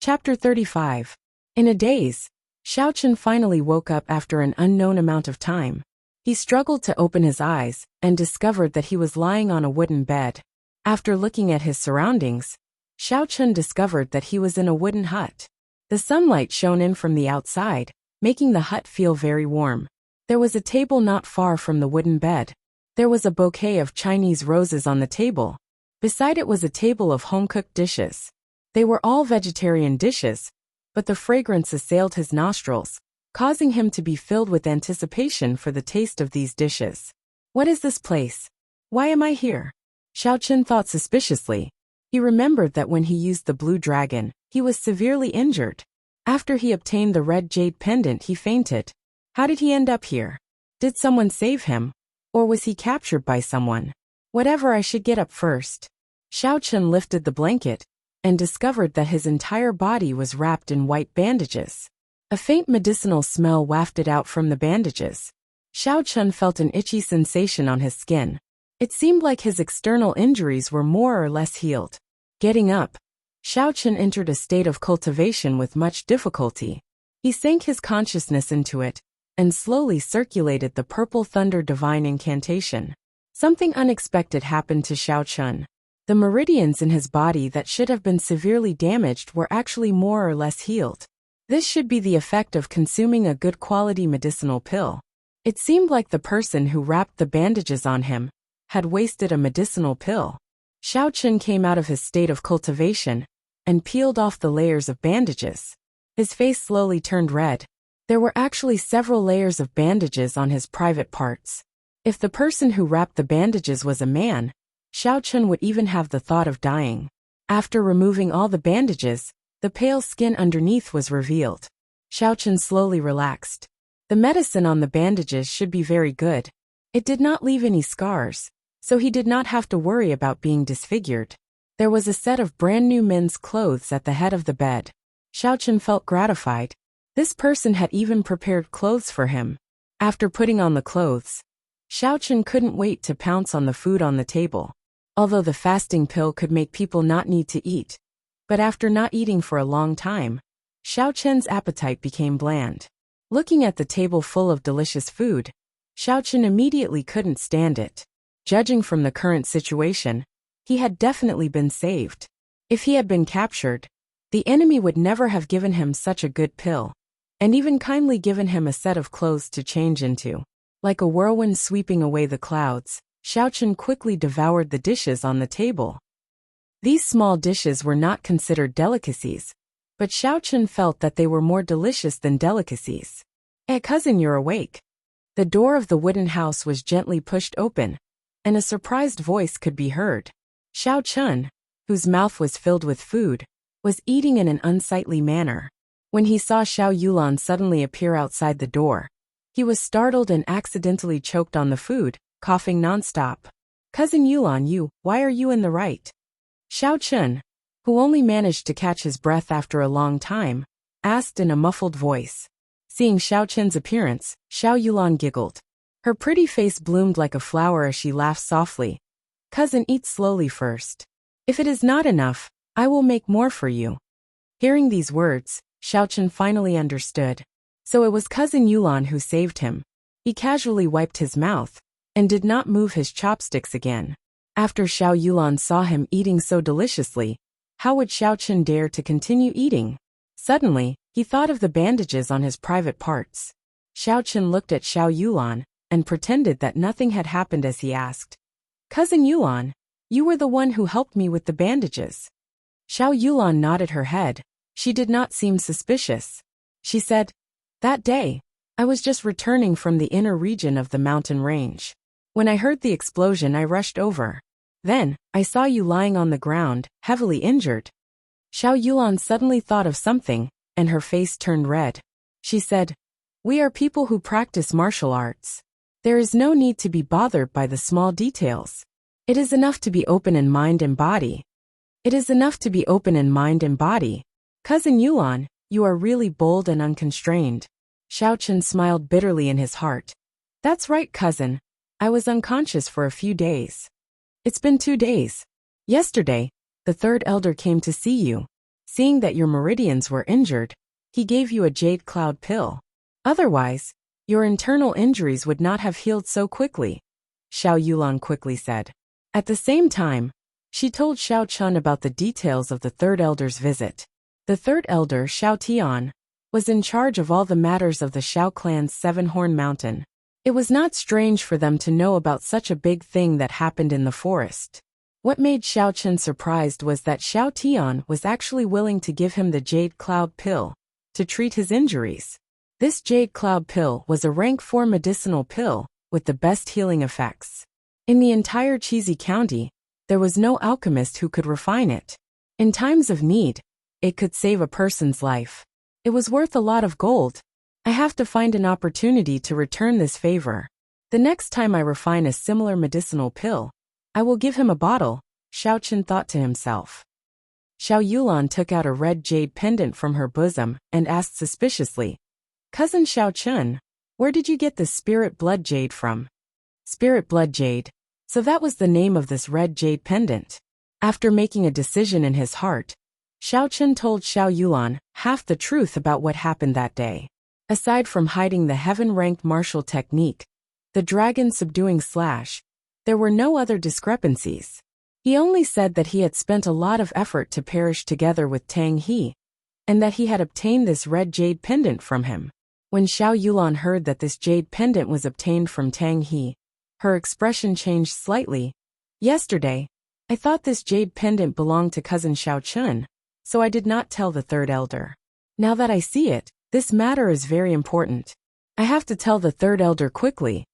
Chapter 35. In a daze, Xiao Chen finally woke up after an unknown amount of time. He struggled to open his eyes and discovered that he was lying on a wooden bed. After looking at his surroundings, Xiao Chen discovered that he was in a wooden hut. The sunlight shone in from the outside, making the hut feel very warm. There was a table not far from the wooden bed. There was a bouquet of Chinese roses on the table. Beside it was a table of home-cooked dishes. They were all vegetarian dishes, but the fragrance assailed his nostrils, causing him to be filled with anticipation for the taste of these dishes. What is this place? Why am I here? Xiao Chen thought suspiciously. He remembered that when he used the blue dragon, he was severely injured. After he obtained the red jade pendant, he fainted. How did he end up here? Did someone save him? Or was he captured by someone? Whatever, I should get up first. Xiao Chen lifted the blanket and discovered that his entire body was wrapped in white bandages. A faint medicinal smell wafted out from the bandages. Xiao Chen felt an itchy sensation on his skin. It seemed like his external injuries were more or less healed. Getting up, Xiao Chen entered a state of cultivation with much difficulty. He sank his consciousness into it and slowly circulated the purple thunder divine incantation. Something unexpected happened to Xiao Chen. The meridians in his body that should have been severely damaged were actually more or less healed. This should be the effect of consuming a good quality medicinal pill. It seemed like the person who wrapped the bandages on him had wasted a medicinal pill. Xiao Chen came out of his state of cultivation and peeled off the layers of bandages. His face slowly turned red. There were actually several layers of bandages on his private parts. If the person who wrapped the bandages was a man, Xiao Chen would even have the thought of dying. After removing all the bandages, the pale skin underneath was revealed. Xiao Chen slowly relaxed. The medicine on the bandages should be very good. It did not leave any scars, so he did not have to worry about being disfigured. There was a set of brand new men's clothes at the head of the bed. Xiao Chen felt gratified. This person had even prepared clothes for him. After putting on the clothes, Xiao Chen couldn't wait to pounce on the food on the table. Although the fasting pill could make people not need to eat, but after not eating for a long time, Xiao Chen's appetite became bland. Looking at the table full of delicious food, Xiao Chen immediately couldn't stand it. Judging from the current situation, he had definitely been saved. If he had been captured, the enemy would never have given him such a good pill, and even kindly given him a set of clothes to change into. Like a whirlwind sweeping away the clouds, Xiao Chen quickly devoured the dishes on the table. These small dishes were not considered delicacies, but Xiao Chen felt that they were more delicious than delicacies. Cousin, you're awake." The door of the wooden house was gently pushed open, and a surprised voice could be heard. Xiao Chen, whose mouth was filled with food, was eating in an unsightly manner. When he saw Xiao Yulan suddenly appear outside the door, he was startled and accidentally choked on the food, coughing nonstop. "Cousin Yulan, why are you in the right?" Xiao Chen, who only managed to catch his breath after a long time, asked in a muffled voice. Seeing Xiao Chen's appearance, Xiao Yulan giggled. Her pretty face bloomed like a flower as she laughed softly. "Cousin, eat slowly first. If it is not enough, I will make more for you." Hearing these words, Xiao Chen finally understood. So it was Cousin Yulan who saved him. He casually wiped his mouth and did not move his chopsticks again. After Xiao Yulan saw him eating so deliciously, how would Xiao Chen dare to continue eating? Suddenly, he thought of the bandages on his private parts. Xiao Chen looked at Xiao Yulan and pretended that nothing had happened as he asked, "Cousin Yulan, you were the one who helped me with the bandages." Xiao Yulan nodded her head. She did not seem suspicious. She said, "That day, I was just returning from the inner region of the mountain range. When I heard the explosion, I rushed over. Then, I saw you lying on the ground, heavily injured." Xiao Yulan suddenly thought of something, and her face turned red. She said, "We are people who practice martial arts. There is no need to be bothered by the small details. It is enough to be open in mind and body. Cousin Yulan, you are really bold and unconstrained." Xiao Chen smiled bitterly in his heart. "That's right, cousin. I was unconscious for a few days." "It's been 2 days. Yesterday, the third elder came to see you. Seeing that your meridians were injured, he gave you a jade cloud pill. Otherwise, your internal injuries would not have healed so quickly, Xiao Yulan quickly said. At the same time, she told Xiao Chun about the details of the third elder's visit. The third elder, Xiao Tian, was in charge of all the matters of the Xiao clan's Seven-Horn Mountain. It was not strange for them to know about such a big thing that happened in the forest. What made Xiao Chun surprised was that Xiao Tian was actually willing to give him the Jade Cloud pill to treat his injuries. This Jade Cloud pill was a rank 4 medicinal pill with the best healing effects. In the entire Cheesy County, there was no alchemist who could refine it. In times of need, it could save a person's life. It was worth a lot of gold. I have to find an opportunity to return this favor. The next time I refine a similar medicinal pill, I will give him a bottle, Xiao Chun thought to himself. Xiao Yulan took out a red jade pendant from her bosom and asked suspiciously, "Cousin Xiao Chun, where did you get this spirit blood jade from?" Spirit blood jade. So that was the name of this red jade pendant. After making a decision in his heart, Xiao Chun told Xiao Yulan half the truth about what happened that day. Aside from hiding the heaven-ranked martial technique, the dragon subduing slash, there were no other discrepancies. He only said that he had spent a lot of effort to perish together with Tang He, and that he had obtained this red jade pendant from him. When Xiao Yulan heard that this jade pendant was obtained from Tang He, her expression changed slightly. "Yesterday, I thought this jade pendant belonged to cousin Xiao Chun, so I did not tell the third elder. Now that I see it, this matter is very important. I have to tell the third elder quickly.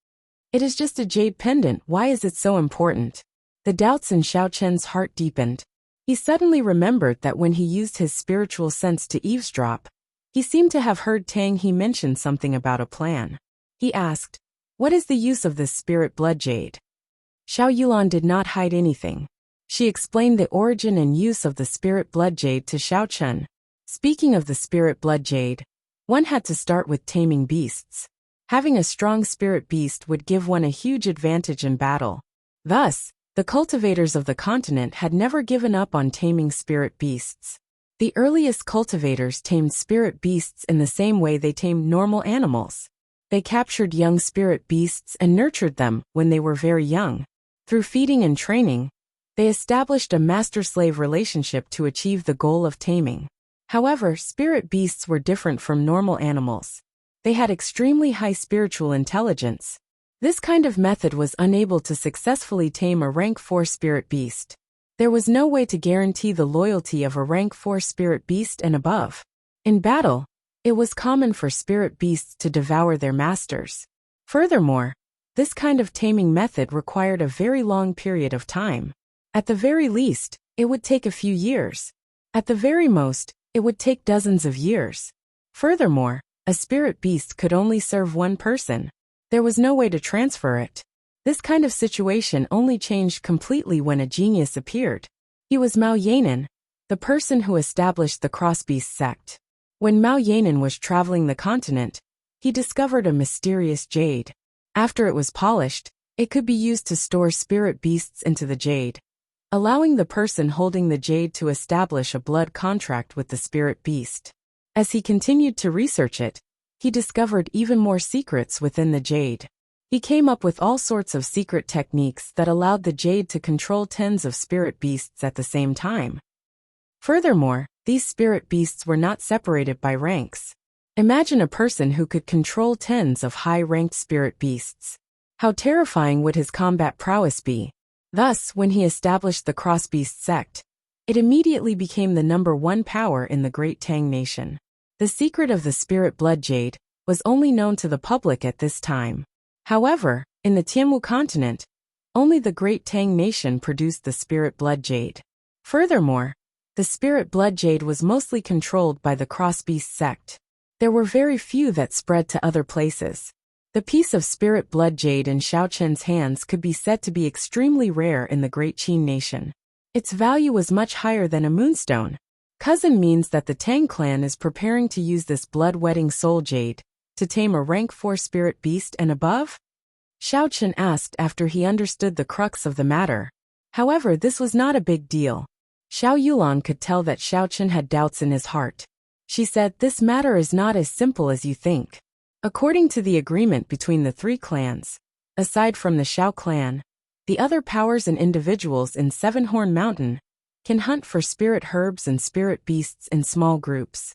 It is just a jade pendant, why is it so important?" The doubts in Xiao Chun's heart deepened. He suddenly remembered that when he used his spiritual sense to eavesdrop, he seemed to have heard Tang He mention something about a plan. He asked, "What is the use of this spirit blood jade?" Xiao Yulan did not hide anything. She explained the origin and use of the spirit blood jade to Xiao Chun. Speaking of the spirit blood jade, one had to start with taming beasts. Having a strong spirit beast would give one a huge advantage in battle. Thus, the cultivators of the continent had never given up on taming spirit beasts. The earliest cultivators tamed spirit beasts in the same way they tamed normal animals. They captured young spirit beasts and nurtured them when they were very young. Through feeding and training, they established a master-slave relationship to achieve the goal of taming. However, spirit beasts were different from normal animals. They had extremely high spiritual intelligence. This kind of method was unable to successfully tame a rank 4 spirit beast. There was no way to guarantee the loyalty of a rank 4 spirit beast and above. In battle, it was common for spirit beasts to devour their masters. Furthermore, this kind of taming method required a very long period of time. At the very least, it would take a few years. At the very most, it would take dozens of years. Furthermore, a spirit beast could only serve one person. There was no way to transfer it. This kind of situation only changed completely when a genius appeared. He was Mao Yanan, the person who established the Crossbeast sect. When Mao Yanan was traveling the continent, he discovered a mysterious jade. After it was polished, it could be used to store spirit beasts into the jade, allowing the person holding the jade to establish a blood contract with the spirit beast. As he continued to research it, he discovered even more secrets within the jade. He came up with all sorts of secret techniques that allowed the jade to control tens of spirit beasts at the same time. Furthermore, these spirit beasts were not separated by ranks. Imagine a person who could control tens of high-ranked spirit beasts. How terrifying would his combat prowess be? Thus, when he established the Crossbeast sect, it immediately became the #1 power in the Great Tang Nation. The secret of the spirit blood jade was only known to the public at this time. However, in the Tianmu continent, only the Great Tang Nation produced the spirit blood jade. Furthermore, the spirit blood jade was mostly controlled by the Crossbeast sect. There were very few that spread to other places. The piece of spirit blood jade in Xiao Chen's hands could be said to be extremely rare in the Great Qin Nation. Its value was much higher than a moonstone. Cousin means that the Tang clan is preparing to use this blood-wetting soul jade to tame a rank 4 spirit beast and above? Xiao Chen asked after he understood the crux of the matter. However, this was not a big deal. Xiao Yulan could tell that Xiaochen had doubts in his heart. She said, "This matter is not as simple as you think." According to the agreement between the three clans, aside from the Xiao clan, the other powers and individuals in Seven-Horn Mountain can hunt for spirit herbs and spirit beasts in small groups.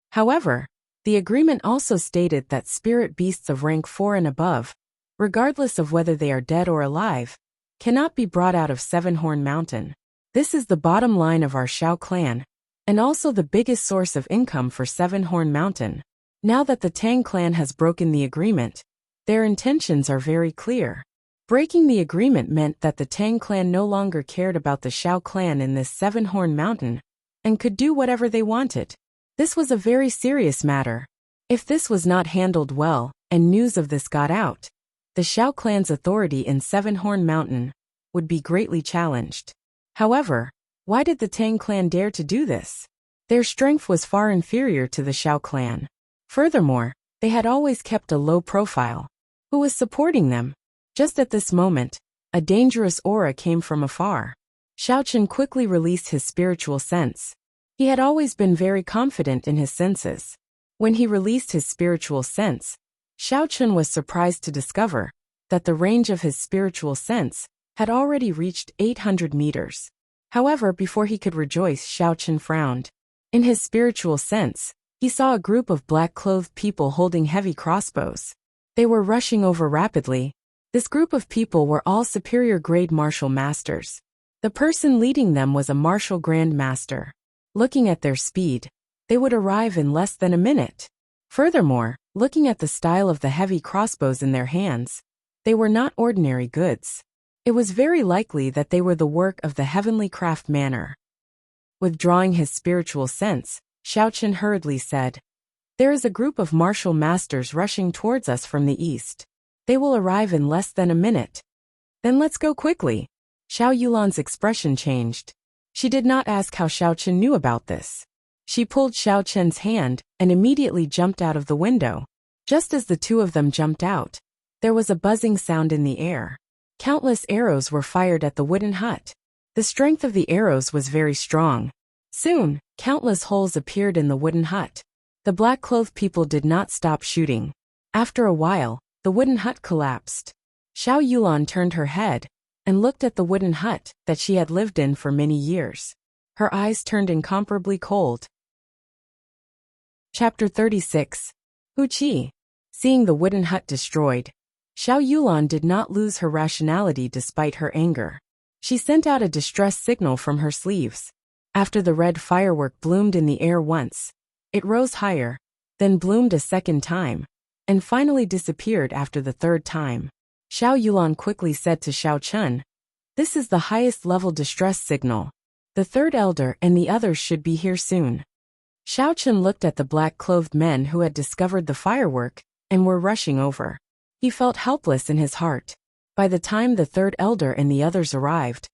However, the agreement also stated that spirit beasts of rank 4 and above, regardless of whether they are dead or alive, cannot be brought out of Seven-Horn Mountain. This is the bottom line of our Xiao clan, and also the biggest source of income for Seven-Horn Mountain. Now that the Tang clan has broken the agreement, their intentions are very clear. Breaking the agreement meant that the Tang clan no longer cared about the Xiao clan in this Seven-Horn Mountain, and could do whatever they wanted. This was a very serious matter. If this was not handled well, and news of this got out, the Xiao clan's authority in Seven-Horn Mountain would be greatly challenged. However, why did the Tang clan dare to do this? Their strength was far inferior to the Xiao clan. Furthermore, they had always kept a low profile. Who was supporting them? Just at this moment, a dangerous aura came from afar. Xiaochen quickly released his spiritual sense. He had always been very confident in his senses. When he released his spiritual sense, Xiaochen was surprised to discover that the range of his spiritual sense had already reached 800 meters. However, before he could rejoice, Xiaochen frowned. In his spiritual sense, he saw a group of black-clothed people holding heavy crossbows. They were rushing over rapidly. This group of people were all superior-grade martial masters. The person leading them was a martial grand master. Looking at their speed, they would arrive in less than a minute. Furthermore, looking at the style of the heavy crossbows in their hands, they were not ordinary goods. It was very likely that they were the work of the heavenly craft manor. Withdrawing his spiritual sense, Xiaochen hurriedly said, "There is a group of martial masters rushing towards us from the east. They will arrive in less than a minute." "Then let's go quickly." Xiao Yulan's expression changed. She did not ask how Xiaochen knew about this. She pulled Xiaochen's hand and immediately jumped out of the window. Just as the two of them jumped out, there was a buzzing sound in the air. Countless arrows were fired at the wooden hut. The strength of the arrows was very strong. Soon, countless holes appeared in the wooden hut. The black-clothed people did not stop shooting. After a while, the wooden hut collapsed. Xiao Yulan turned her head and looked at the wooden hut that she had lived in for many years. Her eyes turned incomparably cold. Chapter 36. Wuxia. Seeing the wooden hut destroyed, Xiao Yulan did not lose her rationality despite her anger. She sent out a distress signal from her sleeves. After the red firework bloomed in the air once, it rose higher, then bloomed a second time, and finally disappeared after the third time. Xiao Yulan quickly said to Xiaochen, "This is the highest level distress signal. The third elder and the others should be here soon." Xiaochen looked at the black-clothed men who had discovered the firework and were rushing over. He felt helpless in his heart. By the time the third elder and the others arrived,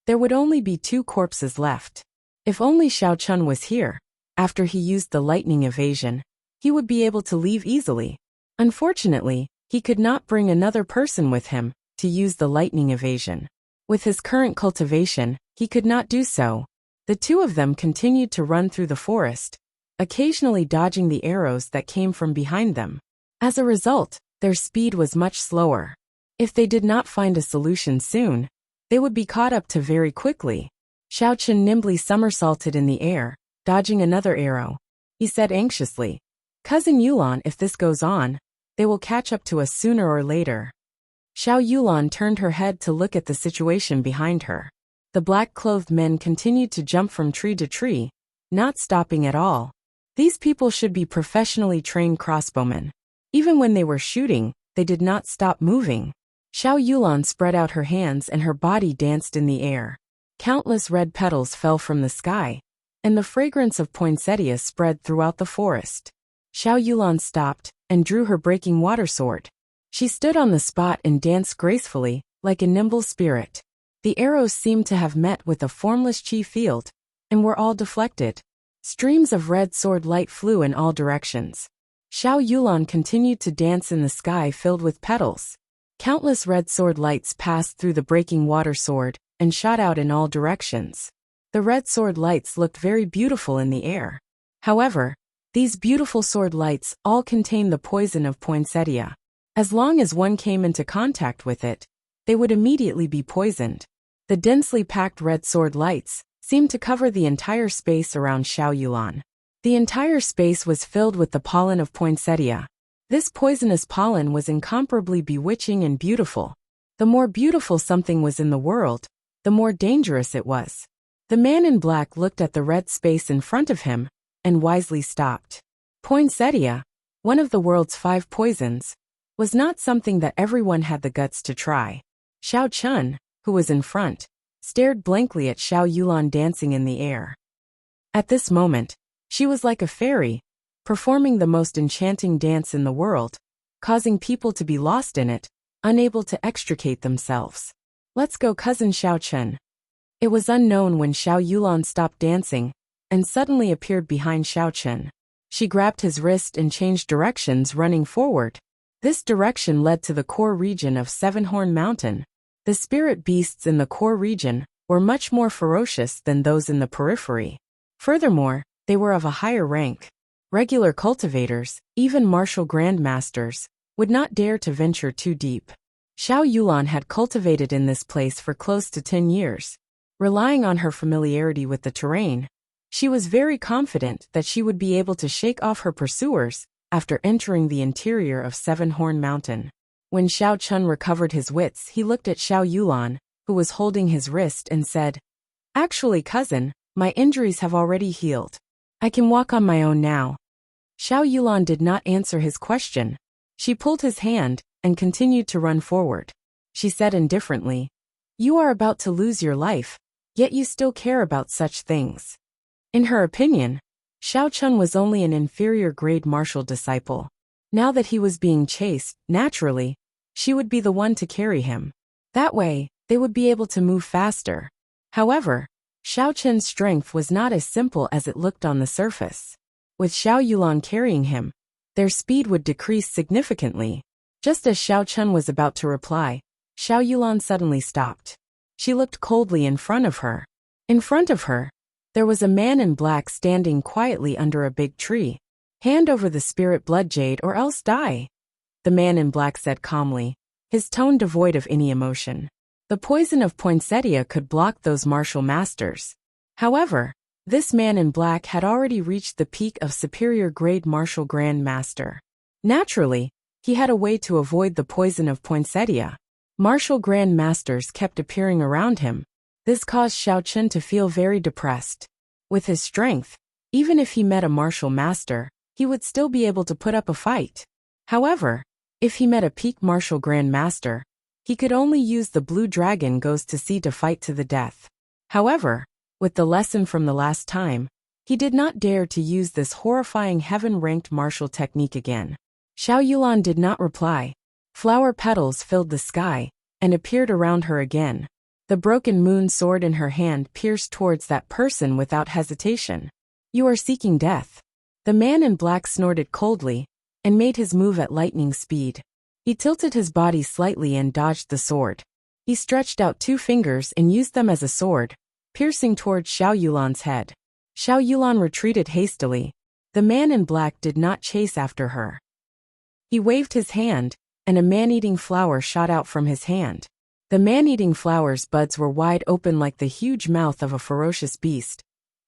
there would only be 2 corpses left. If only Xiaochen was here, after he used the lightning evasion, he would be able to leave easily. Unfortunately, he could not bring another person with him to use the lightning evasion. With his current cultivation, he could not do so. The two of them continued to run through the forest, occasionally dodging the arrows that came from behind them. As a result, their speed was much slower. If they did not find a solution soon, they would be caught up to very quickly. Xiaochen nimbly somersaulted in the air, dodging another arrow. He said anxiously, "Cousin Yulan, if this goes on, they will catch up to us sooner or later." Xiao Yulan turned her head to look at the situation behind her. The black-clothed men continued to jump from tree to tree, not stopping at all. These people should be professionally trained crossbowmen. Even when they were shooting, they did not stop moving. Xiao Yulan spread out her hands and her body danced in the air. Countless red petals fell from the sky, and the fragrance of poinsettia spread throughout the forest. Xiao Yulan stopped and drew her breaking water sword. She stood on the spot and danced gracefully, like a nimble spirit. The arrows seemed to have met with a formless chi field, and were all deflected. Streams of red sword light flew in all directions. Xiao Yulan continued to dance in the sky filled with petals. Countless red sword lights passed through the breaking water sword and shot out in all directions. The red sword lights looked very beautiful in the air. However, these beautiful sword lights all contained the poison of poinsettia. As long as one came into contact with it, they would immediately be poisoned. The densely packed red sword lights seemed to cover the entire space around Xiao Yulan. The entire space was filled with the pollen of poinsettia. This poisonous pollen was incomparably bewitching and beautiful. The more beautiful something was in the world, the more dangerous it was. The man in black looked at the red space in front of him and wisely stopped. Poinsettia, one of the world's 5 poisons, was not something that everyone had the guts to try. Xiao Chun, who was in front, stared blankly at Xiao Yulan dancing in the air. At this moment, she was like a fairy, performing the most enchanting dance in the world, causing people to be lost in it, unable to extricate themselves. Let's go, cousin Xiao Chun. It was unknown when Xiao Yulan stopped dancing and suddenly appeared behind Xiao Chun. She grabbed his wrist and changed directions, running forward. This direction led to the core region of Seven-Horn Mountain. The spirit beasts in the core region were much more ferocious than those in the periphery. Furthermore, they were of a higher rank. Regular cultivators, even martial grandmasters, would not dare to venture too deep. Xiao Yulan had cultivated in this place for close to 10 years. Relying on her familiarity with the terrain, she was very confident that she would be able to shake off her pursuers after entering the interior of Seven-Horn Mountain. When Xiao Chun recovered his wits, he looked at Xiao Yulan, who was holding his wrist, and said, "Actually, cousin, my injuries have already healed. I can walk on my own now." Xiao Yulan did not answer his question. She pulled his hand and continued to run forward. She said indifferently, "You are about to lose your life, yet you still care about such things." In her opinion, Xiao Chun was only an inferior grade martial disciple. Now that he was being chased, naturally, she would be the one to carry him. That way, they would be able to move faster. However, Xiao Chun's strength was not as simple as it looked on the surface. With Xiao Yulan carrying him, their speed would decrease significantly. Just as Xiao Chun was about to reply, Xiao Yulan suddenly stopped. She looked coldly in front of her. In front of her, there was a man in black standing quietly under a big tree. "Hand over the spirit blood jade or else die," the man in black said calmly, his tone devoid of any emotion. The poison of poinsettia could block those martial masters. However, this man in black had already reached the peak of superior grade martial grand master. Naturally, he had a way to avoid the poison of poinsettia. Martial grand masters kept appearing around him. This caused Xiao Chun to feel very depressed. With his strength, even if he met a martial master, he would still be able to put up a fight. However, if he met a peak martial grand master, he could only use the blue dragon goes to sea to fight to the death. However, with the lesson from the last time, he did not dare to use this horrifying heaven-ranked martial technique again. Xiao Yulan did not reply. Flower petals filled the sky and appeared around her again. The broken moon sword in her hand pierced towards that person without hesitation. "You are seeking death." The man in black snorted coldly and made his move at lightning speed. He tilted his body slightly and dodged the sword. He stretched out 2 fingers and used them as a sword, piercing towards Xiao Yulan's head. Xiao Yulan retreated hastily. The man in black did not chase after her. He waved his hand, and a man-eating flower shot out from his hand. The man-eating flower's buds were wide open like the huge mouth of a ferocious beast,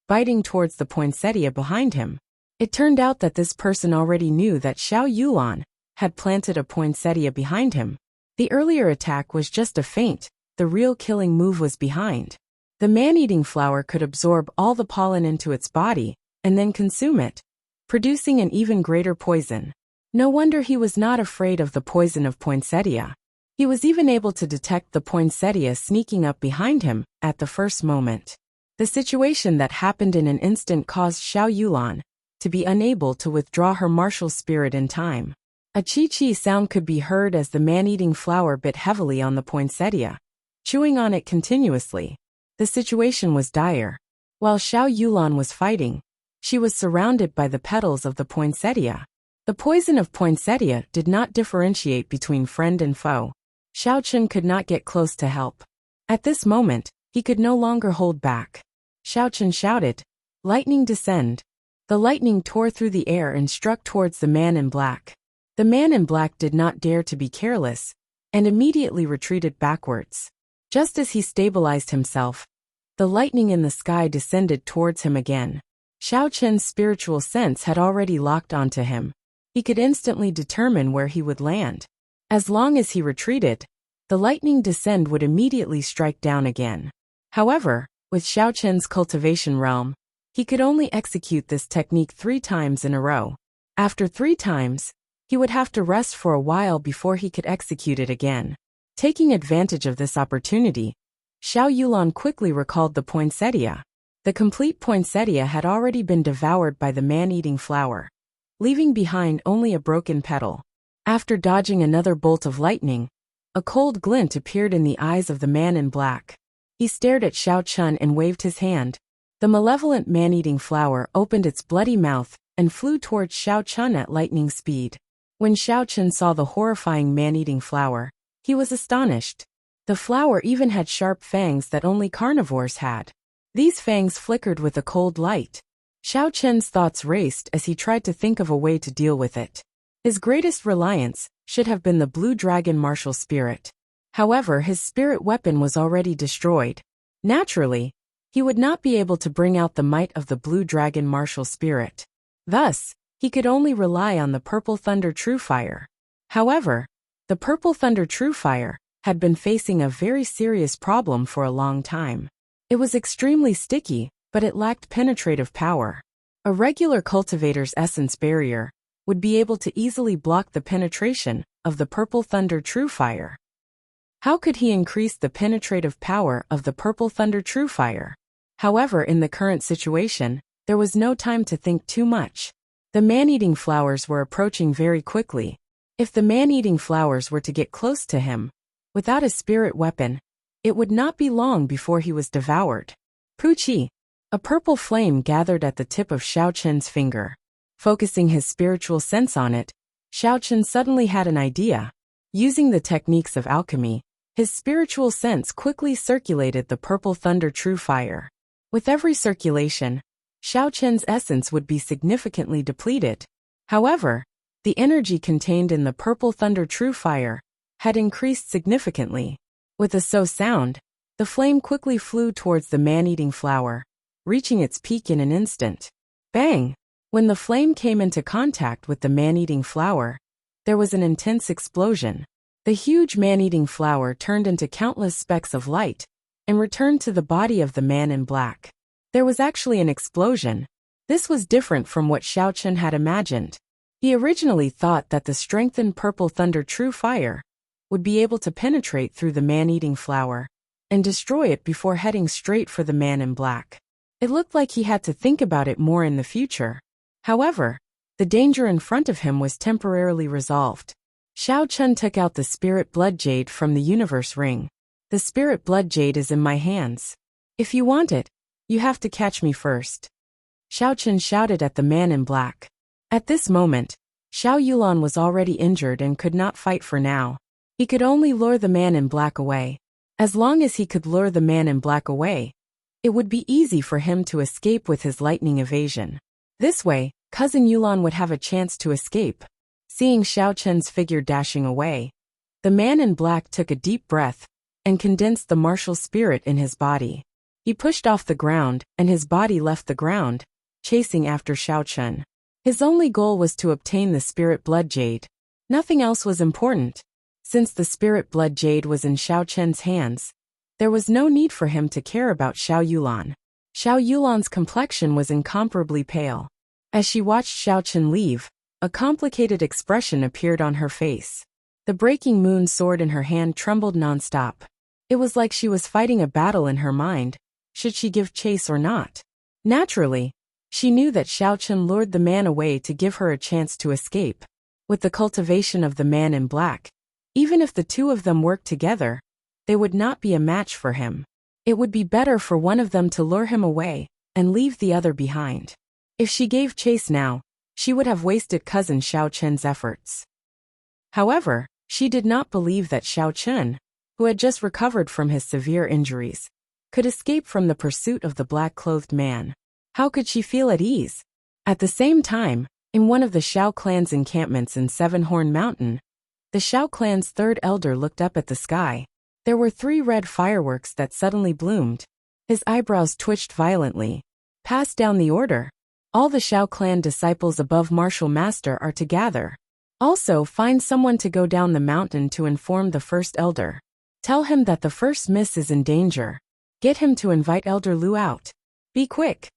biting towards the poinsettia behind him. It turned out that this person already knew that Xiao Yulan had planted a poinsettia behind him. The earlier attack was just a feint, the real killing move was behind. The man-eating flower could absorb all the pollen into its body and then consume it, producing an even greater poison. No wonder he was not afraid of the poison of poinsettia. He was even able to detect the poinsettia sneaking up behind him at the first moment. The situation that happened in an instant caused Xiao Yulan to be unable to withdraw her martial spirit in time. A chi-chi sound could be heard as the man-eating flower bit heavily on the poinsettia, chewing on it continuously. The situation was dire. While Xiao Yulan was fighting, she was surrounded by the petals of the poinsettia. The poison of poinsettia did not differentiate between friend and foe. Xiao Chun could not get close to help. At this moment, he could no longer hold back. Xiao Chen shouted. Lightning descend. The lightning tore through the air and struck towards the man in black. The man in black did not dare to be careless, and immediately retreated backwards. Just as he stabilized himself, the lightning in the sky descended towards him again. Xiao Chen's spiritual sense had already locked onto him. He could instantly determine where he would land. As long as he retreated, the lightning descend would immediately strike down again. However, with Xiao Chen's cultivation realm, he could only execute this technique 3 times in a row. After 3 times, he would have to rest for a while before he could execute it again. Taking advantage of this opportunity, Xiao Yulan quickly recalled the poinsettia. The complete poinsettia had already been devoured by the man-eating flower, leaving behind only a broken petal. After dodging another bolt of lightning, a cold glint appeared in the eyes of the man in black. He stared at Xiao Chen and waved his hand. The malevolent man-eating flower opened its bloody mouth and flew towards Xiao Chen at lightning speed. When Xiao Chen saw the horrifying man-eating flower, he was astonished. The flower even had sharp fangs that only carnivores had. These fangs flickered with a cold light. Xiao Chen's thoughts raced as he tried to think of a way to deal with it. His greatest reliance should have been the blue dragon martial spirit. However, his spirit weapon was already destroyed. Naturally, he would not be able to bring out the might of the blue dragon martial spirit. Thus, he could only rely on the purple thunder true fire. However, the purple thunder true fire had been facing a very serious problem for a long time. It was extremely sticky, but it lacked penetrative power. A regular cultivator's essence barrier would be able to easily block the penetration of the purple thunder true fire. How could he increase the penetrative power of the purple thunder true fire? However, in the current situation, there was no time to think too much. The man-eating flowers were approaching very quickly. If the man-eating flowers were to get close to him, without a spirit weapon, it would not be long before he was devoured. Puchi! A purple flame gathered at the tip of Xiao Chen's finger. Focusing his spiritual sense on it, Xiao Chen suddenly had an idea. Using the techniques of alchemy, his spiritual sense quickly circulated the purple thunder true fire. With every circulation, Xiao Chen's essence would be significantly depleted. However, the energy contained in the purple thunder true fire had increased significantly. With a so sound, the flame quickly flew towards the man-eating flower, reaching its peak in an instant. Bang! When the flame came into contact with the man-eating flower, there was an intense explosion. The huge man-eating flower turned into countless specks of light and returned to the body of the man in black. There was actually an explosion. This was different from what Xiao Chen had imagined. He originally thought that the strengthened purple thunder true fire would be able to penetrate through the man-eating flower and destroy it before heading straight for the man in black. It looked like he had to think about it more in the future. However, the danger in front of him was temporarily resolved. Xiao Chen took out the spirit blood jade from the universe ring. The spirit blood jade is in my hands. If you want it, you have to catch me first. Xiao Chen shouted at the man in black. At this moment, Xiao Yulan was already injured and could not fight for now. He could only lure the man in black away. As long as he could lure the man in black away, it would be easy for him to escape with his lightning evasion. This way, cousin Yulan would have a chance to escape. Seeing Xiao Chen's figure dashing away, the man in black took a deep breath and condensed the martial spirit in his body. He pushed off the ground, and his body left the ground, chasing after Xiao Chen. His only goal was to obtain the spirit blood jade. Nothing else was important. Since the spirit blood jade was in Xiao Chen's hands, there was no need for him to care about Xiao Yulan. Xiao Yulan's complexion was incomparably pale. As she watched Xiao Chen leave, a complicated expression appeared on her face. The breaking moon sword in her hand trembled non-stop. It was like she was fighting a battle in her mind. Should she give chase or not? Naturally, she knew that Xiao Chen lured the man away to give her a chance to escape. With the cultivation of the man in black, even if the two of them worked together, they would not be a match for him. It would be better for one of them to lure him away and leave the other behind. If she gave chase now, she would have wasted cousin Xiao Chen's efforts. However, she did not believe that Xiao Chen, who had just recovered from his severe injuries, could escape from the pursuit of the black-clothed man. How could she feel at ease? At the same time, in one of the Shao clan's encampments in Seven-Horn Mountain, the Shao clan's third elder looked up at the sky. There were 3 red fireworks that suddenly bloomed. His eyebrows twitched violently. Pass down the order. All the Shao clan disciples above Martial Master are to gather. Also, find someone to go down the mountain to inform the first elder. Tell him that the first miss is in danger. Get him to invite Elder Lu out. Be quick.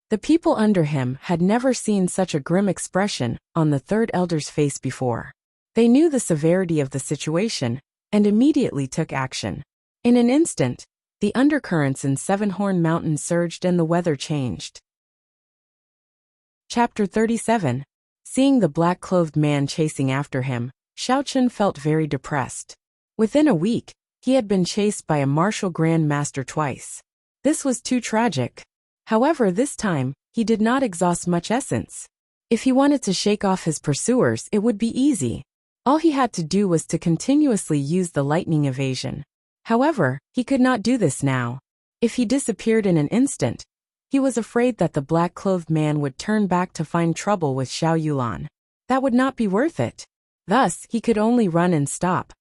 The people under him had never seen such a grim expression on the third elder's face before. They knew the severity of the situation and immediately took action. In an instant, the undercurrents in Seven-Horn Mountain surged and the weather changed. Chapter 37. Seeing the black-clothed man chasing after him, Shaochun felt very depressed. Within a week, he had been chased by a martial grand master twice. This was too tragic. However, this time, he did not exhaust much essence. If he wanted to shake off his pursuers, it would be easy. All he had to do was to continuously use the lightning evasion. However, he could not do this now. If he disappeared in an instant, he was afraid that the black-clothed man would turn back to find trouble with Xiao Yulan. That would not be worth it. Thus, he could only run and stop,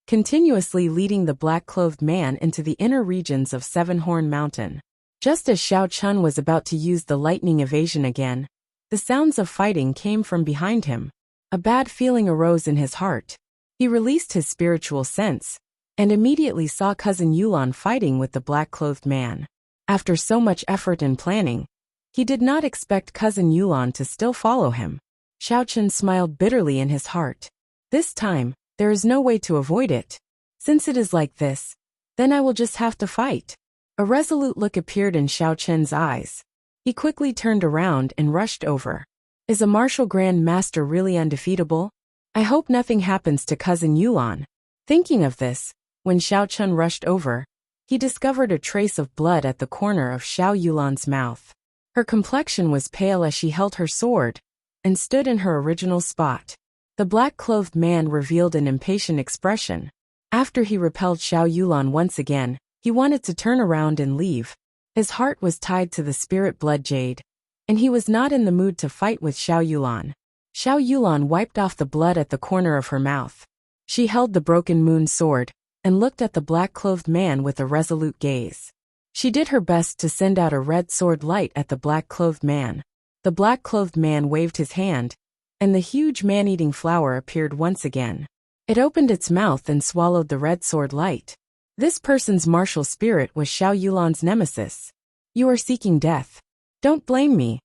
continuously leading the black-clothed man into the inner regions of Seven-Horn Mountain. Just as Xiao Chun was about to use the lightning evasion again, the sounds of fighting came from behind him. A bad feeling arose in his heart. He released his spiritual sense, and immediately saw cousin Yulan fighting with the black-clothed man. After so much effort and planning, he did not expect cousin Yulan to still follow him. Xiao Chun smiled bitterly in his heart. This time, there is no way to avoid it. Since it is like this, then I will just have to fight. A resolute look appeared in Xiao Chun's eyes. He quickly turned around and rushed over. Is a martial grand master really undefeatable? I hope nothing happens to cousin Yulan. Thinking of this, when Xiao Chun rushed over, he discovered a trace of blood at the corner of Xiao Yulan's mouth. Her complexion was pale as she held her sword and stood in her original spot. The black-clothed man revealed an impatient expression. After he repelled Xiao Yulan once again, he wanted to turn around and leave. His heart was tied to the spirit blood jade, and he was not in the mood to fight with Xiao Yulan. Xiao Yulan wiped off the blood at the corner of her mouth. She held the broken moon sword and looked at the black-clothed man with a resolute gaze. She did her best to send out a red sword light at the black-clothed man. The black-clothed man waved his hand, and the huge man-eating flower appeared once again. It opened its mouth and swallowed the red sword light. This person's martial spirit was Xiao Yulan's nemesis. You are seeking death. Don't blame me.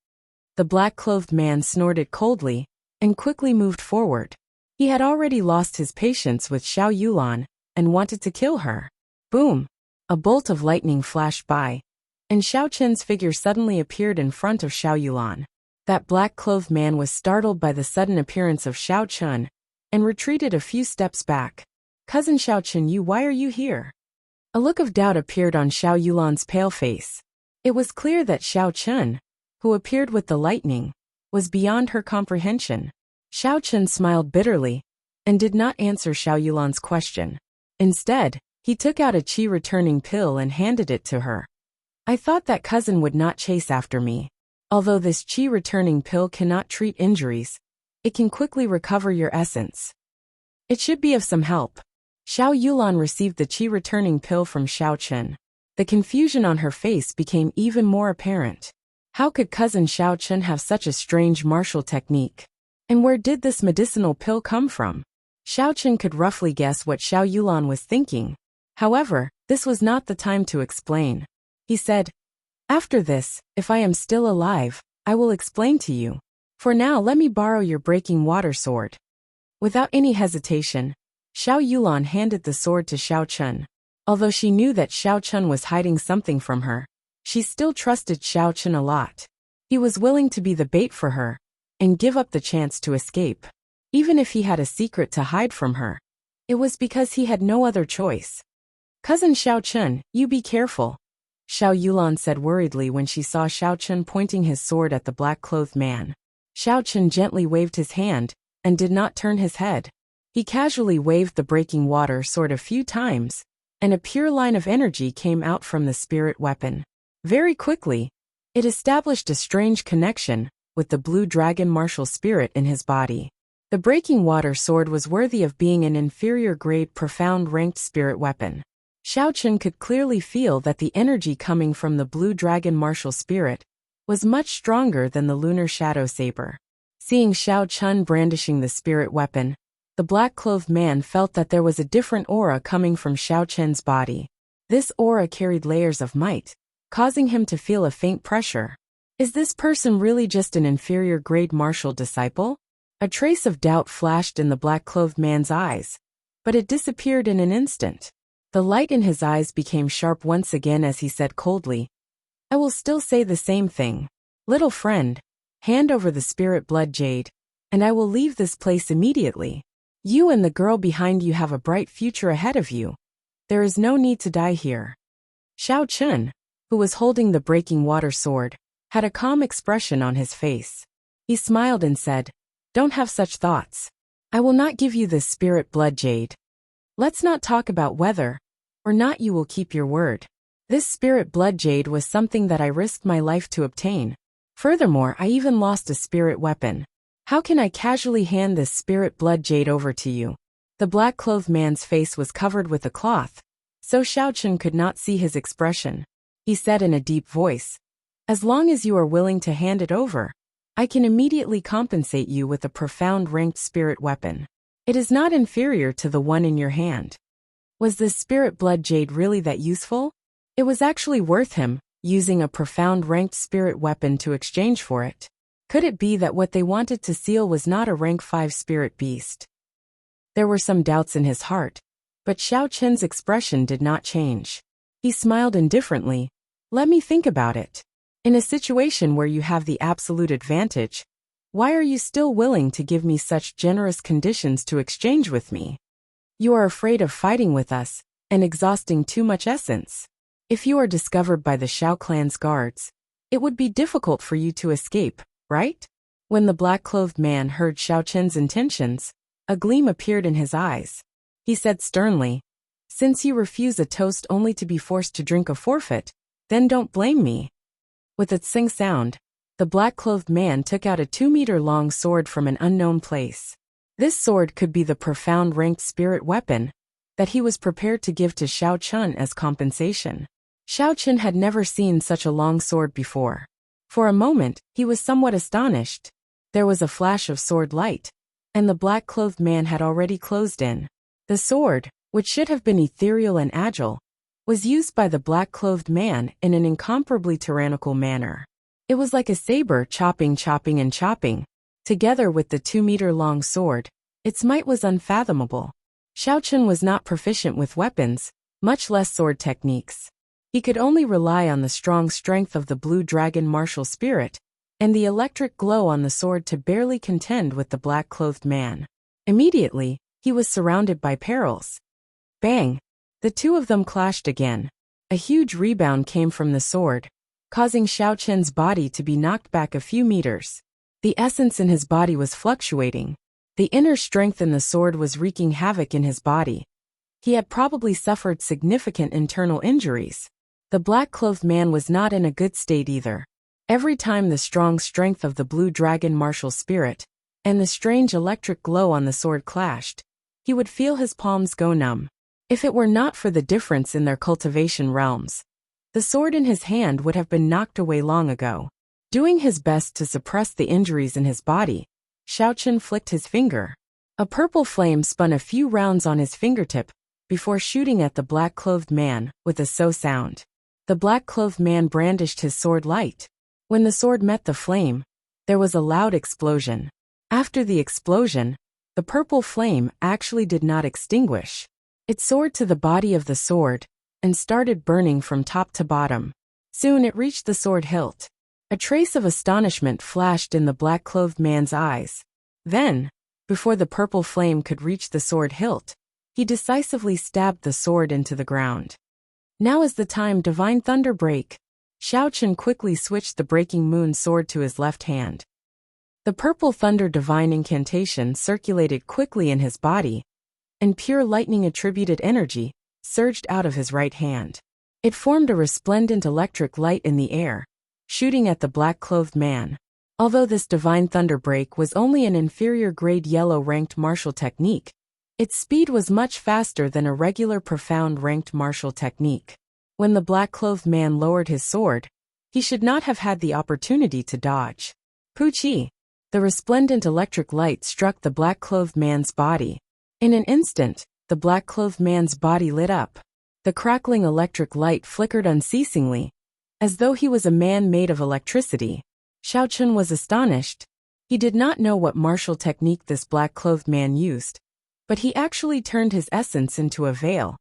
The black-clothed man snorted coldly and quickly moved forward. He had already lost his patience with Xiao Yulan and wanted to kill her. Boom! A bolt of lightning flashed by, and Xiao Chun's figure suddenly appeared in front of Xiao Yulan. That black-clothed man was startled by the sudden appearance of Xiao Chun and retreated a few steps back. Cousin Xiao Chun, why are you here? A look of doubt appeared on Xiao Yulan's pale face. It was clear that Xiao Chun, who appeared with the lightning, was beyond her comprehension. Xiao Chun smiled bitterly and did not answer Xiao Yulan's question. Instead, he took out a chi-returning pill and handed it to her. I thought that cousin would not chase after me. Although this chi-returning pill cannot treat injuries, it can quickly recover your essence. It should be of some help. Xiao Yulan received the chi-returning pill from Xiao Chun. The confusion on her face became even more apparent. How could cousin Xiao Chun have such a strange martial technique? And where did this medicinal pill come from? Xiao Chun could roughly guess what Xiao Yulan was thinking. However, this was not the time to explain. He said, after this, if I am still alive, I will explain to you. For now, let me borrow your breaking water sword. Without any hesitation, Xiao Yulan handed the sword to Xiao Chun. Although she knew that Xiao Chun was hiding something from her, she still trusted Xiao Chun a lot. He was willing to be the bait for her and give up the chance to escape. Even if he had a secret to hide from her, it was because he had no other choice. Cousin Xiao Chun, you be careful, Xiao Yulan said worriedly when she saw Xiao Chun pointing his sword at the black-clothed man. Xiao Chun gently waved his hand and did not turn his head. He casually waved the breaking water sword a few times and a pure line of energy came out from the spirit weapon. Very quickly, it established a strange connection with the blue dragon martial spirit in his body. The breaking water sword was worthy of being an inferior grade profound ranked spirit weapon. Xiao Chun could clearly feel that the energy coming from the blue dragon martial spirit was much stronger than the lunar shadow saber. Seeing Xiao Chun brandishing the spirit weapon, the black-clothed man felt that there was a different aura coming from Xiao Chun's body. This aura carried layers of might, causing him to feel a faint pressure. Is this person really just an inferior grade martial disciple? A trace of doubt flashed in the black-clothed man's eyes, but it disappeared in an instant. The light in his eyes became sharp once again as he said coldly, "I will still say the same thing. Little friend, hand over the spirit blood jade, and I will leave this place immediately. You and the girl behind you have a bright future ahead of you. There is no need to die here." Xiao Chun, who was holding the breaking water sword, had a calm expression on his face. He smiled and said, "Don't have such thoughts. I will not give you this spirit blood jade. Let's not talk about whether or not you will keep your word. This spirit blood jade was something that I risked my life to obtain. Furthermore, I even lost a spirit weapon. How can I casually hand this spirit blood jade over to you?" The black-clothed man's face was covered with a cloth, so Xiao Chun could not see his expression. He said in a deep voice, "As long as you are willing to hand it over, I can immediately compensate you with a profound ranked spirit weapon. It is not inferior to the one in your hand." Was this spirit blood jade really that useful? It was actually worth him using a profound ranked spirit weapon to exchange for it. Could it be that what they wanted to seal was not a rank 5 spirit beast? There were some doubts in his heart, but Xiao Chun's expression did not change. He smiled indifferently. "Let me think about it. In a situation where you have the absolute advantage, why are you still willing to give me such generous conditions to exchange with me? You are afraid of fighting with us and exhausting too much essence. If you are discovered by the Xiao clan's guards, it would be difficult for you to escape, right?" When the black-clothed man heard Xiao Chun's intentions, a gleam appeared in his eyes. He said sternly, "Since you refuse a toast only to be forced to drink a forfeit, then don't blame me." With its sing sound, the black-clothed man took out a 2-meter-long sword from an unknown place. This sword could be the profound ranked spirit weapon that he was prepared to give to Xiao Chun as compensation. Xiao Chun had never seen such a long sword before. For a moment, he was somewhat astonished. There was a flash of sword light, and the black-clothed man had already closed in. The sword, which should have been ethereal and agile, was used by the black-clothed man in an incomparably tyrannical manner. It was like a saber chopping, and chopping. Together with the 2-meter-long sword, its might was unfathomable. Xiao Chun was not proficient with weapons, much less sword techniques. He could only rely on the strong strength of the blue dragon martial spirit and the electric glow on the sword to barely contend with the black-clothed man. Immediately, he was surrounded by perils. Bang! The two of them clashed again. A huge rebound came from the sword, causing Xiao Chun's body to be knocked back a few meters. The essence in his body was fluctuating. The inner strength in the sword was wreaking havoc in his body. He had probably suffered significant internal injuries. The black-clothed man was not in a good state either. Every time the strong strength of the blue dragon martial spirit and the strange electric glow on the sword clashed, he would feel his palms go numb. If it were not for the difference in their cultivation realms, the sword in his hand would have been knocked away long ago. Doing his best to suppress the injuries in his body, Xiao Chun flicked his finger. A purple flame spun a few rounds on his fingertip before shooting at the black-clothed man with a so sound. The black-clothed man brandished his sword light. When the sword met the flame, there was a loud explosion. After the explosion, the purple flame actually did not extinguish. It soared to the body of the sword and started burning from top to bottom. Soon it reached the sword hilt. A trace of astonishment flashed in the black-clothed man's eyes. Then, before the purple flame could reach the sword hilt, he decisively stabbed the sword into the ground. "Now is the time, divine thunder break." Xiao Chun quickly switched the breaking moon sword to his left hand. The purple thunder divine incantation circulated quickly in his body, and pure lightning attributed energy surged out of his right hand. It formed a resplendent electric light in the air, shooting at the black-clothed man. Although this divine thunderbreak was only an inferior-grade yellow-ranked martial technique, its speed was much faster than a regular profound-ranked martial technique. When the black-clothed man lowered his sword, he should not have had the opportunity to dodge. Poochie! The resplendent electric light struck the black-clothed man's body. In an instant, the black-clothed man's body lit up. The crackling electric light flickered unceasingly, as though he was a man made of electricity. Xiaochun was astonished. He did not know what martial technique this black-clothed man used, but he actually turned his essence into a veil,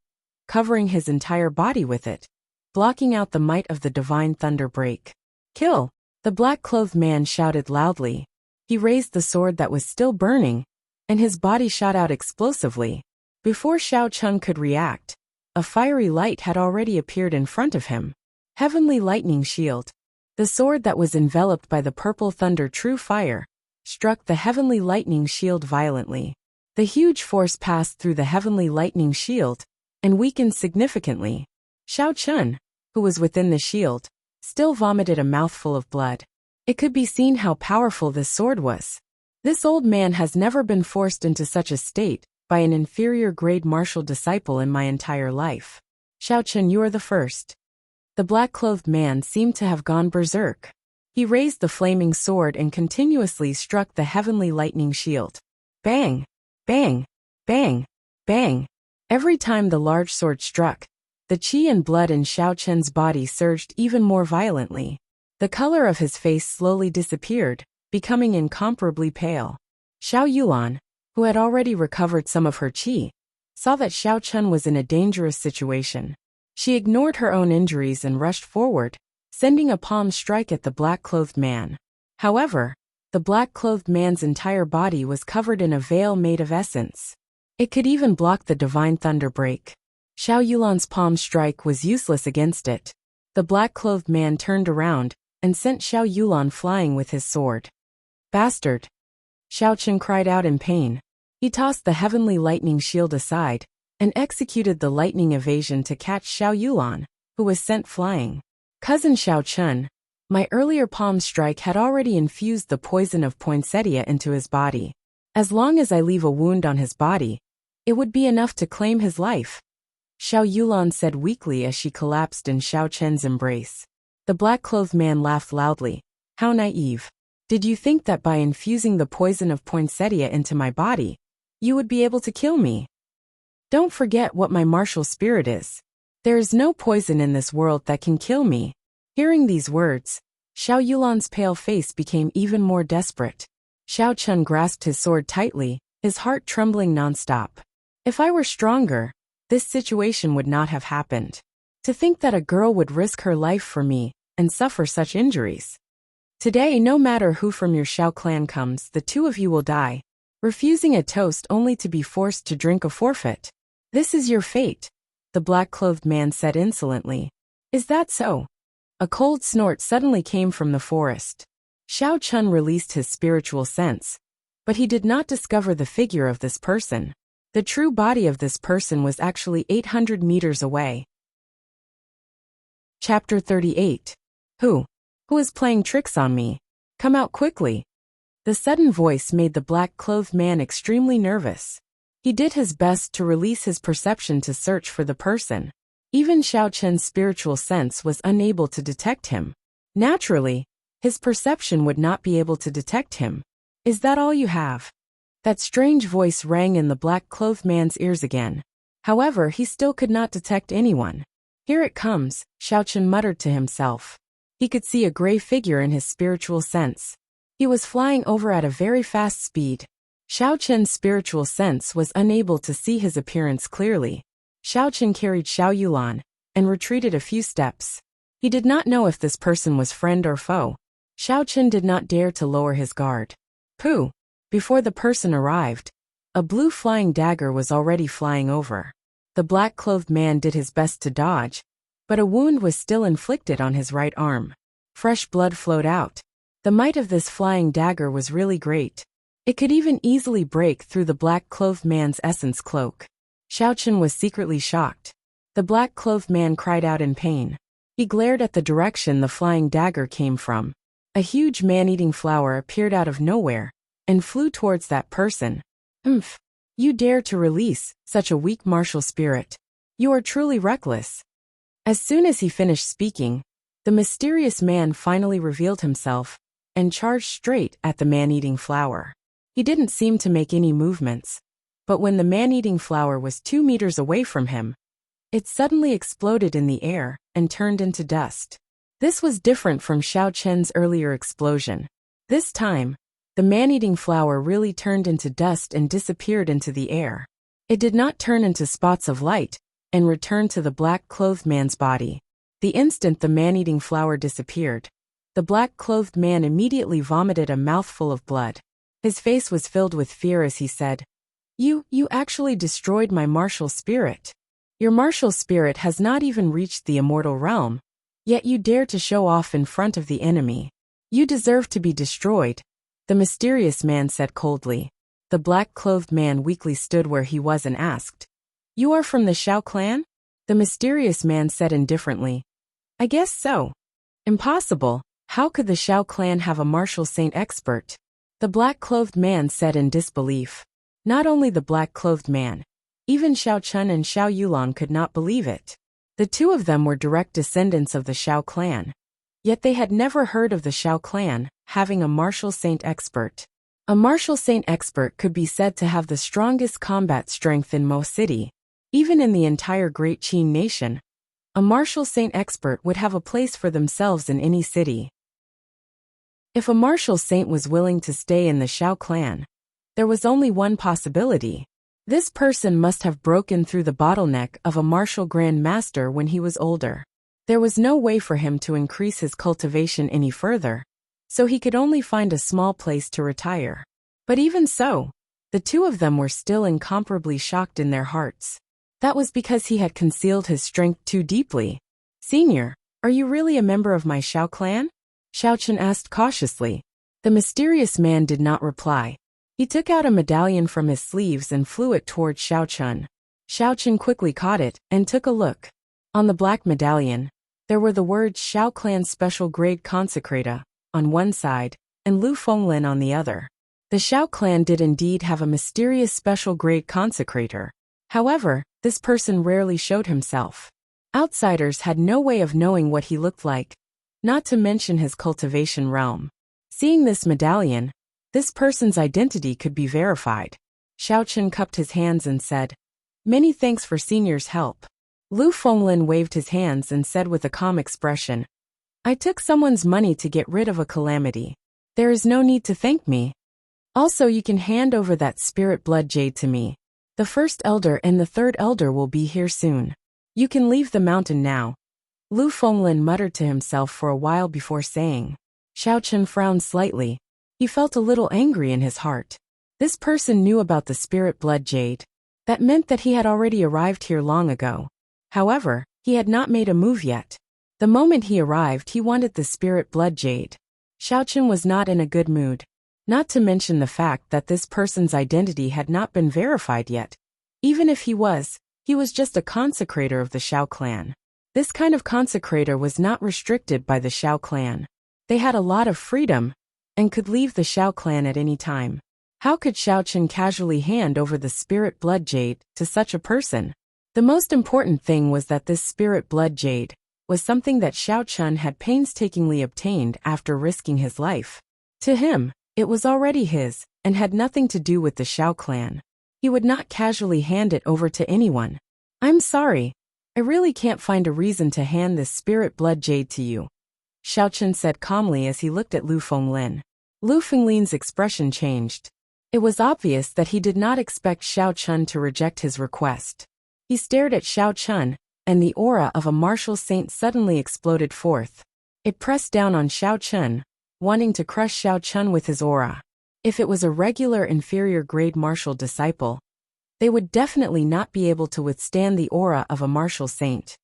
covering his entire body with it, blocking out the might of the divine thunderbreak. Kill! The black-clothed man shouted loudly. He raised the sword that was still burning, and his body shot out explosively. Before Xiaochun could react, a fiery light had already appeared in front of him. Heavenly Lightning Shield. The sword that was enveloped by the purple thunder true fire struck the heavenly lightning shield violently. The huge force passed through the heavenly lightning shield and weakened significantly. Xiaochun, who was within the shield, still vomited a mouthful of blood. It could be seen how powerful this sword was. This old man has never been forced into such a state by an inferior-grade martial disciple in my entire life. Xiaochun, you are the first. The black-clothed man seemed to have gone berserk. He raised the flaming sword and continuously struck the heavenly lightning shield. Bang! Bang! Bang! Bang! Every time the large sword struck, the qi and blood in Xiaochun's body surged even more violently. The color of his face slowly disappeared, becoming incomparably pale. Xiao Yulan, who had already recovered some of her qi, saw that Xiaochun was in a dangerous situation. She ignored her own injuries and rushed forward, sending a palm strike at the black-clothed man. However, the black-clothed man's entire body was covered in a veil made of essence. It could even block the divine thunderbreak. Xiao Yulan's palm strike was useless against it. The black-clothed man turned around and sent Xiao Yulan flying with his sword. Bastard! Xiaochun cried out in pain. He tossed the heavenly lightning shield aside and executed the lightning evasion to catch Xiao Yulan, who was sent flying. Cousin Xiaochun, my earlier palm strike had already infused the poison of poinsettia into his body. As long as I leave a wound on his body, it would be enough to claim his life. Xiao Yulan said weakly as she collapsed in Xiaochun's embrace. The black-clothed man laughed loudly. How naive. Did you think that by infusing the poison of poinsettia into my body, you would be able to kill me? Don't forget what my martial spirit is. There is no poison in this world that can kill me. Hearing these words, Xiao Yulan's pale face became even more desperate. Xiaochun grasped his sword tightly, his heart trembling nonstop. If I were stronger, this situation would not have happened. To think that a girl would risk her life for me and suffer such injuries. Today, no matter who from your Xiao clan comes, the two of you will die, refusing a toast only to be forced to drink a forfeit. This is your fate, the black-clothed man said insolently. Is that so? A cold snort suddenly came from the forest. Xiaochun released his spiritual sense, but he did not discover the figure of this person. The true body of this person was actually 800 meters away. Chapter 38. Who is playing tricks on me? Come out quickly. The sudden voice made the black-clothed man extremely nervous. He did his best to release his perception to search for the person. Even Xiaochun's spiritual sense was unable to detect him. Naturally, his perception would not be able to detect him. Is that all you have? That strange voice rang in the black-clothed man's ears again. However, he still could not detect anyone. Here it comes, Xiaochun muttered to himself. He could see a gray figure in his spiritual sense. He was flying over at a very fast speed. Xiaochun's spiritual sense was unable to see his appearance clearly. Xiaochun carried Xiao Yulan and retreated a few steps. He did not know if this person was friend or foe. Xiaochun did not dare to lower his guard. Pooh! Before the person arrived, a blue flying dagger was already flying over. The black-clothed man did his best to dodge, but a wound was still inflicted on his right arm. Fresh blood flowed out. The might of this flying dagger was really great. It could even easily break through the black-clothed man's essence cloak. Xiaochun was secretly shocked. The black-clothed man cried out in pain. He glared at the direction the flying dagger came from. A huge man-eating flower appeared out of nowhere and flew towards that person. "Umph! You dare to release such a weak martial spirit. You are truly reckless." As soon as he finished speaking, the mysterious man finally revealed himself and charged straight at the man-eating flower. He didn't seem to make any movements, but when the man-eating flower was 2 meters away from him, it suddenly exploded in the air and turned into dust. This was different from Xiao Chen's earlier explosion. This time, the man-eating flower really turned into dust and disappeared into the air. It did not turn into spots of light and returned to the black-clothed man's body. The instant the man-eating flower disappeared, the black-clothed man immediately vomited a mouthful of blood. His face was filled with fear as he said, You actually destroyed my martial spirit. Your martial spirit has not even reached the immortal realm, yet you dare to show off in front of the enemy. You deserve to be destroyed, the mysterious man said coldly. The black-clothed man weakly stood where he was and asked, You are from the Xiao clan? The mysterious man said indifferently, I guess so. Impossible. How could the Xiao clan have a martial saint expert? The black-clothed man said in disbelief. Not only the black-clothed man, even Xiao Chun and Xiao Yulong could not believe it. The two of them were direct descendants of the Xiao clan. Yet they had never heard of the Xiao clan having a martial saint expert. A martial saint expert could be said to have the strongest combat strength in Mo City. Even in the entire Great Qin nation, a martial saint expert would have a place for themselves in any city. If a martial saint was willing to stay in the Xiao clan, there was only one possibility. This person must have broken through the bottleneck of a martial grand master when he was older. There was no way for him to increase his cultivation any further, so he could only find a small place to retire. But even so, the two of them were still incomparably shocked in their hearts. That was because he had concealed his strength too deeply. Senior, are you really a member of my Xiao clan? Xiao Chun asked cautiously. The mysterious man did not reply. He took out a medallion from his sleeves and flew it toward Xiao Chun. Xiao Chun quickly caught it and took a look. On the black medallion, there were the words Xiao Clan Special Grade Consecrator on one side and Lu Fenglin on the other. The Xiao clan did indeed have a mysterious special grade consecrator. However, this person rarely showed himself. Outsiders had no way of knowing what he looked like, not to mention his cultivation realm. Seeing this medallion, this person's identity could be verified. Xiao Chun cupped his hands and said, Many thanks for Senior's help. Lu Fenglin waved his hands and said with a calm expression, I took someone's money to get rid of a calamity. There is no need to thank me. Also, you can hand over that spirit blood jade to me. The first elder and the third elder will be here soon. You can leave the mountain now. Lu Fenglin muttered to himself for a while before saying. Xiao Chun frowned slightly. He felt a little angry in his heart. This person knew about the spirit blood jade. That meant that he had already arrived here long ago. However, he had not made a move yet. The moment he arrived, he wanted the spirit blood jade. Xiao Chun was not in a good mood. Not to mention the fact that this person's identity had not been verified yet. Even if he was just a consecrator of the Xiao clan. This kind of consecrator was not restricted by the Xiao clan. They had a lot of freedom and could leave the Xiao clan at any time. How could Xiao Chun casually hand over the spirit blood jade to such a person? The most important thing was that this spirit blood jade was something that Xiao Chun had painstakingly obtained after risking his life. To him, it was already his and had nothing to do with the Xiao clan. He would not casually hand it over to anyone. I'm sorry. I really can't find a reason to hand this spirit blood jade to you, Xiao Chun said calmly as he looked at Lu Fenglin. Lu Fenglin's expression changed. It was obvious that he did not expect Xiao Chun to reject his request. He stared at Xiao Chun, and the aura of a martial saint suddenly exploded forth. It pressed down on Xiao Chun, wanting to crush Xiao Chun with his aura. If it was a regular inferior grade martial disciple, they would definitely not be able to withstand the aura of a martial saint.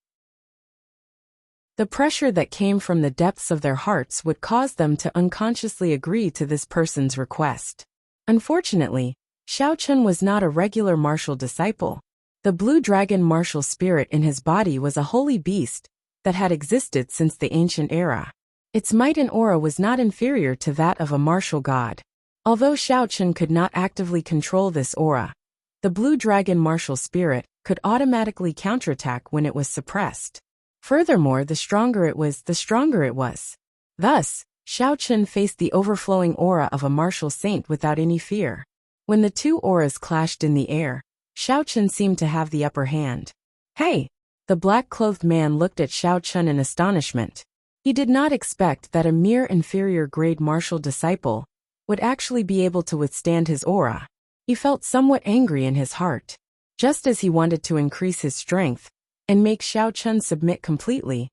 The pressure that came from the depths of their hearts would cause them to unconsciously agree to this person's request. Unfortunately, Xiao Chun was not a regular martial disciple. The blue dragon martial spirit in his body was a holy beast that had existed since the ancient era. Its might and aura was not inferior to that of a martial god. Although Xiaochen could not actively control this aura, the blue dragon martial spirit could automatically counterattack when it was suppressed. Furthermore, the stronger it was, the stronger it was. Thus, Xiaochen faced the overflowing aura of a martial saint without any fear. When the two auras clashed in the air, Xiaochen seemed to have the upper hand. Hey! The black-clothed man looked at Xiaochen in astonishment. He did not expect that a mere inferior-grade martial disciple would actually be able to withstand his aura. He felt somewhat angry in his heart. Just as he wanted to increase his strength and make Xiaochen submit completely,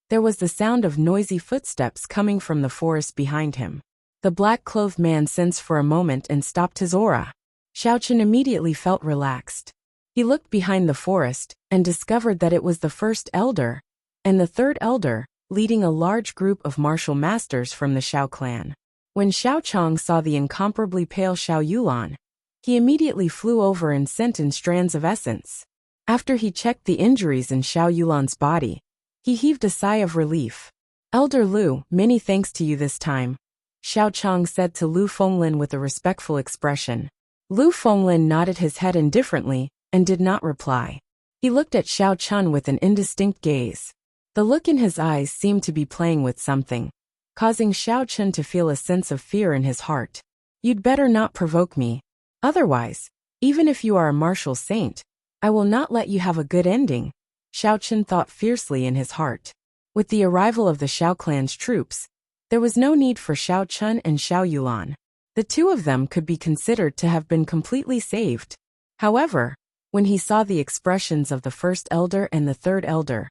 there was the sound of noisy footsteps coming from the forest behind him. The black-clothed man sensed for a moment and stopped his aura. Xiaochen immediately felt relaxed. He looked behind the forest and discovered that it was the first elder and the third elder leading a large group of martial masters from the Xiao clan. When Xiao Chong saw the incomparably pale Xiao Yulan, he immediately flew over and sent in strands of essence. After he checked the injuries in Xiao Yulan's body, he heaved a sigh of relief. Elder Lu, many thanks to you this time, Xiao Chong said to Lu Fenglin with a respectful expression. Lu Fenglin nodded his head indifferently and did not reply. He looked at Xiao Chun with an indistinct gaze. The look in his eyes seemed to be playing with something, causing Xiao Chun to feel a sense of fear in his heart. You'd better not provoke me. Otherwise, even if you are a martial saint, I will not let you have a good ending, Xiao Chun thought fiercely in his heart. With the arrival of the Xiao clan's troops, there was no need for Xiao Chun and Xiao Yulan. The two of them could be considered to have been completely saved. However, when he saw the expressions of the first elder and the third elder,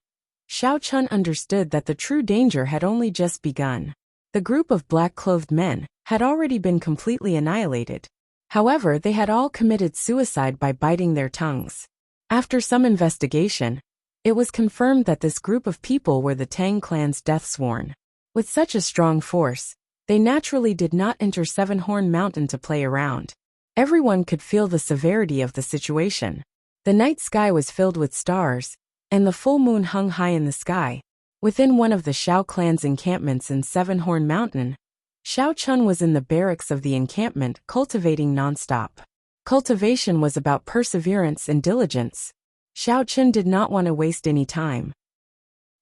Xiao Chun understood that the true danger had only just begun. The group of black-clothed men had already been completely annihilated. However, they had all committed suicide by biting their tongues. After some investigation, it was confirmed that this group of people were the Tang clan's deathsworn. With such a strong force, they naturally did not enter Seven-Horn Mountain to play around. Everyone could feel the severity of the situation. The night sky was filled with stars, and the full moon hung high in the sky. Within one of the Xiao clan's encampments in Seven-Horn Mountain, Xiao Chun was in the barracks of the encampment cultivating non-stop. Cultivation was about perseverance and diligence. Xiao Chun did not want to waste any time.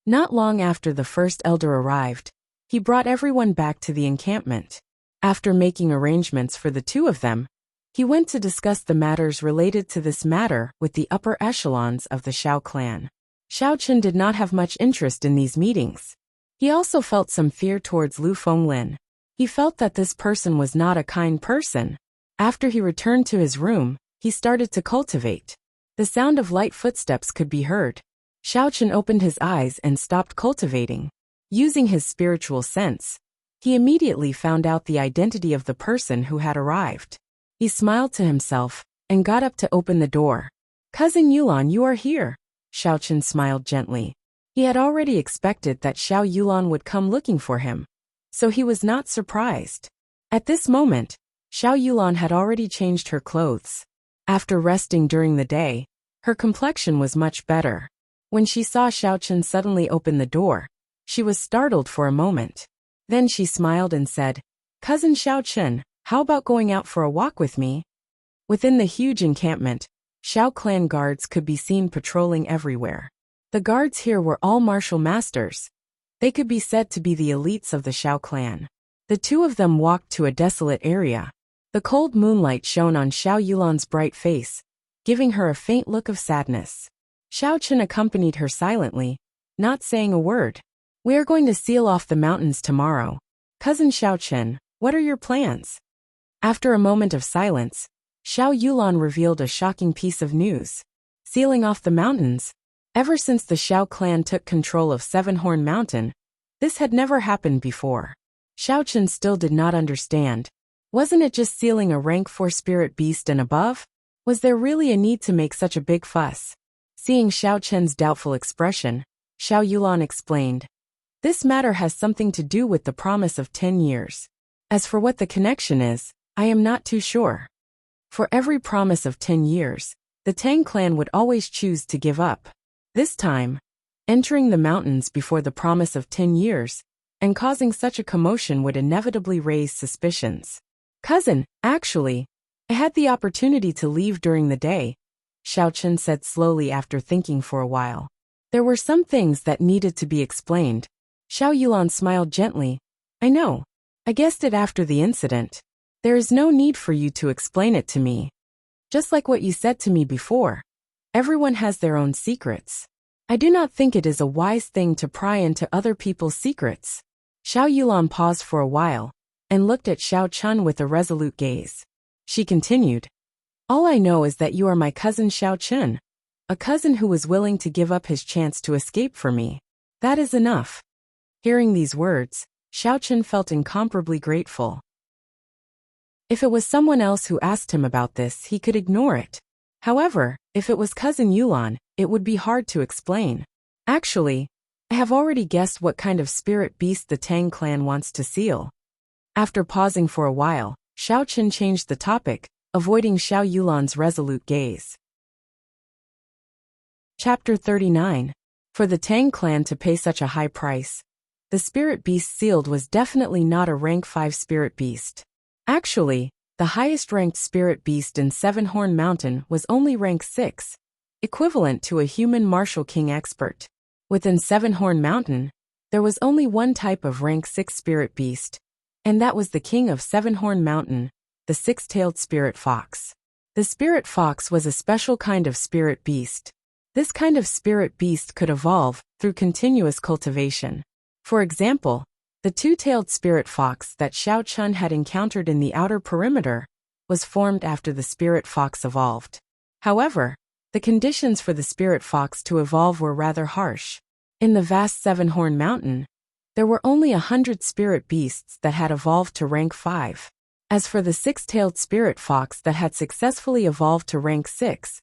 Not long after the first elder arrived, he brought everyone back to the encampment. After making arrangements for the two of them, he went to discuss the matters related to this matter with the upper echelons of the Xiao clan. Xiao Chun did not have much interest in these meetings. He also felt some fear towards Lu Fenglin. He felt that this person was not a kind person. After he returned to his room, he started to cultivate. The sound of light footsteps could be heard. Xiao Chun opened his eyes and stopped cultivating. Using his spiritual sense, he immediately found out the identity of the person who had arrived. He smiled to himself and got up to open the door. Cousin Yulan, you are here. Xiao Chun smiled gently. He had already expected that Xiao Yulan would come looking for him, so he was not surprised. At this moment, Xiao Yulan had already changed her clothes. After resting during the day, her complexion was much better. When she saw Xiao Chun suddenly open the door, she was startled for a moment. Then she smiled and said, Cousin Xiao Chun, how about going out for a walk with me? Within the huge encampment, Xiao clan guards could be seen patrolling everywhere. The guards here were all martial masters. They could be said to be the elites of the Xiao clan. The two of them walked to a desolate area. The cold moonlight shone on Xiao Yulan's bright face, giving her a faint look of sadness. Xiao Chun accompanied her silently, not saying a word. We are going to seal off the mountains tomorrow. Cousin Xiao Chun, what are your plans? After a moment of silence, Xiao Yulan revealed a shocking piece of news. Sealing off the mountains? Ever since the Xiao clan took control of Seven-Horn Mountain, this had never happened before. Xiao Chun still did not understand. Wasn't it just sealing a rank 4 spirit beast and above? Was there really a need to make such a big fuss? Seeing Xiao Chun's doubtful expression, Xiao Yulan explained. This matter has something to do with the promise of 10 years. As for what the connection is, I am not too sure. For every promise of 10 years, the Tang clan would always choose to give up. This time, entering the mountains before the promise of 10 years, and causing such a commotion would inevitably raise suspicions. Cousin, actually, I had the opportunity to leave during the day, Xiao Chen said slowly after thinking for a while. There were some things that needed to be explained. Xiao Yulan smiled gently. I know. I guessed it after the incident. There is no need for you to explain it to me. Just like what you said to me before. Everyone has their own secrets. I do not think it is a wise thing to pry into other people's secrets. Xiao Yulan paused for a while, and looked at Xiao Chen with a resolute gaze. She continued. All I know is that you are my cousin Xiao Chen, a cousin who was willing to give up his chance to escape for me. That is enough. Hearing these words, Xiao Chen felt incomparably grateful. If it was someone else who asked him about this, he could ignore it. However, if it was cousin Yulan, it would be hard to explain. Actually, I have already guessed what kind of spirit beast the Tang clan wants to seal. After pausing for a while, Xiao Chen changed the topic, avoiding Xiao Yulan's resolute gaze. Chapter 39. For the Tang clan to pay such a high price. The spirit beast sealed was definitely not a rank 5 spirit beast. Actually, the highest ranked spirit beast in Seven-Horn Mountain was only rank 6, equivalent to a human martial king expert. Within Seven-Horn Mountain, there was only one type of rank 6 spirit beast, and that was the king of Seven-Horn Mountain, the six-tailed spirit fox. The spirit fox was a special kind of spirit beast. This kind of spirit beast could evolve through continuous cultivation. For example, the two-tailed spirit fox that Xiao Chen had encountered in the outer perimeter was formed after the spirit fox evolved. However, the conditions for the spirit fox to evolve were rather harsh. In the vast Seven-Horn Mountain, there were only 100 spirit beasts that had evolved to rank 5. As for the six-tailed spirit fox that had successfully evolved to rank 6,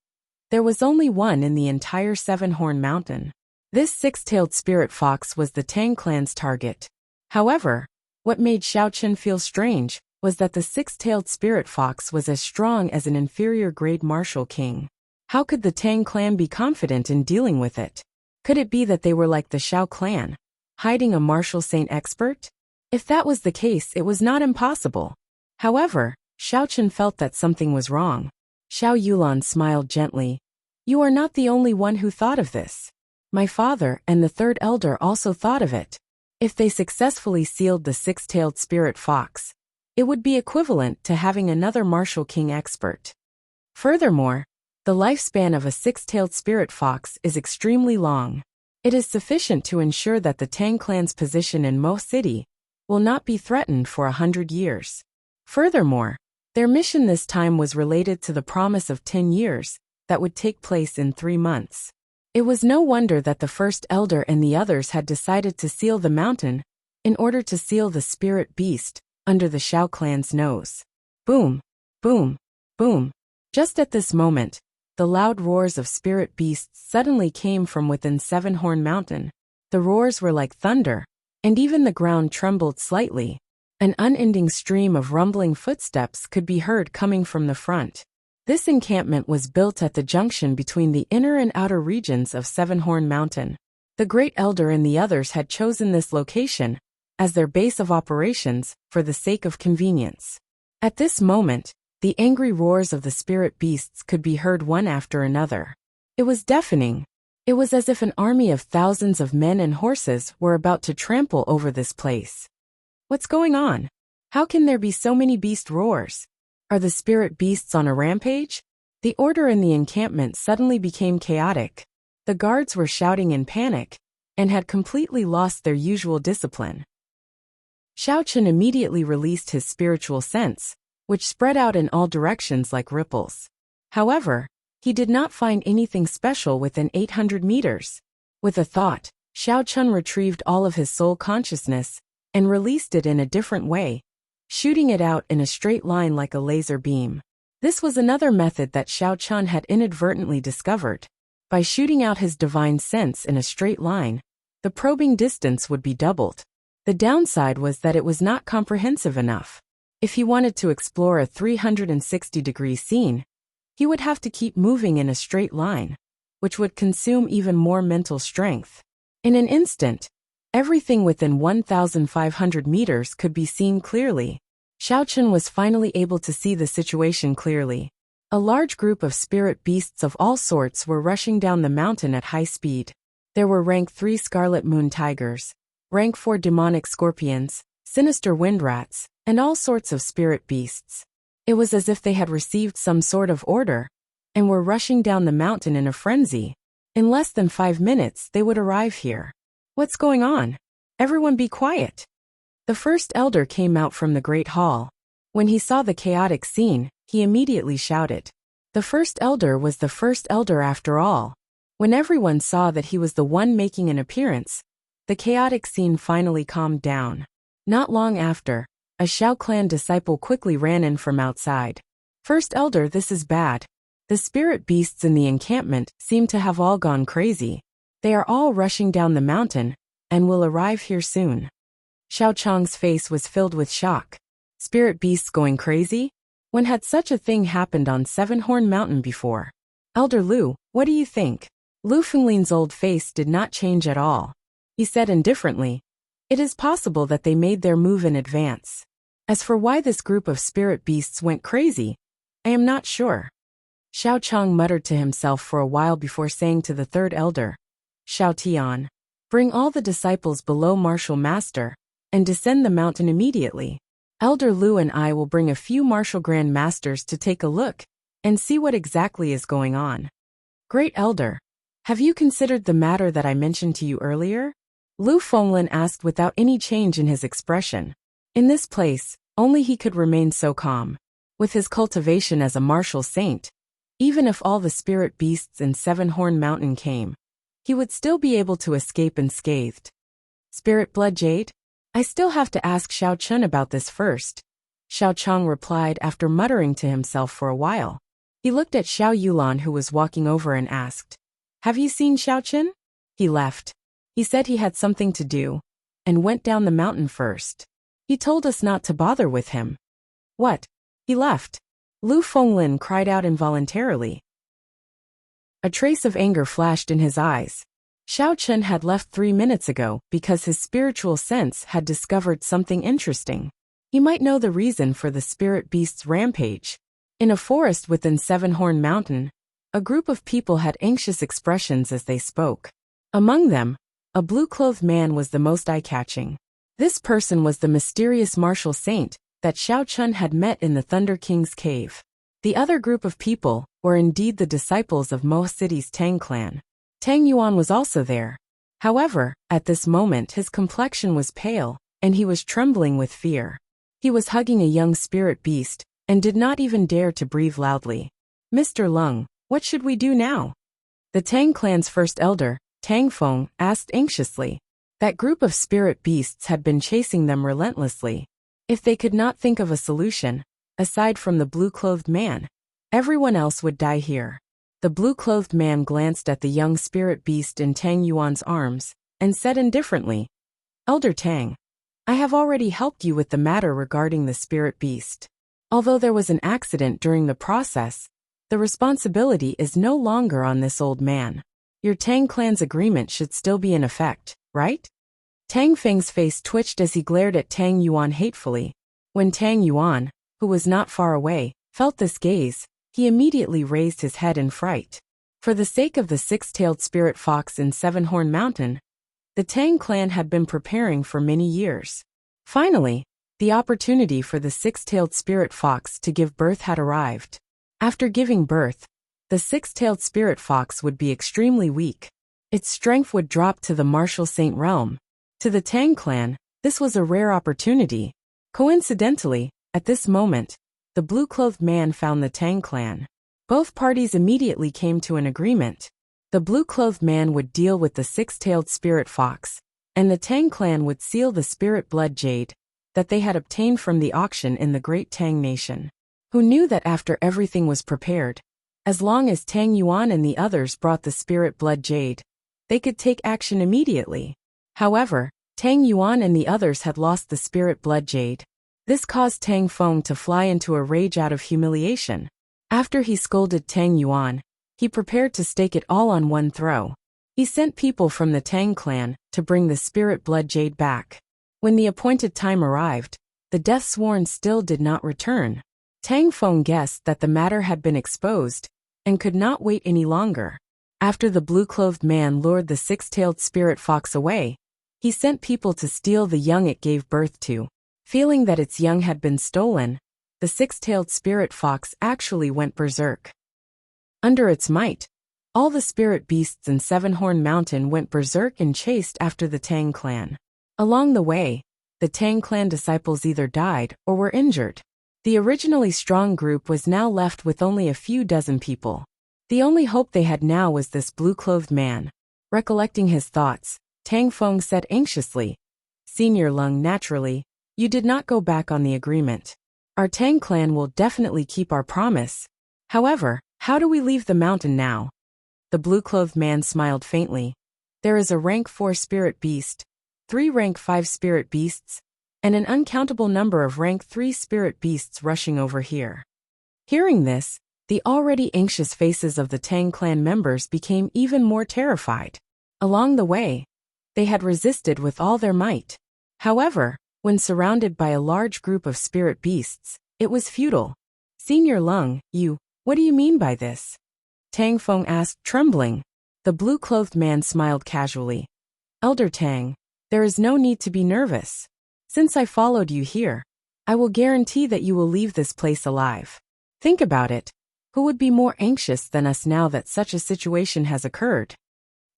there was only one in the entire Seven-Horn Mountain. This six-tailed spirit fox was the Tang clan's target. However, what made Xiao Chen feel strange was that the six-tailed spirit fox was as strong as an inferior-grade martial king. How could the Tang clan be confident in dealing with it? Could it be that they were like the Xiao clan, hiding a martial saint expert? If that was the case, it was not impossible. However, Xiao Chen felt that something was wrong. Xiao Yulan smiled gently. You are not the only one who thought of this. My father and the third elder also thought of it. If they successfully sealed the six-tailed spirit fox, it would be equivalent to having another martial king expert. Furthermore, the lifespan of a six-tailed spirit fox is extremely long. It is sufficient to ensure that the Tang clan's position in Mo City will not be threatened for 100 years. Furthermore, their mission this time was related to the promise of 10 years that would take place in 3 months. It was no wonder that the first elder and the others had decided to seal the mountain in order to seal the spirit beast under the Xiao clan's nose. Boom, boom, boom. Just at this moment, the loud roars of spirit beasts suddenly came from within Seven-Horn Mountain. The roars were like thunder, and even the ground trembled slightly. An unending stream of rumbling footsteps could be heard coming from the front. This encampment was built at the junction between the inner and outer regions of Seven-Horn Mountain. The Great Elder and the others had chosen this location as their base of operations for the sake of convenience. At this moment, the angry roars of the spirit beasts could be heard one after another. It was deafening. It was as if an army of thousands of men and horses were about to trample over this place. What's going on? How can there be so many beast roars? Are the spirit beasts on a rampage? The order in the encampment suddenly became chaotic. The guards were shouting in panic and had completely lost their usual discipline. Xiao Chen immediately released his spiritual sense, which spread out in all directions like ripples. However, he did not find anything special within 800 meters. With a thought, Xiao Chen retrieved all of his soul consciousness and released it in a different way, shooting it out in a straight line like a laser beam. This was another method that Xiao Chen had inadvertently discovered. By shooting out his divine sense in a straight line, the probing distance would be doubled. The downside was that it was not comprehensive enough. If he wanted to explore a 360-degree scene, He would have to keep moving in a straight line, which would consume even more mental strength. In an instant, everything within 1,500 meters could be seen clearly. Xiaochen was finally able to see the situation clearly. A large group of spirit beasts of all sorts were rushing down the mountain at high speed. There were rank 3 Scarlet Moon Tigers, rank 4 Demonic Scorpions, sinister wind rats, and all sorts of spirit beasts. It was as if they had received some sort of order, and were rushing down the mountain in a frenzy. In less than 5 minutes they would arrive here. What's going on? Everyone be quiet. The first elder came out from the great hall. When he saw the chaotic scene, he immediately shouted. The first elder was the first elder after all. When everyone saw that he was the one making an appearance, the chaotic scene finally calmed down. Not long after, a Xiao clan disciple quickly ran in from outside. First elder, this is bad. The spirit beasts in the encampment seem to have all gone crazy. They are all rushing down the mountain, and will arrive here soon. Xiao Chang's face was filled with shock. Spirit beasts going crazy? When had such a thing happened on Seven-Horn Mountain before? Elder Lu, what do you think? Lu Fenglin's old face did not change at all. He said indifferently, it is possible that they made their move in advance. As for why this group of spirit beasts went crazy, I am not sure. Xiao Chang muttered to himself for a while before saying to the third elder, Xiao Tian, bring all the disciples below Martial Master, and descend the mountain immediately. Elder Lu and I will bring a few Martial Grand Masters to take a look, and see what exactly is going on. Great Elder, have you considered the matter that I mentioned to you earlier? Lu Fenglin asked without any change in his expression. In this place, only he could remain so calm. With his cultivation as a martial saint, even if all the spirit beasts in Seven-Horn Mountain came, he would still be able to escape unscathed. Spirit Blood Jade? I still have to ask Xiao Chun about this first, Xiao Chang replied after muttering to himself for a while. He looked at Xiao Yulan who was walking over and asked, have you seen Xiao Chun? He left. He said he had something to do, and went down the mountain first. He told us not to bother with him. What? He left? Lu Fenglin cried out involuntarily. A trace of anger flashed in his eyes. Xiao Chun had left 3 minutes ago because his spiritual sense had discovered something interesting. He might know the reason for the spirit beast's rampage. In a forest within Seven-Horn Mountain, a group of people had anxious expressions as they spoke. Among them, a blue-clothed man was the most eye-catching. This person was the mysterious martial saint that Xiao Chun had met in the Thunder King's cave. The other group of people were indeed the disciples of Mo City's Tang clan. Tang Yuan was also there. However, at this moment his complexion was pale, and he was trembling with fear. He was hugging a young spirit beast, and did not even dare to breathe loudly. Mr. Lung, what should we do now? The Tang clan's first elder, Tang Feng, asked anxiously. That group of spirit beasts had been chasing them relentlessly. If they could not think of a solution, aside from the blue-clothed man, everyone else would die here. The blue-clothed man glanced at the young spirit beast in Tang Yuan's arms, and said indifferently, Elder Tang, I have already helped you with the matter regarding the spirit beast. Although there was an accident during the process, the responsibility is no longer on this old man. Your Tang clan's agreement should still be in effect, right? Tang Feng's face twitched as he glared at Tang Yuan hatefully. When Tang Yuan, who was not far away, felt this gaze, he immediately raised his head in fright. For the sake of the six-tailed spirit fox in Seven-Horn Mountain, the Tang clan had been preparing for many years. Finally, the opportunity for the six-tailed spirit fox to give birth had arrived. After giving birth, the six-tailed spirit fox would be extremely weak. Its strength would drop to the martial saint realm. To the Tang clan, this was a rare opportunity. Coincidentally, at this moment, the blue-clothed man found the Tang clan. Both parties immediately came to an agreement. The blue-clothed man would deal with the six-tailed spirit fox, and the Tang clan would seal the spirit blood jade that they had obtained from the auction in the great Tang nation. Who knew that after everything was prepared, as long as Tang Yuan and the others brought the spirit blood jade, they could take action immediately. However, Tang Yuan and the others had lost the spirit blood jade. This caused Tang Feng to fly into a rage out of humiliation. After he scolded Tang Yuan, he prepared to stake it all on one throw. He sent people from the Tang clan to bring the spirit blood jade back. When the appointed time arrived, the death-sworn still did not return. Tang Feng guessed that the matter had been exposed and could not wait any longer. After the blue-clothed man lured the six-tailed spirit fox away, he sent people to steal the young it gave birth to. Feeling that its young had been stolen, the six-tailed spirit fox actually went berserk. Under its might, all the spirit beasts in Seven-Horn Mountain went berserk and chased after the Tang clan. Along the way, the Tang clan disciples either died or were injured. The originally strong group was now left with only a few dozen people. The only hope they had now was this blue-clothed man. Recollecting his thoughts, Tang Feng said anxiously, "Senior Lung, naturally, you did not go back on the agreement. Our Tang clan will definitely keep our promise. However, how do we leave the mountain now?" The blue-clothed man smiled faintly. "There is a rank 4 spirit beast, 3 rank 5 spirit beasts, and an uncountable number of rank 3 spirit beasts rushing over here." Hearing this, the already anxious faces of the Tang clan members became even more terrified. Along the way, they had resisted with all their might. However, when surrounded by a large group of spirit beasts, it was futile. "Senior Lung, what do you mean by this?" Tang Feng asked, trembling. The blue-clothed man smiled casually. "Elder Tang, there is no need to be nervous. Since I followed you here, I will guarantee that you will leave this place alive. Think about it. Who would be more anxious than us now that such a situation has occurred?"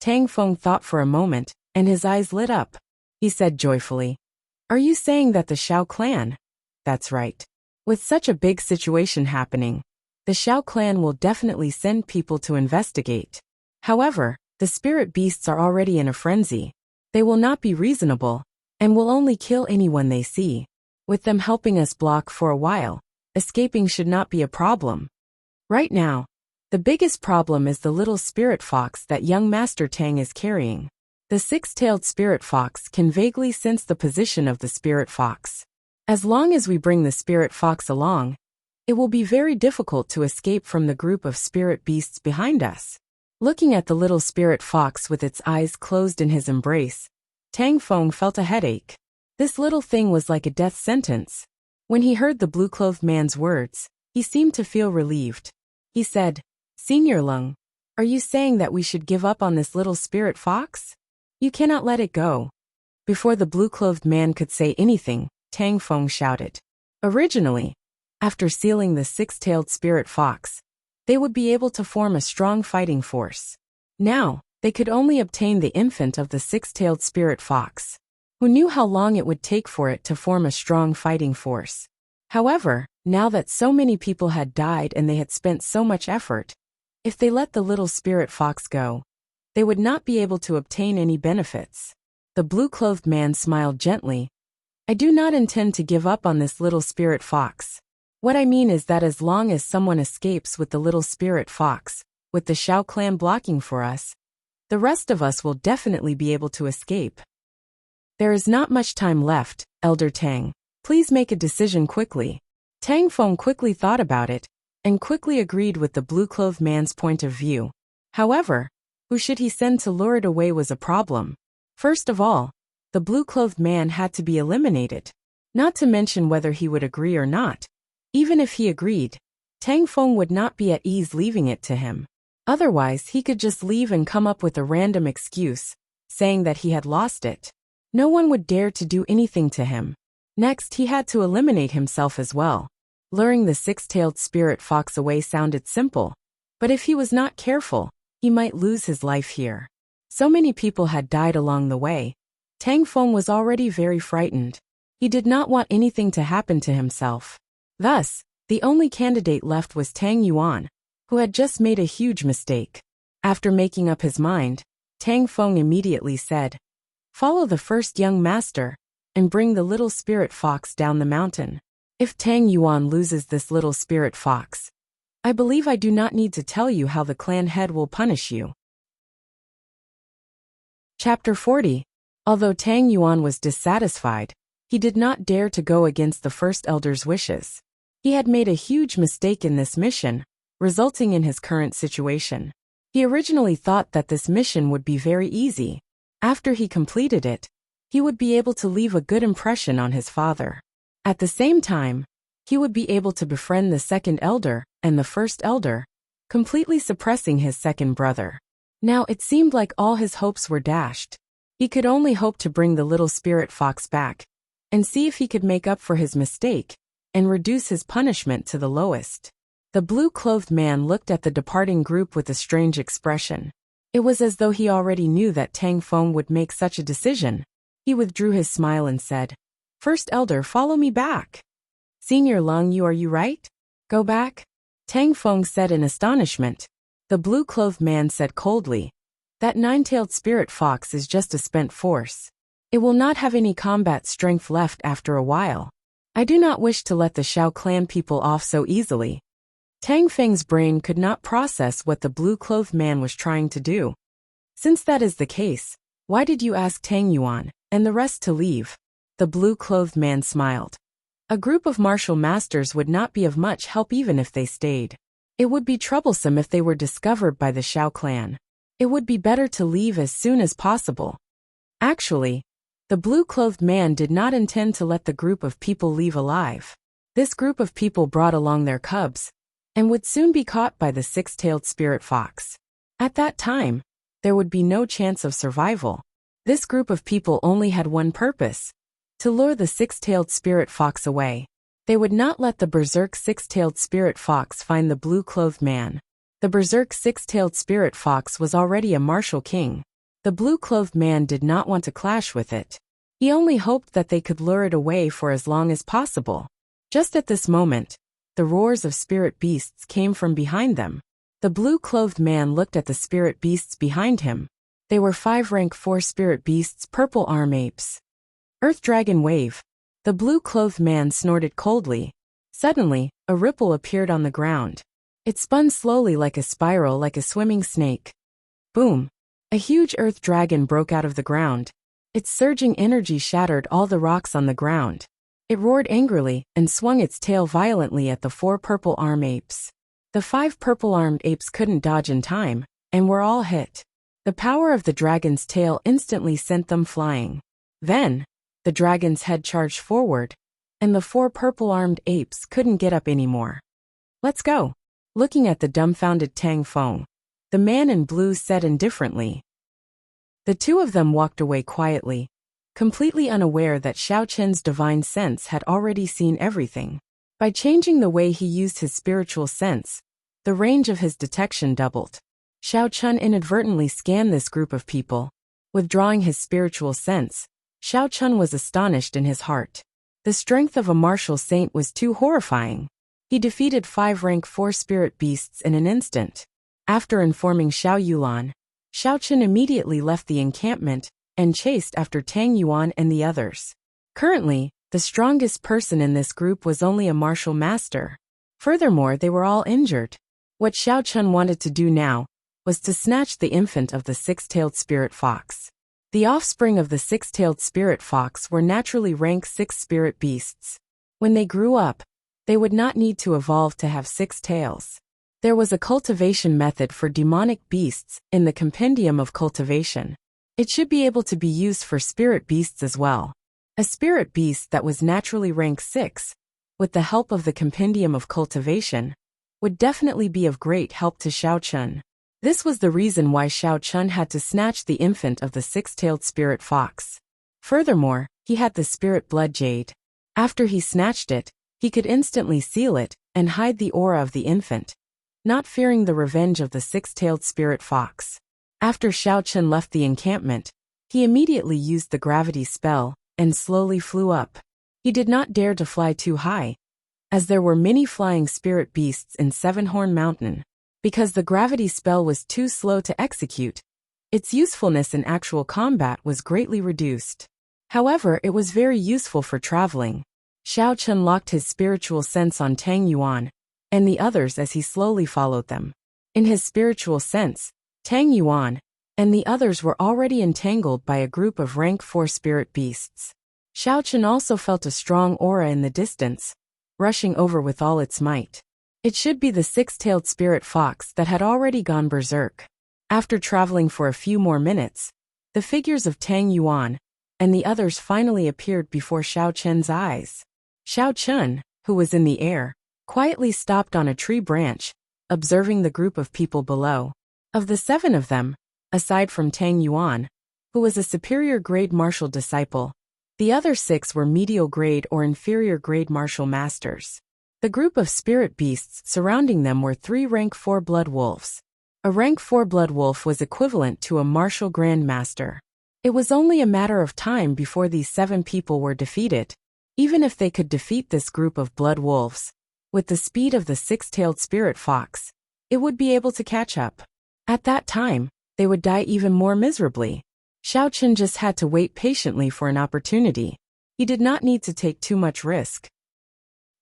Tang Feng thought for a moment, and his eyes lit up. He said joyfully, "Are you saying that the Xiao clan?" "That's right. With such a big situation happening, the Xiao clan will definitely send people to investigate. However, the spirit beasts are already in a frenzy. They will not be reasonable, and will only kill anyone they see. With them helping us block for a while, escaping should not be a problem. Right now, the biggest problem is the little spirit fox that young Master Tang is carrying. The six-tailed spirit fox can vaguely sense the position of the spirit fox. As long as we bring the spirit fox along, it will be very difficult to escape from the group of spirit beasts behind us." Looking at the little spirit fox with its eyes closed in his embrace, Tang Feng felt a headache. This little thing was like a death sentence. When he heard the blue-clothed man's words, he seemed to feel relieved. He said, "Senior Lung, are you saying that we should give up on this little spirit fox? You cannot let it go." Before the blue-clothed man could say anything, Tang Feng shouted. Originally, after sealing the six-tailed spirit fox, they would be able to form a strong fighting force. Now, they could only obtain the infant of the six-tailed spirit fox. Who knew how long it would take for it to form a strong fighting force? However, now that so many people had died and they had spent so much effort, if they let the little spirit fox go, they would not be able to obtain any benefits. The blue-clothed man smiled gently. "I do not intend to give up on this little spirit fox. What I mean is that as long as someone escapes with the little spirit fox, with the Xiao clan blocking for us, the rest of us will definitely be able to escape. There is not much time left, Elder Tang. Please make a decision quickly." Tang Feng quickly thought about it, and quickly agreed with the blue-clothed man's point of view. However, who should he send to lure it away was a problem. First of all, the blue-clothed man had to be eliminated, not to mention whether he would agree or not. Even if he agreed, Tang Feng would not be at ease leaving it to him. Otherwise, he could just leave and come up with a random excuse, saying that he had lost it. No one would dare to do anything to him. Next, he had to eliminate himself as well. Luring the six-tailed spirit fox away sounded simple, but if he was not careful, he might lose his life here. So many people had died along the way. Tang Feng was already very frightened. He did not want anything to happen to himself. Thus, the only candidate left was Tang Yuan, who had just made a huge mistake. After making up his mind, Tang Feng immediately said, "Follow the first young master, and bring the little spirit fox down the mountain. If Tang Yuan loses this little spirit fox, I believe I do not need to tell you how the clan head will punish you." Chapter 40. Although Tang Yuan was dissatisfied, he did not dare to go against the first elder's wishes. He had made a huge mistake in this mission, resulting in his current situation. He originally thought that this mission would be very easy. After he completed it, he would be able to leave a good impression on his father. At the same time, he would be able to befriend the second elder and the first elder, completely suppressing his second brother. Now it seemed like all his hopes were dashed. He could only hope to bring the little spirit fox back and see if he could make up for his mistake and reduce his punishment to the lowest. The blue-clothed man looked at the departing group with a strange expression. It was as though he already knew that Tang Feng would make such a decision. He withdrew his smile and said, "First elder, follow me back." "Senior Lung, are you right? Go back?" Tang Feng said in astonishment. The blue-clothed man said coldly, "That nine-tailed spirit fox is just a spent force. It will not have any combat strength left after a while. I do not wish to let the Shao clan people off so easily." Tang Feng's brain could not process what the blue-clothed man was trying to do. "Since that is the case, why did you ask Tang Yuan and the rest to leave?" The blue-clothed man smiled. "A group of martial masters would not be of much help even if they stayed. It would be troublesome if they were discovered by the Shao clan. It would be better to leave as soon as possible." Actually, the blue-clothed man did not intend to let the group of people leave alive. This group of people brought along their cubs and would soon be caught by the six-tailed spirit fox. At that time, there would be no chance of survival. This group of people only had one purpose: to lure the six-tailed spirit fox away. They would not let the berserk six-tailed spirit fox find the blue-clothed man. The berserk six-tailed spirit fox was already a martial king. The blue-clothed man did not want to clash with it. He only hoped that they could lure it away for as long as possible. Just at this moment, the roars of spirit beasts came from behind them. The blue-clothed man looked at the spirit beasts behind him. They were 5 rank 4 spirit beasts, purple arm apes. Earth Dragon Wave. The blue-clothed man snorted coldly. Suddenly, a ripple appeared on the ground. It spun slowly like a spiral, like a swimming snake. Boom! A huge earth dragon broke out of the ground. Its surging energy shattered all the rocks on the ground. It roared angrily and swung its tail violently at the 4 purple arm apes. The 5 purple-armed apes couldn't dodge in time, and were all hit. The power of the dragon's tail instantly sent them flying. Then, the dragon's head charged forward, and the 4 purple-armed apes couldn't get up anymore. "Let's go." Looking at the dumbfounded Tang Feng, the man in blue said indifferently. The two of them walked away quietly, completely unaware that Shao Chen's divine sense had already seen everything. By changing the way he used his spiritual sense, the range of his detection doubled. Shao Chen inadvertently scanned this group of people. Withdrawing his spiritual sense, Shao Chen was astonished in his heart. The strength of a martial saint was too horrifying. He defeated 5 rank 4 spirit beasts in an instant. After informing Xiao Yulan, Shao Chen immediately left the encampment and chased after Tang Yuan and the others. Currently, the strongest person in this group was only a martial master. Furthermore, they were all injured. What Shao Chen wanted to do now was to snatch the infant of the six-tailed spirit fox. The offspring of the six-tailed spirit fox were naturally rank 6 spirit beasts. When they grew up, they would not need to evolve to have 6 tails. There was a cultivation method for demonic beasts in the Compendium of Cultivation. It should be able to be used for spirit beasts as well. A spirit beast that was naturally rank 6, with the help of the Compendium of Cultivation, would definitely be of great help to Shao Chen. This was the reason why Shao Chen had to snatch the infant of the six-tailed spirit fox. Furthermore, he had the spirit blood jade. After he snatched it, he could instantly seal it and hide the aura of the infant, not fearing the revenge of the six-tailed spirit fox. After Shao Chen left the encampment, he immediately used the gravity spell and slowly flew up. He did not dare to fly too high, as there were many flying spirit beasts in Seven-Horn Mountain. Because the gravity spell was too slow to execute, its usefulness in actual combat was greatly reduced. However, it was very useful for traveling. Shao Chen locked his spiritual sense on Tang Yuan and the others as he slowly followed them. In his spiritual sense, Tang Yuan and the others were already entangled by a group of rank 4 spirit beasts. Shao Chen also felt a strong aura in the distance, rushing over with all its might. It should be the six-tailed spirit fox that had already gone berserk. After traveling for a few more minutes, the figures of Tang Yuan and the others finally appeared before Xiao Chen's eyes. Xiao Chen, who was in the air, quietly stopped on a tree branch, observing the group of people below. Of the 7 of them, aside from Tang Yuan, who was a superior grade martial disciple, the other 6 were medial grade or inferior grade martial masters. The group of spirit beasts surrounding them were 3 rank 4 blood wolves. A rank 4 blood wolf was equivalent to a martial grandmaster. It was only a matter of time before these 7 people were defeated. Even if they could defeat this group of blood wolves, with the speed of the six-tailed spirit fox, it would be able to catch up. At that time, they would die even more miserably. Xiao Chen just had to wait patiently for an opportunity. He did not need to take too much risk.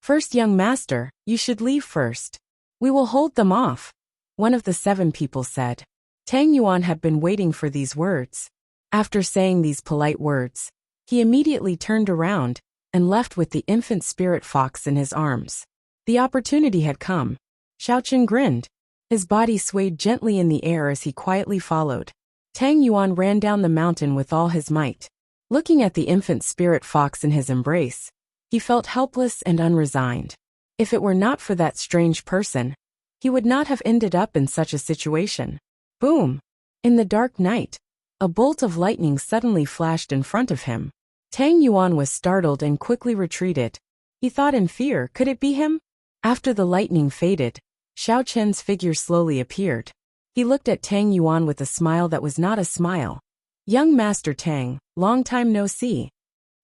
First, young master, you should leave first. We will hold them off, one of the 7 people said. Tang Yuan had been waiting for these words. After saying these polite words, he immediately turned around and left with the infant spirit fox in his arms. The opportunity had come. Xiao Chen grinned. His body swayed gently in the air as he quietly followed. Tang Yuan ran down the mountain with all his might. Looking at the infant spirit fox in his embrace, he felt helpless and unresigned. If it were not for that strange person, he would not have ended up in such a situation. Boom! In the dark night, a bolt of lightning suddenly flashed in front of him. Tang Yuan was startled and quickly retreated. He thought in fear, could it be him? After the lightning faded, Xiao Chen's figure slowly appeared. He looked at Tang Yuan with a smile that was not a smile. Young Master Tang, long time no see.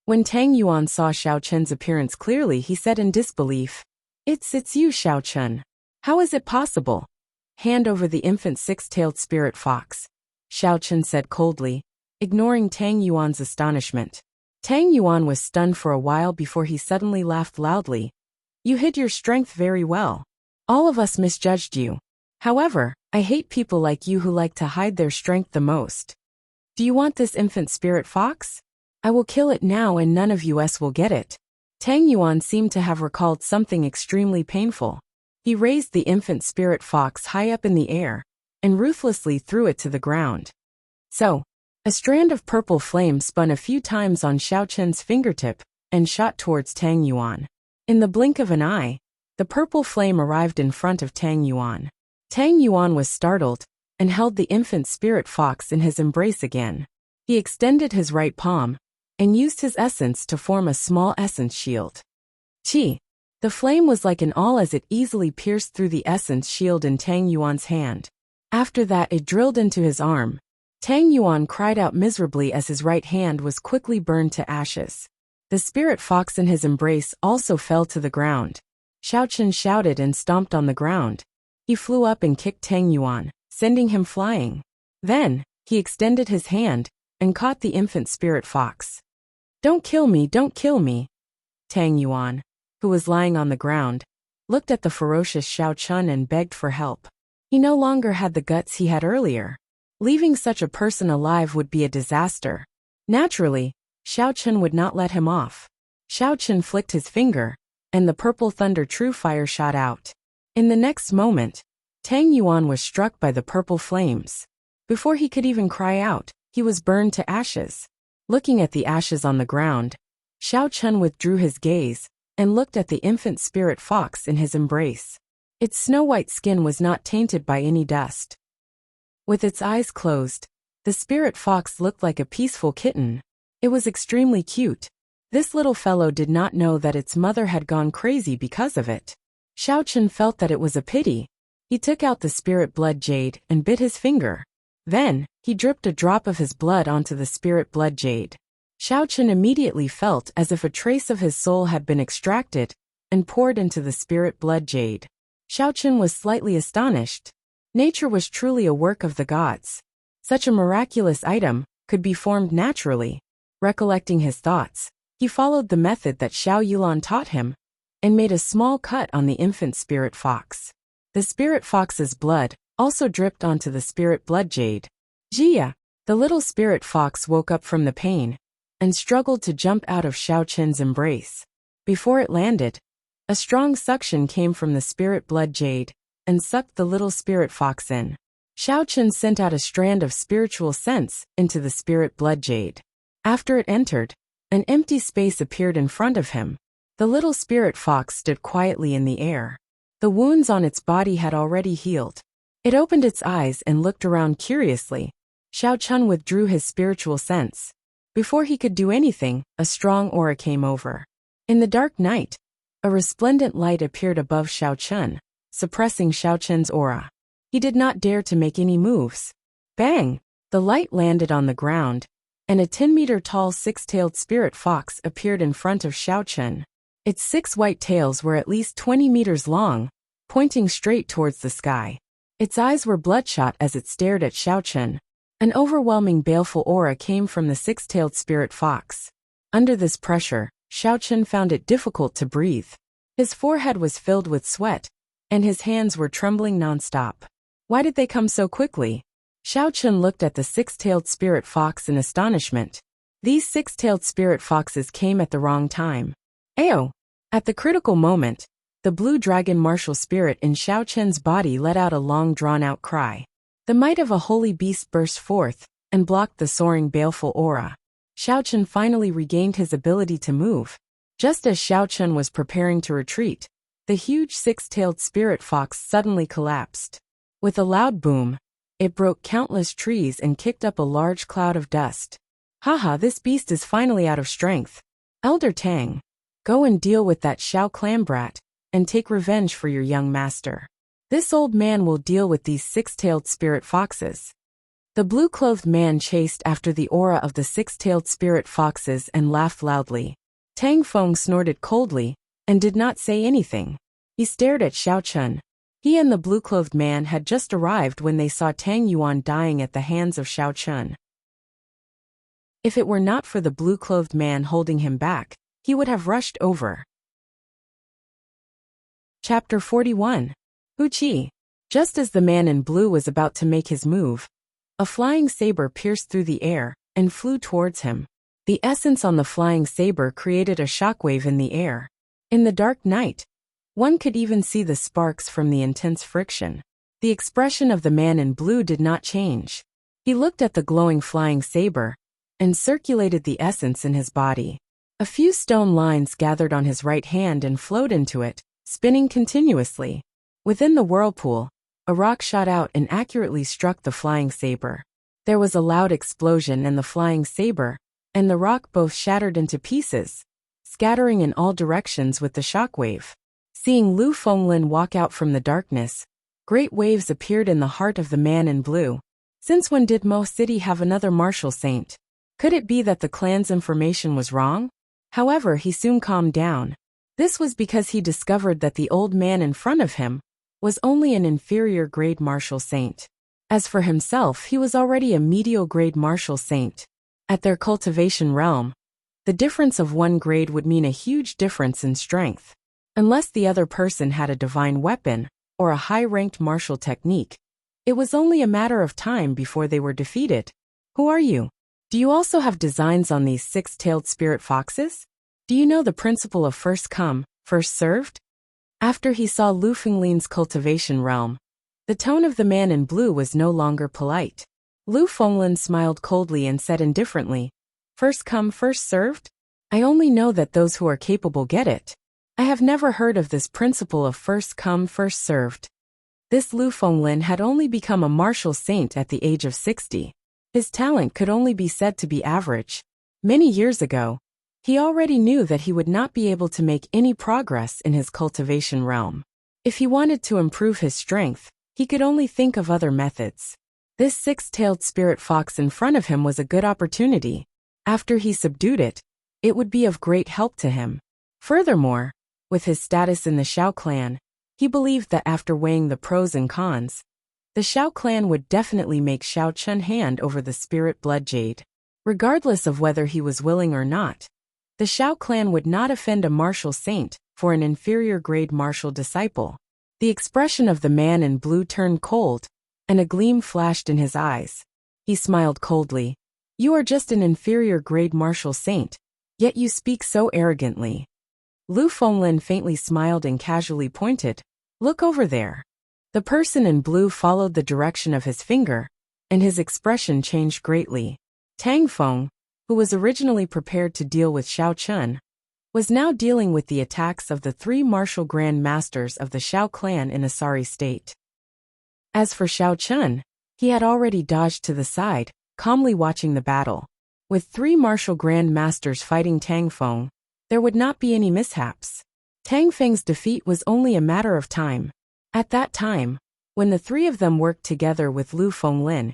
When Tang Yuan saw Xiao Chen's appearance clearly, he said in disbelief, It's you, Xiao Chen. How is it possible? Hand over the infant six-tailed spirit fox, Xiao Chen said coldly, ignoring Tang Yuan's astonishment. Tang Yuan was stunned for a while before he suddenly laughed loudly. You hid your strength very well. All of us misjudged you. However, I hate people like you who like to hide their strength the most. Do you want this infant spirit fox? I will kill it now and none of us will get it. Tang Yuan seemed to have recalled something extremely painful. He raised the infant spirit fox high up in the air and ruthlessly threw it to the ground. So, a strand of purple flame spun a few times on Xiao Chen's fingertip and shot towards Tang Yuan. In the blink of an eye, the purple flame arrived in front of Tang Yuan. Tang Yuan was startled and held the infant spirit fox in his embrace again. He extended his right palm and used his essence to form a small essence shield. Chi! The flame was like an awl as it easily pierced through the essence shield in Tang Yuan's hand. After that, it drilled into his arm. Tang Yuan cried out miserably as his right hand was quickly burned to ashes. The spirit fox in his embrace also fell to the ground. Xiao Chen shouted and stomped on the ground. He flew up and kicked Tang Yuan, sending him flying. Then, he extended his hand and caught the infant spirit fox. Don't kill me, don't kill me. Tang Yuan, who was lying on the ground, looked at the ferocious Xiao Chen and begged for help. He no longer had the guts he had earlier. Leaving such a person alive would be a disaster. Naturally, Xiao Chen would not let him off. Xiao Chen flicked his finger, and the purple thunder true fire shot out. In the next moment, Tang Yuan was struck by the purple flames. Before he could even cry out, he was burned to ashes. Looking at the ashes on the ground, Xiao Chen withdrew his gaze and looked at the infant spirit fox in his embrace. Its snow-white skin was not tainted by any dust. With its eyes closed, the spirit fox looked like a peaceful kitten. It was extremely cute. This little fellow did not know that its mother had gone crazy because of it. Xiao Chen felt that it was a pity. He took out the spirit blood jade and bit his finger. Then, he dripped a drop of his blood onto the spirit blood jade. Xiao Chen immediately felt as if a trace of his soul had been extracted and poured into the spirit blood jade. Xiao Chen was slightly astonished. Nature was truly a work of the gods. Such a miraculous item could be formed naturally. Recollecting his thoughts, he followed the method that Xiao Yulan taught him and made a small cut on the infant spirit fox. The spirit fox's blood also dripped onto the spirit blood jade. Jia! The little spirit fox woke up from the pain and struggled to jump out of Xiao Chen's embrace. Before it landed, A strong suction came from the spirit blood jade and sucked the little spirit fox in. Xiao Chun sent out a strand of spiritual sense into the spirit blood jade. After it entered, an empty space appeared in front of him. The little spirit fox stood quietly in the air. The wounds on its body had already healed. It opened its eyes and looked around curiously. Xiao Chun withdrew his spiritual sense. Before he could do anything, a strong aura came over. In the dark night, a resplendent light appeared above Xiao Chun, suppressing Xiao Chun's aura. He did not dare to make any moves. Bang! The light landed on the ground, and a 10-meter-tall six-tailed spirit fox appeared in front of Xiao Chun. Its 6 white tails were at least 20 meters long, pointing straight towards the sky. Its eyes were bloodshot as it stared at Xiao Chun. An overwhelming baleful aura came from the six-tailed spirit fox. Under this pressure, Xiao Chun found it difficult to breathe. His forehead was filled with sweat, and his hands were trembling non-stop. Why did they come so quickly? Xiao Chun looked at the six-tailed spirit fox in astonishment. These six-tailed spirit foxes came at the wrong time. Ayo! At the critical moment, the blue dragon martial spirit in Xiao Chun's body let out a long drawn-out cry. The might of a holy beast burst forth and blocked the soaring baleful aura. Xiao Chun finally regained his ability to move. Just as Xiao Chun was preparing to retreat, the huge six-tailed spirit fox suddenly collapsed. With a loud boom, it broke countless trees and kicked up a large cloud of dust. Haha, this beast is finally out of strength. Elder Tang, go and deal with that Xiao clan brat, and take revenge for your young master. This old man will deal with these six-tailed spirit foxes. The blue-clothed man chased after the aura of the six-tailed spirit foxes and laughed loudly. Tang Feng snorted coldly and did not say anything. He stared at Xiao Chun. He and the blue-clothed man had just arrived when they saw Tang Yuan dying at the hands of Xiao Chun. If it were not for the blue-clothed man holding him back, he would have rushed over. Chapter 41. Wuxia. Just as the man in blue was about to make his move, a flying saber pierced through the air and flew towards him. The essence on the flying saber created a shockwave in the air. In the dark night, one could even see the sparks from the intense friction. The expression of the man in blue did not change. He looked at the glowing flying saber and circulated the essence in his body. A few stone lines gathered on his right hand and flowed into it, spinning continuously. Within the whirlpool, a rock shot out and accurately struck the flying saber. There was a loud explosion, and the flying saber and the rock both shattered into pieces, scattering in all directions with the shockwave. Seeing Lu Fenglin walk out from the darkness, great waves appeared in the heart of the man in blue. Since when did Mo City have another martial saint? Could it be that the clan's information was wrong? However, he soon calmed down. This was because he discovered that the old man in front of him was only an inferior grade martial saint. As for himself, he was already a medial grade martial saint. At their cultivation realm, the difference of 1 grade would mean a huge difference in strength. Unless the other person had a divine weapon or a high-ranked martial technique, it was only a matter of time before they were defeated. Who are you? Do you also have designs on these six-tailed spirit foxes? Do you know the principle of first come, first served? After he saw Lu Fenglin's cultivation realm, the tone of the man in blue was no longer polite. Lu Fenglin smiled coldly and said indifferently, "First come, first served? I only know that those who are capable get it. I have never heard of this principle of first come, first served." This Lu Fenglin had only become a martial saint at the age of 60. His talent could only be said to be average. Many years ago, he already knew that he would not be able to make any progress in his cultivation realm. If he wanted to improve his strength, he could only think of other methods. This six-tailed spirit fox in front of him was a good opportunity. After he subdued it, it would be of great help to him. Furthermore, with his status in the Xiao clan, he believed that after weighing the pros and cons, the Xiao clan would definitely make Xiao Chun hand over the spirit blood jade. Regardless of whether he was willing or not, the Xiao clan would not offend a martial saint for an inferior grade martial disciple. The expression of the man in blue turned cold, and a gleam flashed in his eyes. He smiled coldly. "You are just an inferior grade martial saint, yet you speak so arrogantly." Lu Fenglin faintly smiled and casually pointed. Look over there. The person in blue followed the direction of his finger, and his expression changed greatly. Tang Feng, who was originally prepared to deal with Xiao Chun, was now dealing with the attacks of the three martial grand masters of the Xiao clan in a sorry state. As for Xiao Chun, he had already dodged to the side, calmly watching the battle. With three martial grand masters fighting Tang Feng, there would not be any mishaps. Tang Feng's defeat was only a matter of time. At that time, when the three of them worked together with Lu Fenglin,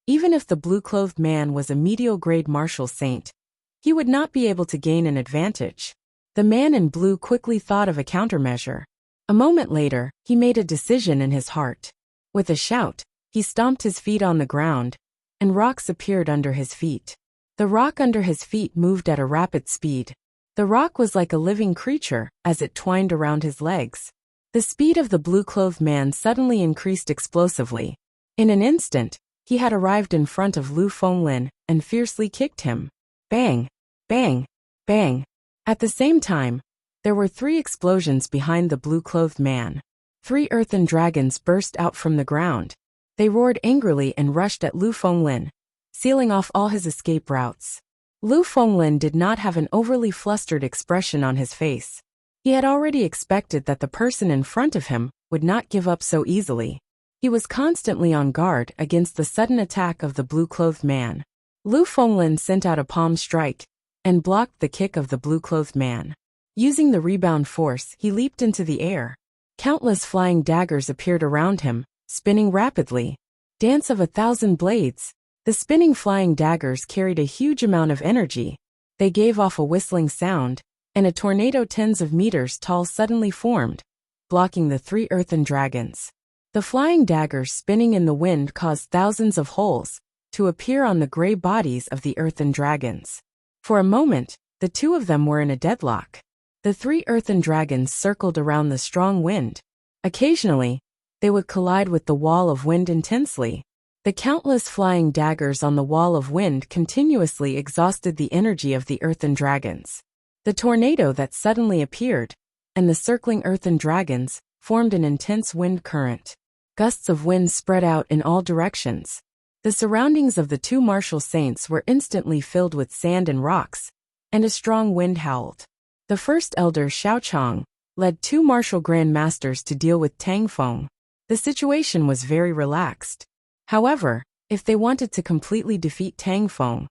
even if the blue-clothed man was a medial-grade martial saint, he would not be able to gain an advantage. The man in blue quickly thought of a countermeasure. A moment later, he made a decision in his heart. With a shout, he stomped his feet on the ground, and rocks appeared under his feet. The rock under his feet moved at a rapid speed. The rock was like a living creature as it twined around his legs. The speed of the blue-clothed man suddenly increased explosively. In an instant, he had arrived in front of Lu Fenglin and fiercely kicked him. Bang! Bang! Bang! At the same time, there were three explosions behind the blue-clothed man. Three earthen dragons burst out from the ground. They roared angrily and rushed at Lu Fenglin, sealing off all his escape routes. Lu Fenglin did not have an overly flustered expression on his face. He had already expected that the person in front of him would not give up so easily. He was constantly on guard against the sudden attack of the blue-clothed man. Lu Fenglin sent out a palm strike and blocked the kick of the blue-clothed man. Using the rebound force, he leaped into the air. Countless flying daggers appeared around him, spinning rapidly. Dance of 1,000 blades. The spinning flying daggers carried a huge amount of energy. They gave off a whistling sound, and a tornado tens of meters tall suddenly formed, blocking the three earthen dragons. The flying daggers spinning in the wind caused thousands of holes to appear on the gray bodies of the earthen dragons. For a moment, the two of them were in a deadlock. The three earthen dragons circled around the strong wind. Occasionally, they would collide with the wall of wind intensely. The countless flying daggers on the wall of wind continuously exhausted the energy of the earthen dragons. The tornado that suddenly appeared, and the circling earthen dragons, formed an intense wind current. Gusts of wind spread out in all directions. The surroundings of the two martial saints were instantly filled with sand and rocks, and a strong wind howled. The first elder Xiao Chong led two martial grand masters to deal with Tang Feng. The situation was very relaxed. However, if they wanted to completely defeat Tang Feng,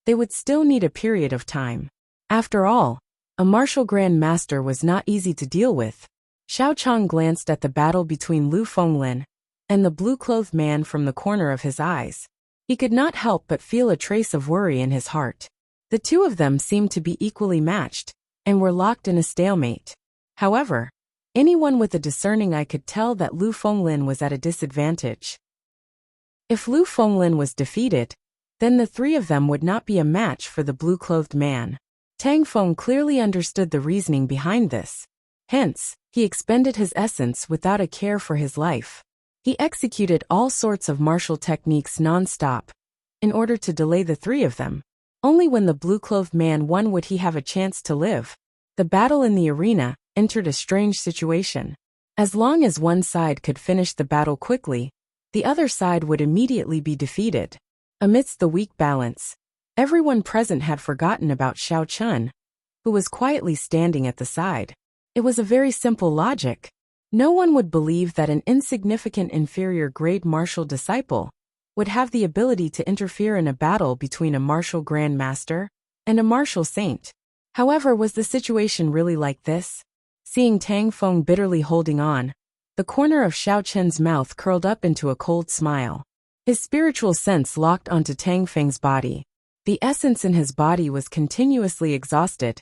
they would still need a period of time. After all, a martial grand master was not easy to deal with. Xiao Chong glanced at the battle between Lu Fenglin and the blue-clothed man from the corner of his eyes. He could not help but feel a trace of worry in his heart. The two of them seemed to be equally matched, and were locked in a stalemate. However, anyone with a discerning eye could tell that Lu Fenglin was at a disadvantage. If Lu Fenglin was defeated, then the three of them would not be a match for the blue-clothed man. Tang Feng clearly understood the reasoning behind this. Hence, he expended his essence without a care for his life. He executed all sorts of martial techniques non-stop, in order to delay the three of them. Only when the blue-clothed man won would he have a chance to live. The battle in the arena entered a strange situation. As long as one side could finish the battle quickly, the other side would immediately be defeated. Amidst the weak balance, everyone present had forgotten about Xiao Chun, who was quietly standing at the side. It was a very simple logic. No one would believe that an insignificant inferior grade martial disciple would have the ability to interfere in a battle between a martial grand master and a martial saint. However, was the situation really like this? Seeing Tang Feng bitterly holding on, the corner of Xiao Chen's mouth curled up into a cold smile. His spiritual sense locked onto Tang Feng's body. The essence in his body was continuously exhausted,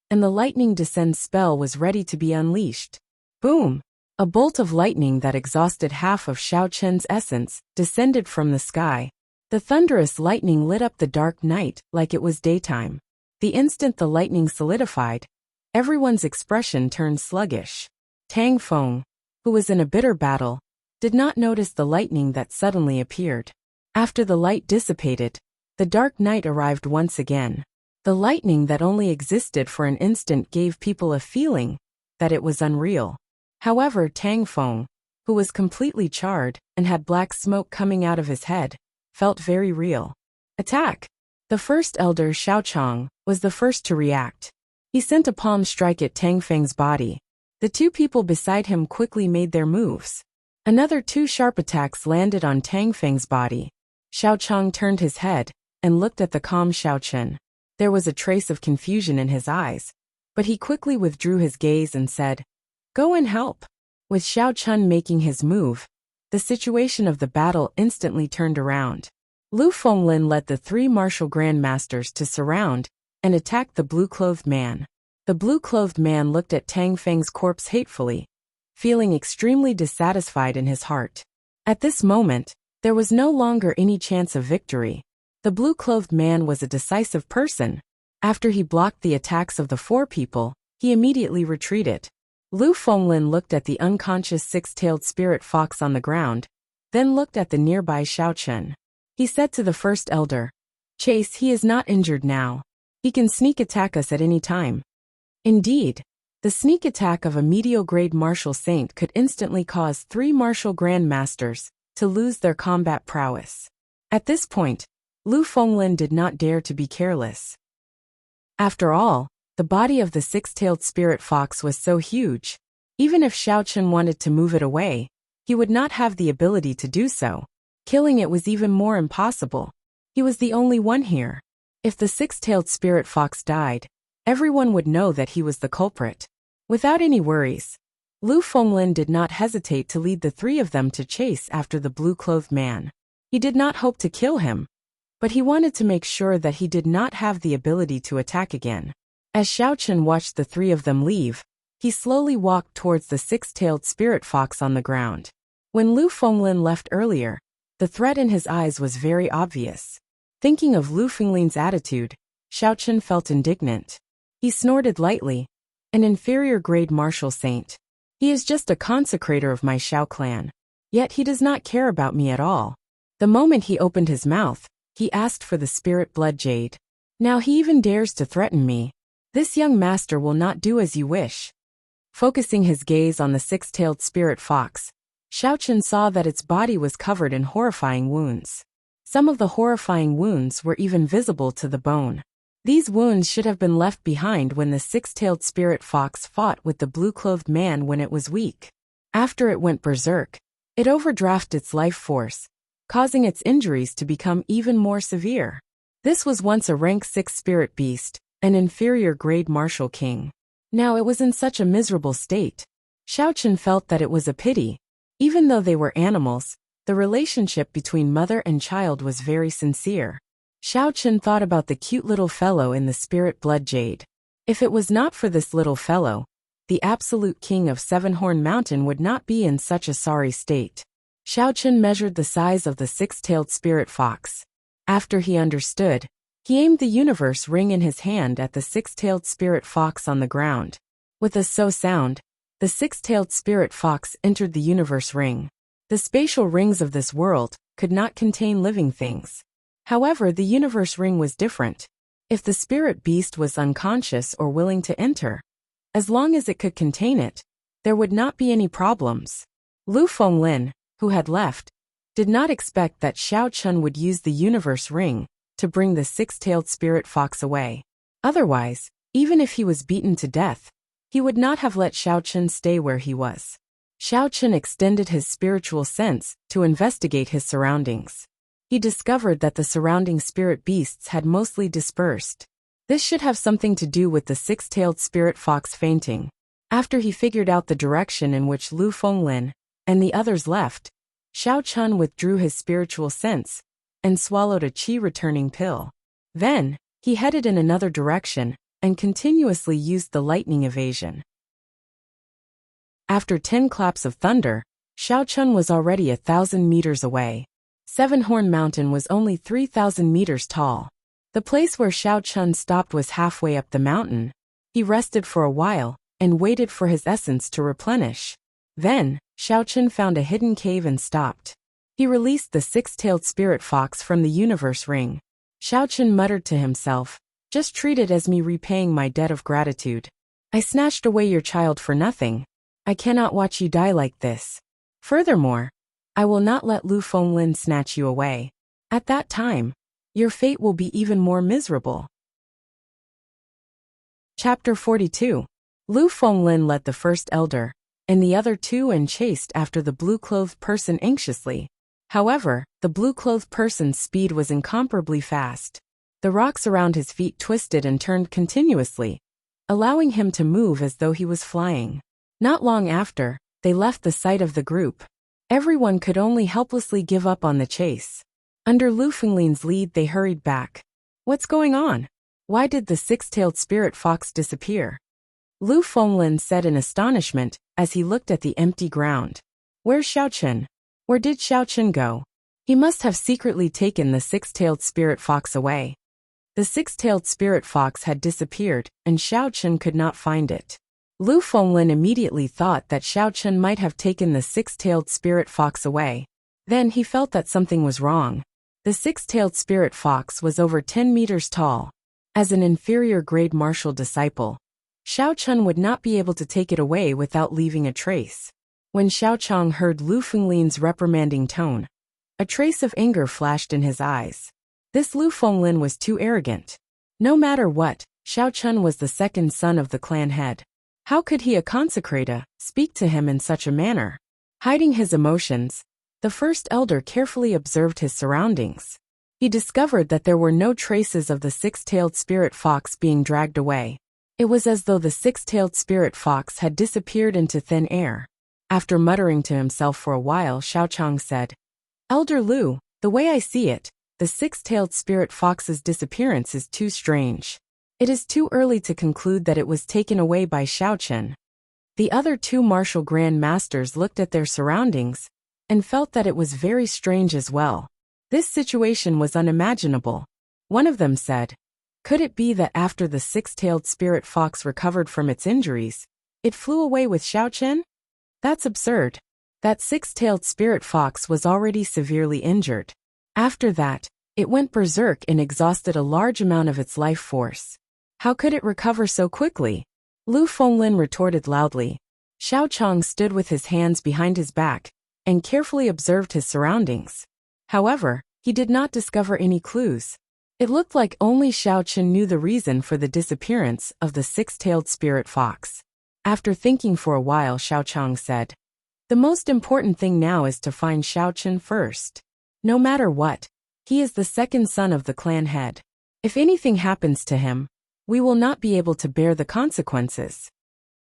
and the lightning descend spell was ready to be unleashed. Boom! A bolt of lightning that exhausted half of Xiao Chen's essence descended from the sky. The thunderous lightning lit up the dark night like it was daytime. The instant the lightning solidified, everyone's expression turned sluggish. Tang Feng, who was in a bitter battle, did not notice the lightning that suddenly appeared. After the light dissipated, the dark night arrived once again. The lightning that only existed for an instant gave people a feeling that it was unreal. However, Tang Feng, who was completely charred and had black smoke coming out of his head, felt very real. Attack! The first elder, Xiaochang, was the first to react. He sent a palm strike at Tang Feng's body. The two people beside him quickly made their moves. Another two sharp attacks landed on Tang Feng's body. Xiaochang turned his head and looked at the calm Xiaochen. There was a trace of confusion in his eyes, but he quickly withdrew his gaze and said, "Go and help." With Xiaochen making his move, the situation of the battle instantly turned around. Lu Fenglin led the three martial grandmasters to surround and attack the blue-clothed man. The blue-clothed man looked at Tang Feng's corpse hatefully, feeling extremely dissatisfied in his heart. At this moment, there was no longer any chance of victory. The blue-clothed man was a decisive person. After he blocked the attacks of the four people, he immediately retreated. Lu Fenglin looked at the unconscious six-tailed spirit fox on the ground, then looked at the nearby Xiaochen. He said to the first elder, "Chase, he is not injured now. He can sneak attack us at any time." Indeed, the sneak attack of a mediocre martial saint could instantly cause three martial grandmasters to lose their combat prowess. At this point, Lu Fenglin did not dare to be careless. After all, the body of the six-tailed spirit fox was so huge. Even if Xiaochen wanted to move it away, he would not have the ability to do so. Killing it was even more impossible. He was the only one here. If the six-tailed spirit fox died, everyone would know that he was the culprit. Without any worries, Lu Fenglin did not hesitate to lead the three of them to chase after the blue-clothed man. He did not hope to kill him, but he wanted to make sure that he did not have the ability to attack again. As Xiaochen watched the three of them leave, he slowly walked towards the six-tailed spirit fox on the ground. When Lu Fenglin left earlier, the threat in his eyes was very obvious. Thinking of Lu Fenglin's attitude, Xiaochen felt indignant. He snorted lightly. An inferior-grade martial saint. He is just a consecrator of my Xiao clan. Yet he does not care about me at all. The moment he opened his mouth, he asked for the spirit blood jade. Now he even dares to threaten me. This young master will not do as you wish. Focusing his gaze on the six-tailed spirit fox, Xiaochen saw that its body was covered in horrifying wounds. Some of the horrifying wounds were even visible to the bone. These wounds should have been left behind when the six-tailed spirit fox fought with the blue-clothed man when it was weak. After it went berserk, it overdrafted its life force, causing its injuries to become even more severe. This was once a rank 6 spirit beast, an inferior-grade martial king. Now it was in such a miserable state. Xiaochen felt that it was a pity. Even though they were animals, the relationship between mother and child was very sincere. Xiaochen thought about the cute little fellow in the spirit blood jade. If it was not for this little fellow, the absolute king of Seven-Horn Mountain would not be in such a sorry state. Xiaochen measured the size of the six-tailed spirit fox. After he understood, he aimed the universe ring in his hand at the six-tailed spirit fox on the ground. With a so sound, the six-tailed spirit fox entered the universe ring. The spatial rings of this world could not contain living things. However, the universe ring was different. If the spirit beast was unconscious or willing to enter, as long as it could contain it, there would not be any problems. Lu Fenglin, who had left, did not expect that Xiaochen would use the universe ring to bring the six-tailed spirit fox away. Otherwise, even if he was beaten to death, he would not have let Xiaochen stay where he was. Xiaochen extended his spiritual sense to investigate his surroundings. He discovered that the surrounding spirit beasts had mostly dispersed. This should have something to do with the six-tailed spirit fox fainting. After he figured out the direction in which Lu Fenglin and the others left, Xiaochen withdrew his spiritual sense and swallowed a qi-returning pill. Then, he headed in another direction and continuously used the lightning evasion. After 10 claps of thunder, Xiaochen was already 1,000 meters away. Seven-Horn Mountain was only 3,000 meters tall. The place where Xiaochen stopped was halfway up the mountain. He rested for a while and waited for his essence to replenish. Then, Xiaochen found a hidden cave and stopped. He released the six-tailed spirit fox from the universe ring. Xiaochen muttered to himself, Just treat it as me repaying my debt of gratitude. I snatched away your child for nothing. I cannot watch you die like this. Furthermore, I will not let Lu Fenglin snatch you away. At that time, your fate will be even more miserable. Chapter 42. Lu Fenglin led the first elder, and the other two and chased after the blue-clothed person anxiously. However, the blue-clothed person's speed was incomparably fast. The rocks around his feet twisted and turned continuously, allowing him to move as though he was flying. Not long after, they left the sight of the group. Everyone could only helplessly give up on the chase. Under Lu Fenglin's lead they hurried back. What's going on? Why did the six-tailed spirit fox disappear? Lu Fenglin said in astonishment as he looked at the empty ground. Where's Xiaochen? Where did Xiaochen go? He must have secretly taken the six-tailed spirit fox away. The six-tailed spirit fox had disappeared, and Xiaochen could not find it. Lu Fenglin immediately thought that Xiaochen might have taken the six-tailed spirit fox away. Then he felt that something was wrong. The six-tailed spirit fox was over 10 meters tall. As an inferior-grade martial disciple, Xiaochen would not be able to take it away without leaving a trace. When Xiaochang heard Lu Fenglin's reprimanding tone, a trace of anger flashed in his eyes. This Lu Fenglin was too arrogant. No matter what, Xiaochen was the second son of the clan head. How could he, a consecrator, speak to him in such a manner? Hiding his emotions, the first elder carefully observed his surroundings. He discovered that there were no traces of the six-tailed spirit fox being dragged away. It was as though the six-tailed spirit fox had disappeared into thin air. After muttering to himself for a while, Xiaochang said, Elder Lu, the way I see it, the six-tailed spirit fox's disappearance is too strange. It is too early to conclude that it was taken away by Xiaochen. The other two martial grand masters looked at their surroundings and felt that it was very strange as well. This situation was unimaginable. One of them said, could it be that after the six-tailed spirit fox recovered from its injuries, it flew away with Xiaochen? That's absurd. That six-tailed spirit fox was already severely injured. After that, it went berserk and exhausted a large amount of its life force. How could it recover so quickly? Lu Fenglin retorted loudly. Xiaochang stood with his hands behind his back and carefully observed his surroundings. However, he did not discover any clues. It looked like only Xiaochen knew the reason for the disappearance of the six-tailed spirit fox. After thinking for a while, Xiaochang said, the most important thing now is to find Xiaochen first. No matter what, he is the second son of the clan head. If anything happens to him, we will not be able to bear the consequences.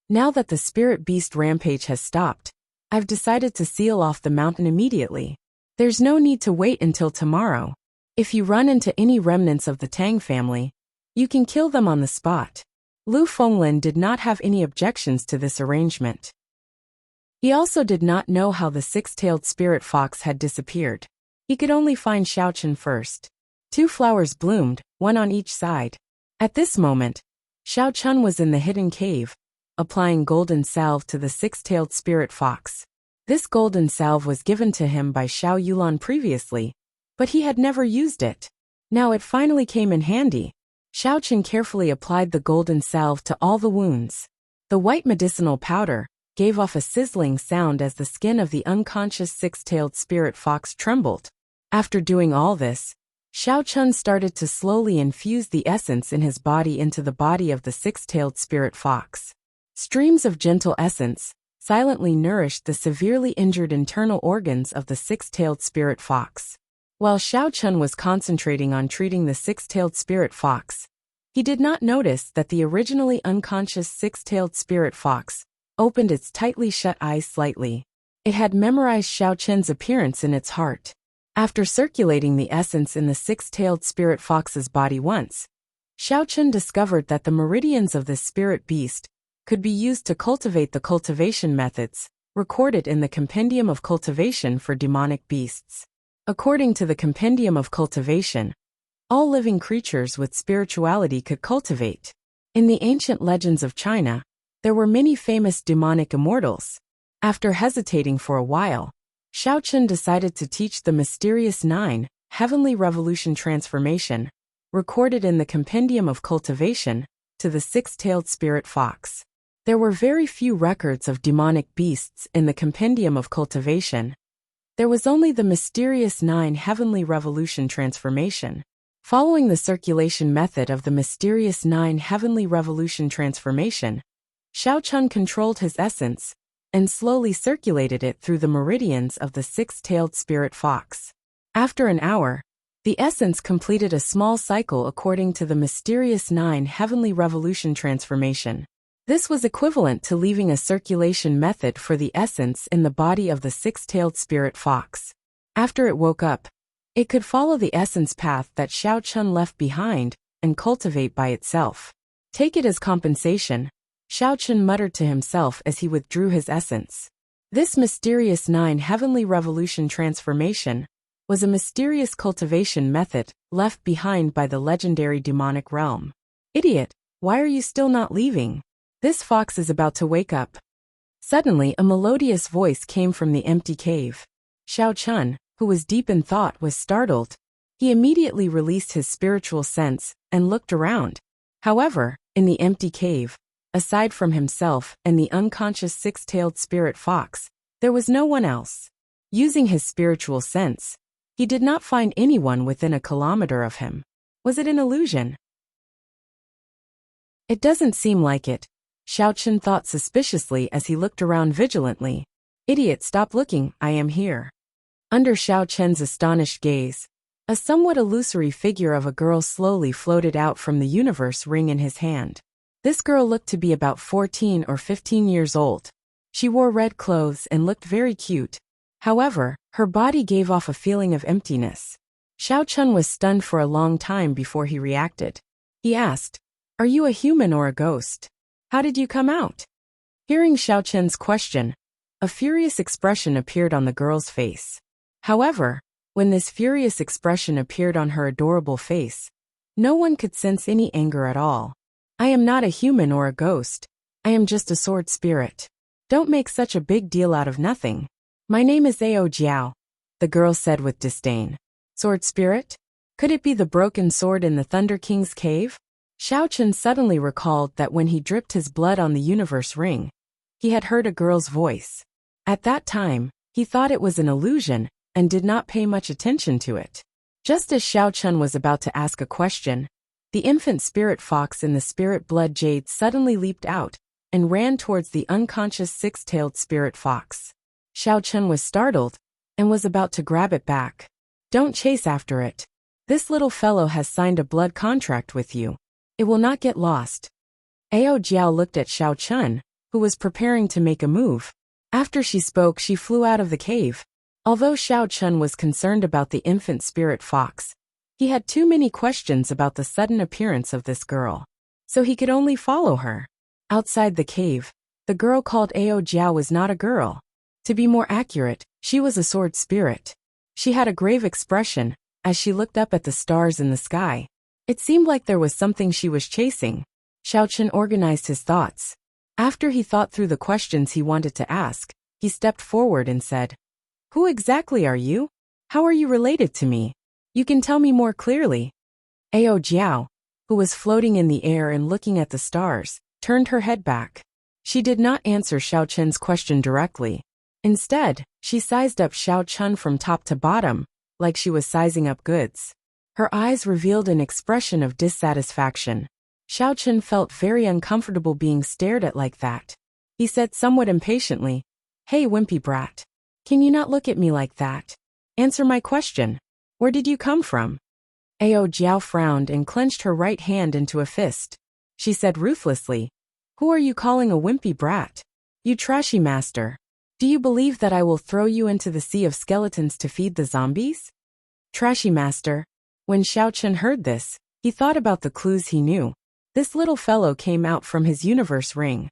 Now that the spirit beast rampage has stopped, I've decided to seal off the mountain immediately. There's no need to wait until tomorrow. If you run into any remnants of the Tang family, you can kill them on the spot. Lu Fenglin did not have any objections to this arrangement. He also did not know how the six-tailed spirit fox had disappeared. He could only find Xiaochen first. 2 flowers bloomed, one on each side. At this moment, Xiaochen was in the hidden cave, applying golden salve to the six-tailed spirit fox. This golden salve was given to him by Xiao Yulan previously, but he had never used it. Now it finally came in handy. Xiaochen carefully applied the golden salve to all the wounds. The white medicinal powder gave off a sizzling sound as the skin of the unconscious six-tailed spirit fox trembled. After doing all this, Xiaochen started to slowly infuse the essence in his body into the body of the six-tailed spirit fox. Streams of gentle essence silently nourished the severely injured internal organs of the six-tailed spirit fox. While Xiaochen was concentrating on treating the six-tailed spirit fox, he did not notice that the originally unconscious six-tailed spirit fox opened its tightly shut eyes slightly. It had memorized Xiaochen's appearance in its heart. After circulating the essence in the six-tailed spirit fox's body once, Xiaochen discovered that the meridians of this spirit beast could be used to cultivate the cultivation methods recorded in the Compendium of Cultivation for Demonic Beasts. According to the Compendium of Cultivation, all living creatures with spirituality could cultivate. In the ancient legends of China, there were many famous demonic immortals. After hesitating for a while, Xiaochen decided to teach the mysterious 9 heavenly revolution transformation recorded in the Compendium of Cultivation, to the six-tailed spirit fox. There were very few records of demonic beasts in the Compendium of Cultivation. There was only the mysterious 9 heavenly revolution transformation. Following the circulation method of the mysterious 9 heavenly revolution transformation, Xiao Chun controlled his essence and slowly circulated it through the meridians of the six-tailed spirit fox. After an hour, the essence completed a small cycle according to the mysterious 9 heavenly revolution transformation. This was equivalent to leaving a circulation method for the essence in the body of the six-tailed spirit fox. After it woke up, it could follow the essence path that Xiao Chun left behind and cultivate by itself. Take it as compensation, Xiao Chun muttered to himself as he withdrew his essence. This mysterious 9 heavenly revolution transformation was a mysterious cultivation method left behind by the legendary demonic realm. Idiot, why are you still not leaving? This fox is about to wake up. Suddenly a melodious voice came from the empty cave. Xiao Chun, who was deep in thought, was startled. He immediately released his spiritual sense and looked around. However, in the empty cave, aside from himself and the unconscious six-tailed spirit fox, there was no one else. Using his spiritual sense, he did not find anyone within a kilometer of him. Was it an illusion? It doesn't seem like it, Xiao Chun thought suspiciously as he looked around vigilantly. Idiot, stop looking, I am here. Under Xiao Chun's astonished gaze, a somewhat illusory figure of a girl slowly floated out from the universe ring in his hand. This girl looked to be about 14 or 15 years old. She wore red clothes and looked very cute. However, her body gave off a feeling of emptiness. Xiao Chun was stunned for a long time before he reacted. He asked, "Are you a human or a ghost? How did you come out?" Hearing Xiao Chun's question, a furious expression appeared on the girl's face. However, when this furious expression appeared on her adorable face, no one could sense any anger at all. "I am not a human or a ghost. I am just a sword spirit. Don't make such a big deal out of nothing. My name is Ao Jiao," the girl said with disdain. Sword spirit? Could it be the broken sword in the Thunder King's cave? Xiao Chun suddenly recalled that when he dripped his blood on the universe ring, he had heard a girl's voice. At that time, he thought it was an illusion and did not pay much attention to it. Just as Xiao Chun was about to ask a question, the infant spirit fox in the spirit blood jade suddenly leaped out and ran towards the unconscious six-tailed spirit fox. Xiao Chun was startled and was about to grab it back. "Don't chase after it. This little fellow has signed a blood contract with you. It will not get lost." Ao Jiao looked at Xiao Chun, who was preparing to make a move. After she spoke, she flew out of the cave. Although Xiao Chun was concerned about the infant spirit fox, he had too many questions about the sudden appearance of this girl, so he could only follow her. Outside the cave, the girl called Ao Jiao was not a girl. To be more accurate, she was a sword spirit. She had a grave expression as she looked up at the stars in the sky. It seemed like there was something she was chasing. Xiao Chun organized his thoughts. After he thought through the questions he wanted to ask, he stepped forward and said, "Who exactly are you? How are you related to me? You can tell me more clearly." Ao Jiao, who was floating in the air and looking at the stars, turned her head back. She did not answer Xiao Chun's question directly. Instead, she sized up Xiao Chun from top to bottom, like she was sizing up goods. Her eyes revealed an expression of dissatisfaction. Xiao Chun felt very uncomfortable being stared at like that. He said somewhat impatiently, "Hey wimpy brat. Can you not look at me like that? Answer my question. Where did you come from?" Ao Jiao frowned and clenched her right hand into a fist. She said ruthlessly, "Who are you calling a wimpy brat? You trashy master. Do you believe that I will throw you into the sea of skeletons to feed the zombies?" Trashy master. When Xiao Chun heard this, he thought about the clues he knew. This little fellow came out from his universe ring.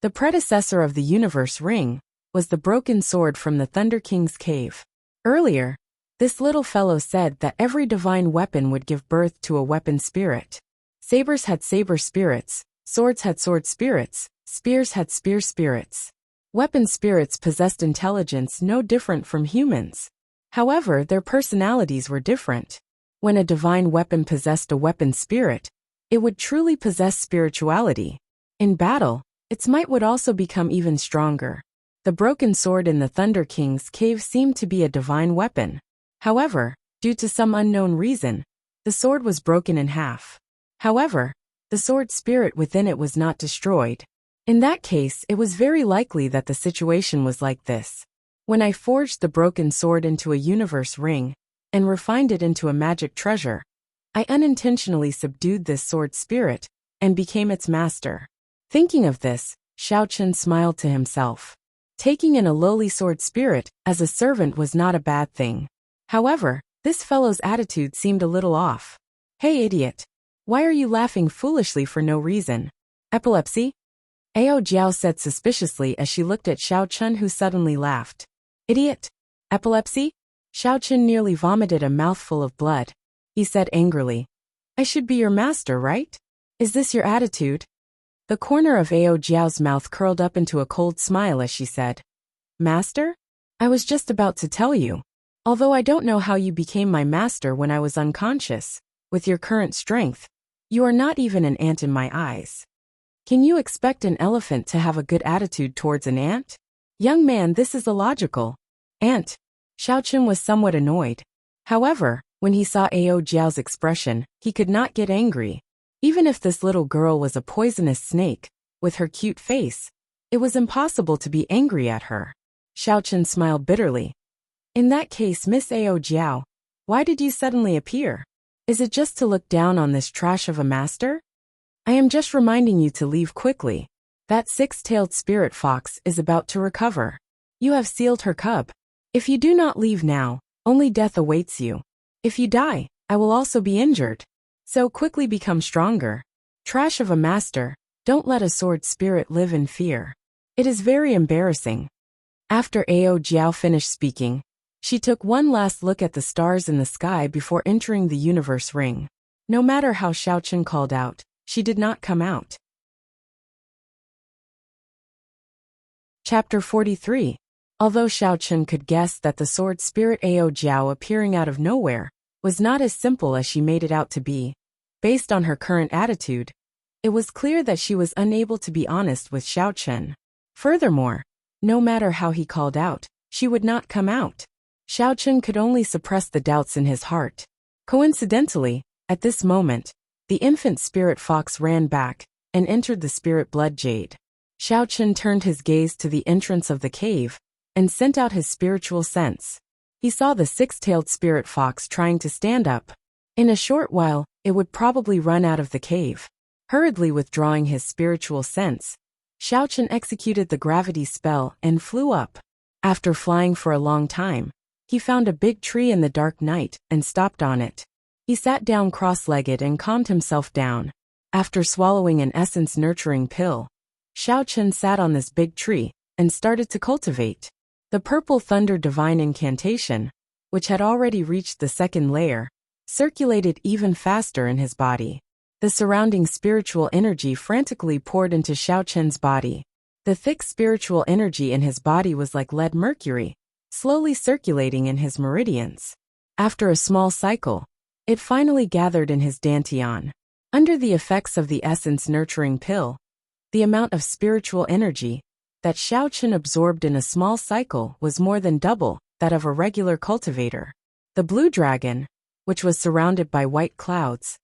The predecessor of the universe ring was the broken sword from the Thunder King's cave. Earlier, this little fellow said that every divine weapon would give birth to a weapon spirit. Sabers had saber spirits, swords had sword spirits, spears had spear spirits. Weapon spirits possessed intelligence no different from humans. However, their personalities were different. When a divine weapon possessed a weapon spirit, it would truly possess spirituality. In battle, its might would also become even stronger. The broken sword in the Thunder King's cave seemed to be a divine weapon. However, due to some unknown reason, the sword was broken in half. However, the sword spirit within it was not destroyed. In that case, it was very likely that the situation was like this. When I forged the broken sword into a universe ring and refined it into a magic treasure, I unintentionally subdued this sword spirit and became its master. Thinking of this, Xiao Chen smiled to himself. Taking in a lowly sword spirit as a servant was not a bad thing. However, this fellow's attitude seemed a little off. Hey idiot! Why are you laughing foolishly for no reason? Epilepsy? Ao Jiao said suspiciously as she looked at Xiao Chen, who suddenly laughed. Idiot? Epilepsy? Xiao Chen nearly vomited a mouthful of blood. He said angrily. I should be your master, right? Is this your attitude? The corner of Ao Jiao's mouth curled up into a cold smile as she said. Master? I was just about to tell you. Although I don't know how you became my master when I was unconscious, with your current strength, you are not even an ant in my eyes. Can you expect an elephant to have a good attitude towards an ant? Young man, this is illogical. Ant. Xiao Chen was somewhat annoyed. However, when he saw Ao Jiao's expression, he could not get angry. Even if this little girl was a poisonous snake, with her cute face, it was impossible to be angry at her. Xiao Chen smiled bitterly. In that case, Miss Ao Jiao, why did you suddenly appear? Is it just to look down on this trash of a master? I am just reminding you to leave quickly. That six-tailed spirit fox is about to recover. You have sealed her cub. If you do not leave now, only death awaits you. If you die, I will also be injured. So quickly become stronger. Trash of a master, don't let a sword spirit live in fear. It is very embarrassing. After Ao Jiao finished speaking, she took one last look at the stars in the sky before entering the universe ring. No matter how Xiao Chen called out, she did not come out. Chapter 43. Although Xiao Chen could guess that the sword spirit Ao Jiao appearing out of nowhere was not as simple as she made it out to be, based on her current attitude, it was clear that she was unable to be honest with Xiao Chen. Furthermore, no matter how he called out, she would not come out. Xiao Chen could only suppress the doubts in his heart. Coincidentally, at this moment, the infant spirit fox ran back and entered the spirit blood jade. Xiao Chen turned his gaze to the entrance of the cave and sent out his spiritual sense. He saw the six-tailed spirit fox trying to stand up. In a short while, it would probably run out of the cave. Hurriedly withdrawing his spiritual sense, Xiao Chen executed the gravity spell and flew up. After flying for a long time, he found a big tree in the dark night and stopped on it. He sat down cross-legged and calmed himself down. After swallowing an essence-nurturing pill, Xiao Chen sat on this big tree and started to cultivate. The purple thunder divine incantation, which had already reached the second layer, circulated even faster in his body. The surrounding spiritual energy frantically poured into Xiao Chen's body. The thick spiritual energy in his body was like lead mercury, slowly circulating in his meridians. After a small cycle, it finally gathered in his dantian. Under the effects of the essence-nurturing pill, the amount of spiritual energy that Xiao Chen absorbed in a small cycle was more than double that of a regular cultivator. The blue dragon, which was surrounded by white clouds,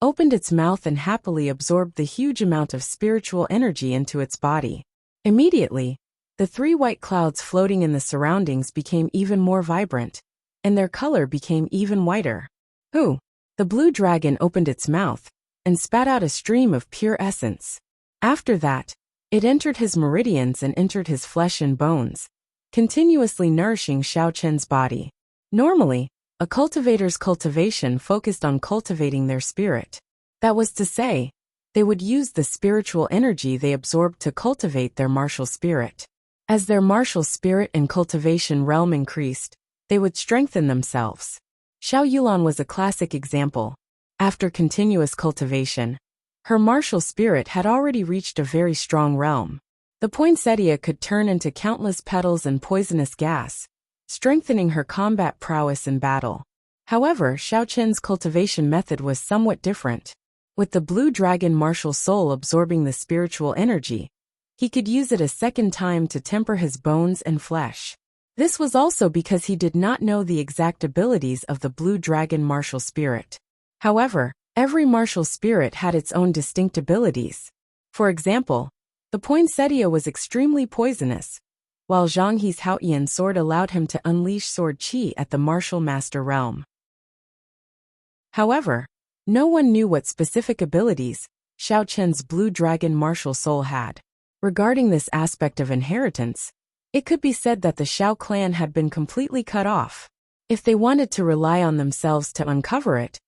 opened its mouth and happily absorbed the huge amount of spiritual energy into its body. Immediately, the three white clouds floating in the surroundings became even more vibrant, and their color became even whiter. The blue dragon opened its mouth and spat out a stream of pure essence. After that, it entered his meridians and entered his flesh and bones, continuously nourishing Xiao Chen's body. Normally, a cultivator's cultivation focused on cultivating their spirit. That was to say, they would use the spiritual energy they absorbed to cultivate their martial spirit. As their martial spirit and cultivation realm increased, they would strengthen themselves. Xiao Yulan was a classic example. After continuous cultivation, her martial spirit had already reached a very strong realm. The poinsettia could turn into countless petals and poisonous gas, strengthening her combat prowess in battle. However, Xiaochen's cultivation method was somewhat different. With the blue dragon martial soul absorbing the spiritual energy, he could use it a second time to temper his bones and flesh. This was also because he did not know the exact abilities of the blue dragon martial spirit. However, every martial spirit had its own distinct abilities. For example, the poinsettia was extremely poisonous, while Zhang He's Haotian sword allowed him to unleash sword qi at the martial master realm. However, no one knew what specific abilities Xiaochen's blue dragon martial soul had. Regarding this aspect of inheritance, it could be said that the Xiao clan had been completely cut off. If they wanted to rely on themselves to uncover it,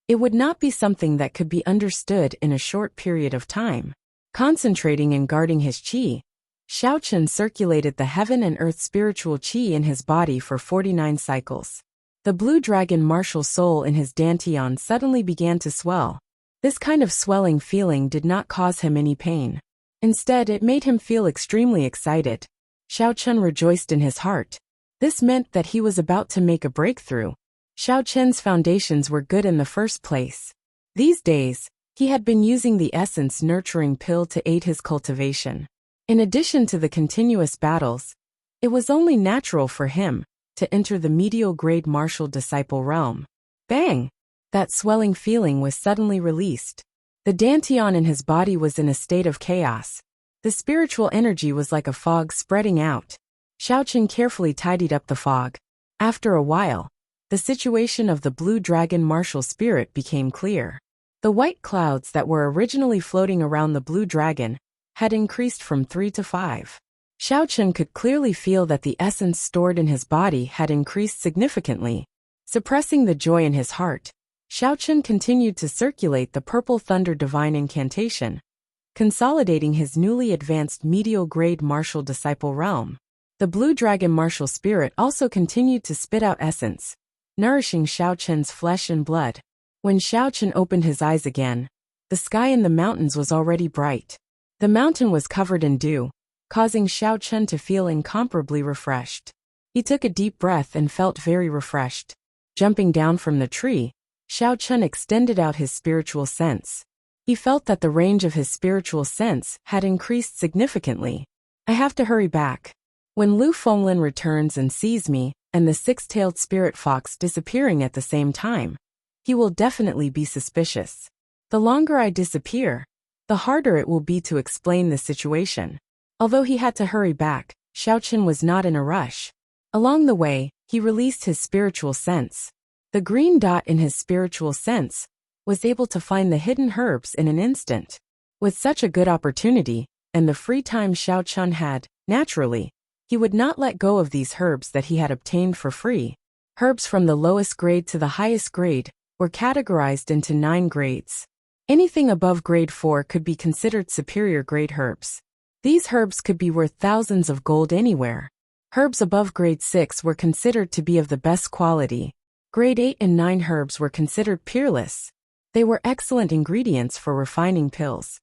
it would not be something that could be understood in a short period of time. Concentrating and guarding his qi, Xiaochen circulated the heaven and earth spiritual qi in his body for 49 cycles. The blue dragon martial soul in his dantian suddenly began to swell. This kind of swelling feeling did not cause him any pain. Instead, it made him feel extremely excited. Xiaochen rejoiced in his heart. This meant that he was about to make a breakthrough. Xiaochen's foundations were good in the first place. These days, he had been using the essence nurturing pill to aid his cultivation. In addition to the continuous battles, it was only natural for him to enter the medial grade martial disciple realm. Bang! That swelling feeling was suddenly released. The dantian in his body was in a state of chaos. The spiritual energy was like a fog spreading out. Xiaochen carefully tidied up the fog. After a while, the situation of the blue dragon martial spirit became clear. The white clouds that were originally floating around the blue dragon had increased from 3 to 5. Xiaochen could clearly feel that the essence stored in his body had increased significantly. Suppressing the joy in his heart, Xiaochen continued to circulate the purple thunder divine incantation, consolidating his newly advanced medial grade martial disciple realm. The blue dragon martial spirit also continued to spit out essence, nourishing Xiaochen's flesh and blood. When Xiaochen opened his eyes again, the sky in the mountains was already bright. The mountain was covered in dew, causing Xiaochen to feel incomparably refreshed. He took a deep breath and felt very refreshed. Jumping down from the tree, Xiaochen extended out his spiritual sense. He felt that the range of his spiritual sense had increased significantly. I have to hurry back. When Lu Fenglin returns and sees me and the six-tailed spirit fox disappearing at the same time, he will definitely be suspicious. The longer I disappear, the harder it will be to explain the situation. Although he had to hurry back, Xiaochen was not in a rush. Along the way, he released his spiritual sense. The green dot in his spiritual sense was able to find the hidden herbs in an instant. With such a good opportunity, and the free time Xiaochen had, naturally, he would not let go of these herbs that he had obtained for free. Herbs from the lowest grade to the highest grade were categorized into 9 grades. Anything above grade 4 could be considered superior grade herbs. These herbs could be worth thousands of gold anywhere. Herbs above grade 6 were considered to be of the best quality. Grade 8 and 9 herbs were considered peerless. They were excellent ingredients for refining pills.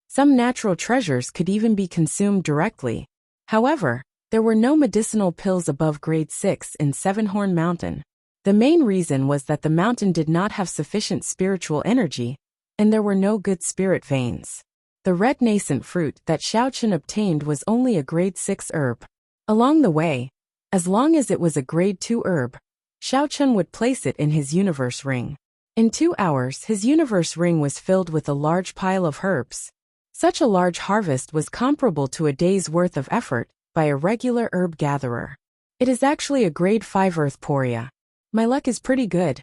Some natural treasures could even be consumed directly. However, there were no medicinal pills above grade 6 in Sevenhorn Mountain. The main reason was that the mountain did not have sufficient spiritual energy, and there were no good spirit veins. The red nascent fruit that Xiaochen obtained was only a grade 6 herb. Along the way, as long as it was a grade 2 herb, Xiaochen would place it in his universe ring. In 2 hours, his universe ring was filled with a large pile of herbs. Such a large harvest was comparable to a day's worth of effort by a regular herb gatherer. It is actually a grade 5 earth poria. My luck is pretty good.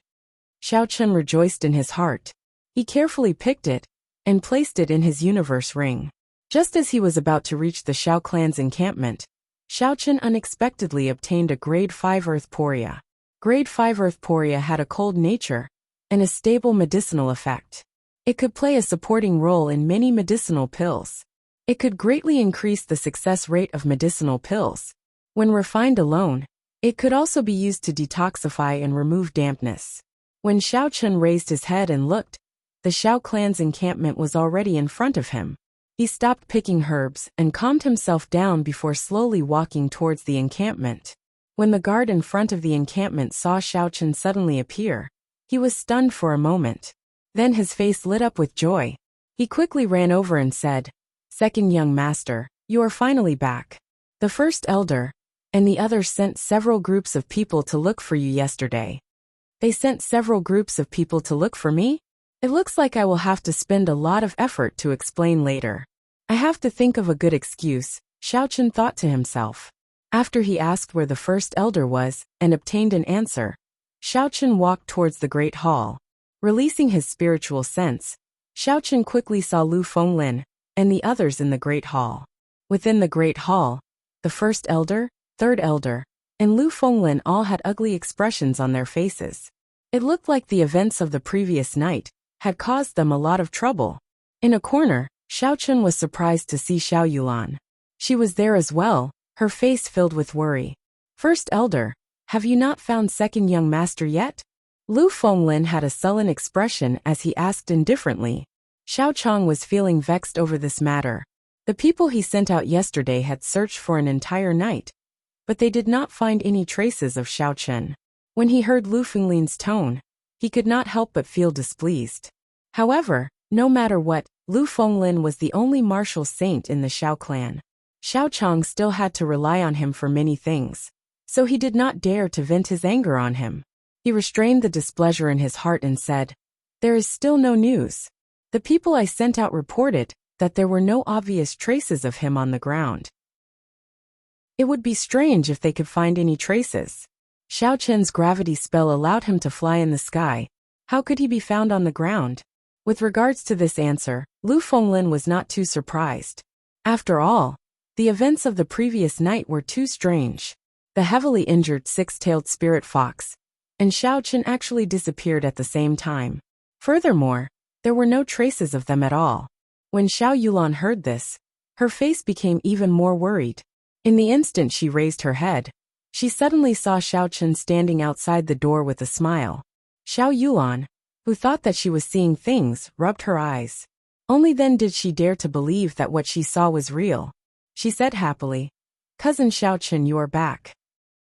Xiaochen rejoiced in his heart. He carefully picked it and placed it in his universe ring. Just as he was about to reach the Xiao clan's encampment, Xiaochen unexpectedly obtained a grade 5 earth poria. Grade 5 earth poria had a cold nature and a stable medicinal effect. It could play a supporting role in many medicinal pills. It could greatly increase the success rate of medicinal pills. When refined alone, it could also be used to detoxify and remove dampness. When Xiaochen raised his head and looked, the Xiao clan's encampment was already in front of him. He stopped picking herbs and calmed himself down before slowly walking towards the encampment. When the guard in front of the encampment saw Xiaochen suddenly appear, he was stunned for a moment. Then his face lit up with joy. He quickly ran over and said, "Second young master, you are finally back. The first elder and the others sent several groups of people to look for you yesterday." "They sent several groups of people to look for me? It looks like I will have to spend a lot of effort to explain later. I have to think of a good excuse," Xiaochen thought to himself. After he asked where the first elder was and obtained an answer, Xiaochen walked towards the great hall. Releasing his spiritual sense, Xiaochen quickly saw Lu Fenglin and the others in the great hall. Within the great hall, the first elder, third elder, and Lu Fenglin all had ugly expressions on their faces. It looked like the events of the previous night had caused them a lot of trouble. In a corner, Xiaochen was surprised to see Xiao Yulan. She was there as well, her face filled with worry. "First elder, have you not found second young master yet?" Lu Fenglin had a sullen expression as he asked indifferently. Xiao Chong was feeling vexed over this matter. The people he sent out yesterday had searched for an entire night, but they did not find any traces of Xiaochen. When he heard Lu Fenglin's tone, he could not help but feel displeased. However, no matter what, Lu Fenglin was the only martial saint in the Xiao clan. Xiao Chong still had to rely on him for many things, so he did not dare to vent his anger on him. He restrained the displeasure in his heart and said, "There is still no news. The people I sent out reported that there were no obvious traces of him on the ground. It would be strange if they could find any traces." Xiaochen's gravity spell allowed him to fly in the sky. How could he be found on the ground? With regards to this answer, Lu Fenglin was not too surprised. After all, the events of the previous night were too strange. The heavily injured six-tailed spirit fox and Xiaochen actually disappeared at the same time. Furthermore, there were no traces of them at all. When Xiao Yulan heard this, her face became even more worried. In the instant she raised her head, she suddenly saw Xiaochen standing outside the door with a smile. Xiao Yulan, who thought that she was seeing things, rubbed her eyes. Only then did she dare to believe that what she saw was real. She said happily, "Cousin Xiaochen, you are back."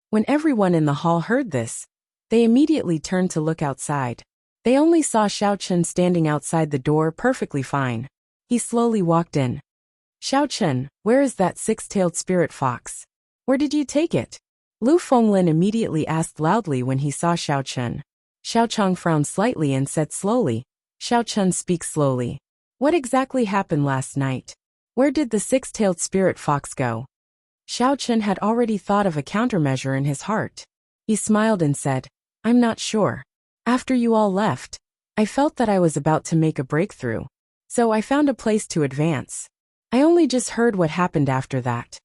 When everyone in the hall heard this, they immediately turned to look outside. They only saw Xiaochen standing outside the door perfectly fine. He slowly walked in. "Xiaochen, where is that six-tailed spirit fox? Where did you take it?" Lu Fenglin immediately asked loudly when he saw Xiaochen. Xiao Chong frowned slightly and said slowly, "Xiaochen, speak slowly. What exactly happened last night? Where did the six-tailed spirit fox go?" Xiaochen had already thought of a countermeasure in his heart. He smiled and said, "I'm not sure. After you all left, I felt that I was about to make a breakthrough, so I found a place to advance. I only just heard what happened after that."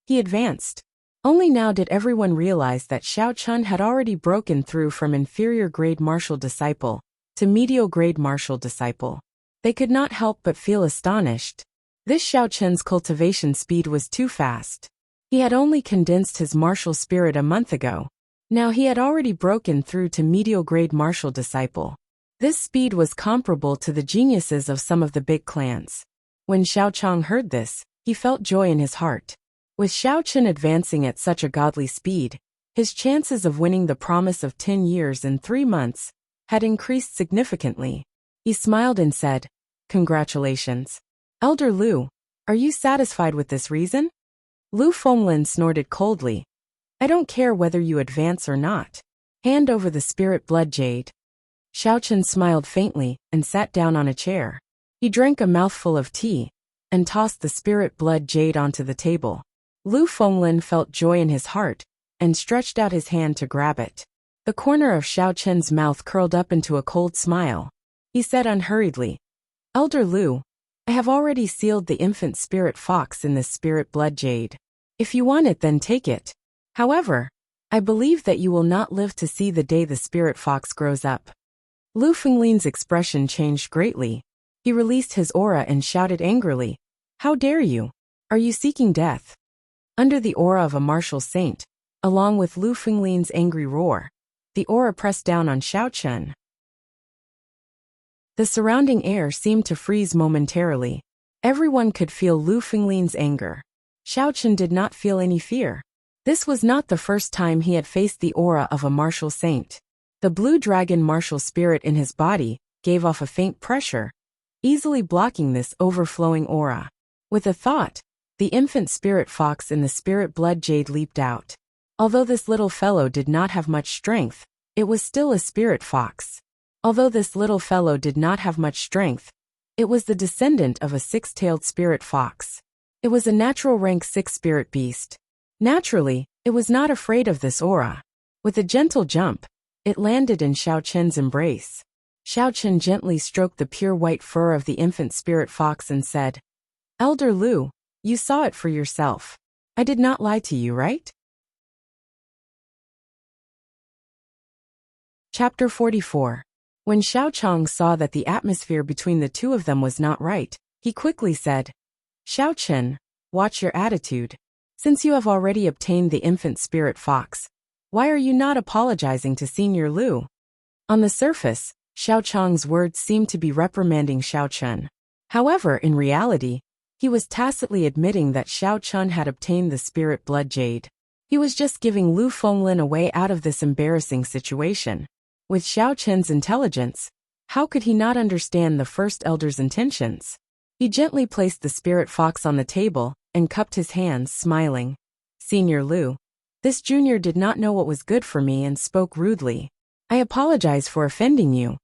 He advanced. Only now did everyone realize that Xiao Chun had already broken through from inferior grade martial disciple to medial grade martial disciple. They could not help but feel astonished. This Xiao Chun's cultivation speed was too fast. He had only condensed his martial spirit a month ago. Now he had already broken through to medial grade martial disciple. This speed was comparable to the geniuses of some of the big clans. When Xiao Chong heard this, he felt joy in his heart. With Xiao Chen advancing at such a godly speed, his chances of winning the promise of 10 years and 3 months had increased significantly. He smiled and said, "Congratulations. Elder Lu, are you satisfied with this reason?" Lu Fenglin snorted coldly. "I don't care whether you advance or not. Hand over the spirit blood jade." Xiao Chen smiled faintly and sat down on a chair. He drank a mouthful of tea and tossed the spirit blood jade onto the table. Lu Fenglin felt joy in his heart and stretched out his hand to grab it. The corner of Xiao Chen's mouth curled up into a cold smile. He said unhurriedly, "Elder Lu, I have already sealed the infant spirit fox in this spirit blood jade. If you want it, then take it. However, I believe that you will not live to see the day the spirit fox grows up." Lu Fenglin's expression changed greatly. He released his aura and shouted angrily, "How dare you? Are you seeking death?" Under the aura of a martial saint, along with Lu Fenglin's angry roar, the aura pressed down on Xiao Chen. The surrounding air seemed to freeze momentarily. Everyone could feel Lu Fenglin's anger. Xiao Chen did not feel any fear. This was not the first time he had faced the aura of a martial saint. The blue dragon martial spirit in his body gave off a faint pressure, easily blocking this overflowing aura. With a thought, the infant spirit fox in the spirit blood jade leaped out. Although this little fellow did not have much strength, it was still a spirit fox. Although this little fellow did not have much strength, it was the descendant of a six-tailed spirit fox. It was a natural rank 6 spirit beast. Naturally, it was not afraid of this aura. With a gentle jump, it landed in Xiao Chen's embrace. Xiao Chen gently stroked the pure white fur of the infant spirit fox and said, "Elder Lu, you saw it for yourself. I did not lie to you, right?" Chapter 44. When Xiao Chang saw that the atmosphere between the two of them was not right, he quickly said, "Xiao Chen, watch your attitude. Since you have already obtained the infant spirit fox, why are you not apologizing to Senior Lu?" On the surface, Xiao Chang's words seemed to be reprimanding Xiao Chen. However, in reality, he was tacitly admitting that Xiao Chen had obtained the spirit blood jade. He was just giving Lu Fenglin a way out of this embarrassing situation. With Xiao Chen's intelligence, how could he not understand the first elder's intentions? He gently placed the spirit fox on the table and cupped his hands, smiling. "Senior Lu, this junior did not know what was good for me and spoke rudely. I apologize for offending you."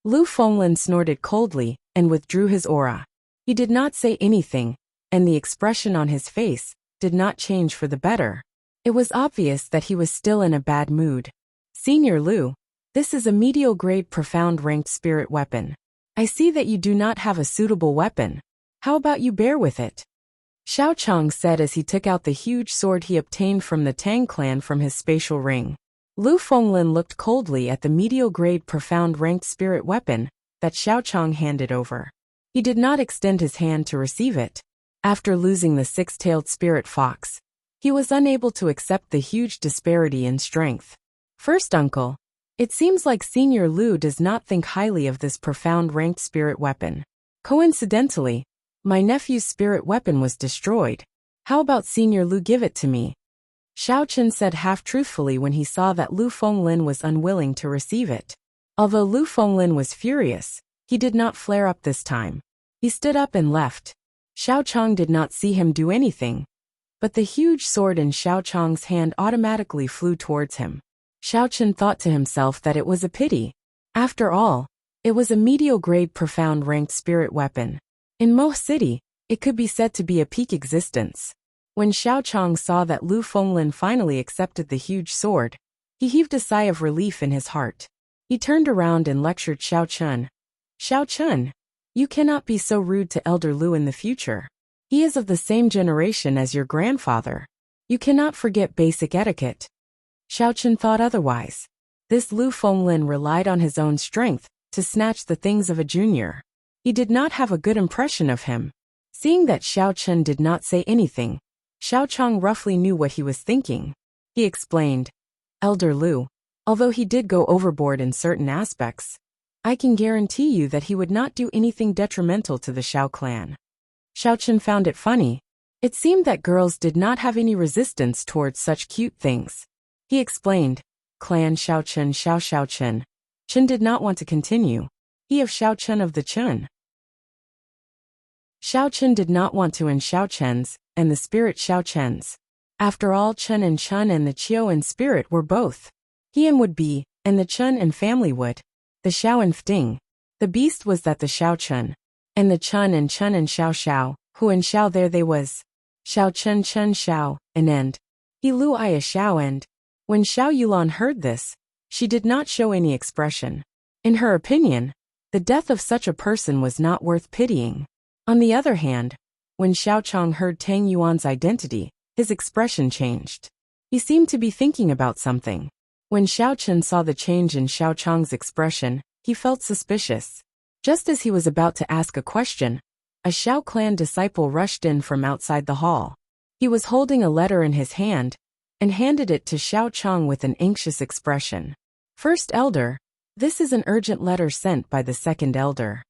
Lu Fenglin snorted coldly and withdrew his aura. He did not say anything, and the expression on his face did not change for the better. It was obvious that he was still in a bad mood. "Senior Lu, this is a medial grade profound ranked spirit weapon. I see that you do not have a suitable weapon. How about you bear with it?" Xiao Chang said as he took out the huge sword he obtained from the Tang clan from his spatial ring. Lu Fenglin looked coldly at the medial grade profound ranked spirit weapon that Xiao Chang handed over. He did not extend his hand to receive it. After losing the six-tailed spirit fox, he was unable to accept the huge disparity in strength. "First uncle, it seems like Senior Lu does not think highly of this profound ranked spirit weapon. Coincidentally, my nephew's spirit weapon was destroyed. How about Senior Lu give it to me?" Xiao Chen said half-truthfully when he saw that Lu Fenglin was unwilling to receive it. Although Lu Fenglin was furious, he did not flare up this time. He stood up and left. Xiao Chang did not see him do anything, but the huge sword in Xiao Chang's hand automatically flew towards him. Xiao Chen thought to himself that it was a pity. After all, it was a medial-grade profound ranked spirit weapon. In Mo City, it could be said to be a peak existence. When Xiao Chang saw that Lu Fenglin finally accepted the huge sword, he heaved a sigh of relief in his heart. He turned around and lectured Xiao Chen. "Xiao Chen, you cannot be so rude to Elder Lu in the future. He is of the same generation as your grandfather. You cannot forget basic etiquette." Xiao Chen thought otherwise. This Lu Fenglin relied on his own strength to snatch the things of a junior. He did not have a good impression of him. Seeing that Xiao Chen did not say anything, Xiao Chang roughly knew what he was thinking. He explained, "Elder Lu, although he did go overboard in certain aspects, I can guarantee you that he would not do anything detrimental to the Xiao clan." Xiao Chen found it funny. It seemed that girls did not have any resistance towards such cute things. He explained, "Clan Xiao Chen Xiao Chen." Chen did not want to continue. He of Xiao Chen of the Chen. Xiao Chen did not want to end Xiao Chen's, and the spirit Xiao Chen's. After all, Chen and the Qiao and spirit were both. He and would be, and the Chen and family would. The Xiao and Fting. The beast was that the Xiao Chen. And the Chen and Xiao Xiao, who and Xiao there they was. Xiao Chen Xiao, an end. He Lu I a Xiao and. When Xiao Yulan heard this, she did not show any expression. In her opinion, the death of such a person was not worth pitying. On the other hand, when Xiao Chang heard Tang Yuan's identity, his expression changed. He seemed to be thinking about something. When Xiao Chen saw the change in Xiao Chang's expression, he felt suspicious. Just as he was about to ask a question, a Xiao clan disciple rushed in from outside the hall. He was holding a letter in his hand, and handed it to Xiao Chang with an anxious expression. "First elder, this is an urgent letter sent by the second elder."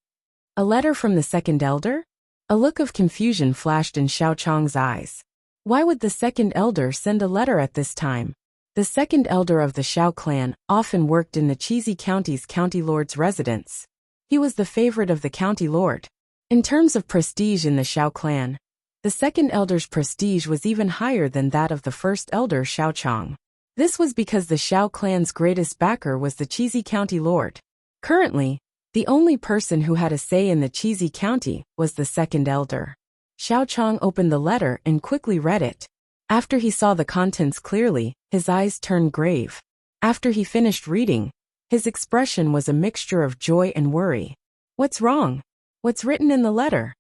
"A letter from the second elder?" A look of confusion flashed in Xiao Chang's eyes. Why would the second elder send a letter at this time? The second elder of the Shao clan often worked in the Cheesy County's county lord's residence. He was the favorite of the county lord. In terms of prestige in the Shao clan, the second elder's prestige was even higher than that of the first elder Shao Chong. This was because the Shao clan's greatest backer was the Cheesy County lord. Currently, the only person who had a say in the Cheesy County was the second elder. Shao Chong opened the letter and quickly read it. After he saw the contents clearly, his eyes turned grave. After he finished reading, his expression was a mixture of joy and worry. What's wrong? What's written in the letter?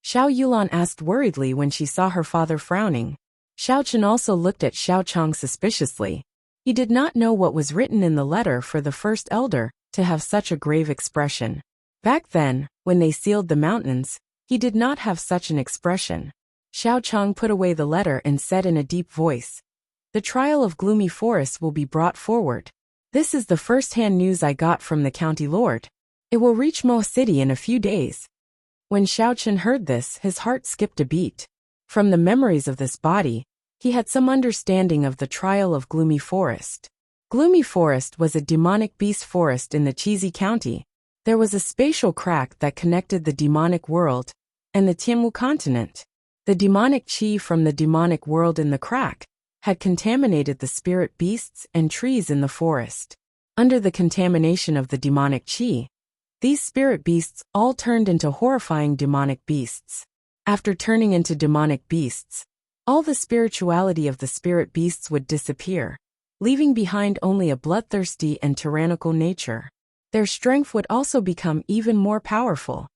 Xiao Yulan asked worriedly when she saw her father frowning. Xiao Chen also looked at Xiao Chong suspiciously. He did not know what was written in the letter for the first elder to have such a grave expression. Back then, when they sealed the mountains, he did not have such an expression. Xiao Chong put away the letter and said in a deep voice, "The trial of Gloomy Forest will be brought forward. This is the first-hand news I got from the county lord. It will reach Mo City in a few days." When Xiao Chen heard this, his heart skipped a beat. From the memories of this body, he had some understanding of the trial of Gloomy Forest. Gloomy Forest was a demonic beast forest in the Cheesy County. There was a spatial crack that connected the demonic world and the Tianmu continent. The demonic qi from the demonic world in the crack had contaminated the spirit beasts and trees in the forest. Under the contamination of the demonic qi, these spirit beasts all turned into horrifying demonic beasts. After turning into demonic beasts, all the spirituality of the spirit beasts would disappear, leaving behind only a bloodthirsty and tyrannical nature. Their strength would also become even more powerful.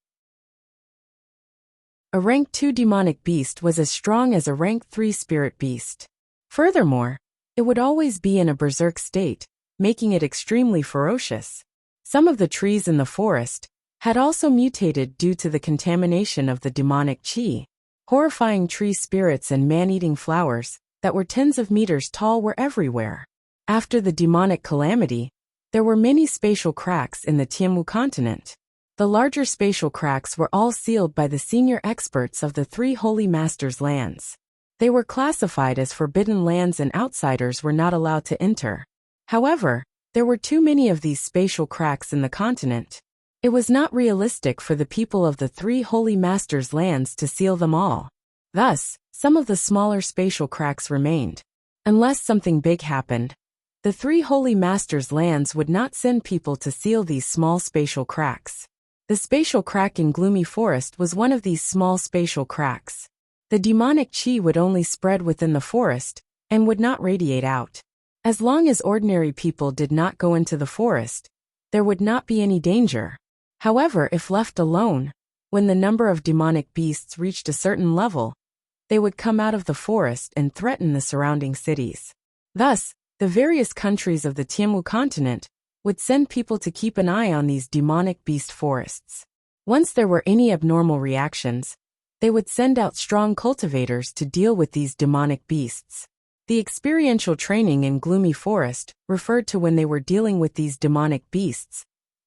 A rank 2 demonic beast was as strong as a rank 3 spirit beast. Furthermore, it would always be in a berserk state, making it extremely ferocious. Some of the trees in the forest had also mutated due to the contamination of the demonic qi. Horrifying tree spirits and man-eating flowers that were tens of meters tall were everywhere. After the demonic calamity, there were many spatial cracks in the Tianmu continent. The larger spatial cracks were all sealed by the senior experts of the 3 Holy Masters' lands. They were classified as forbidden lands and outsiders were not allowed to enter. However, there were too many of these spatial cracks in the continent. It was not realistic for the people of the 3 Holy Masters' lands to seal them all. Thus, some of the smaller spatial cracks remained. Unless something big happened, the 3 Holy Masters' lands would not send people to seal these small spatial cracks. The spatial crack in Gloomy Forest was one of these small spatial cracks. The demonic qi would only spread within the forest and would not radiate out. As long as ordinary people did not go into the forest, there would not be any danger. However, if left alone, when the number of demonic beasts reached a certain level, they would come out of the forest and threaten the surrounding cities. Thus, the various countries of the Tianmu continent would send people to keep an eye on these demonic beast forests. Once there were any abnormal reactions, they would send out strong cultivators to deal with these demonic beasts. The experiential training in Gloomy Forest referred to when they were dealing with these demonic beasts.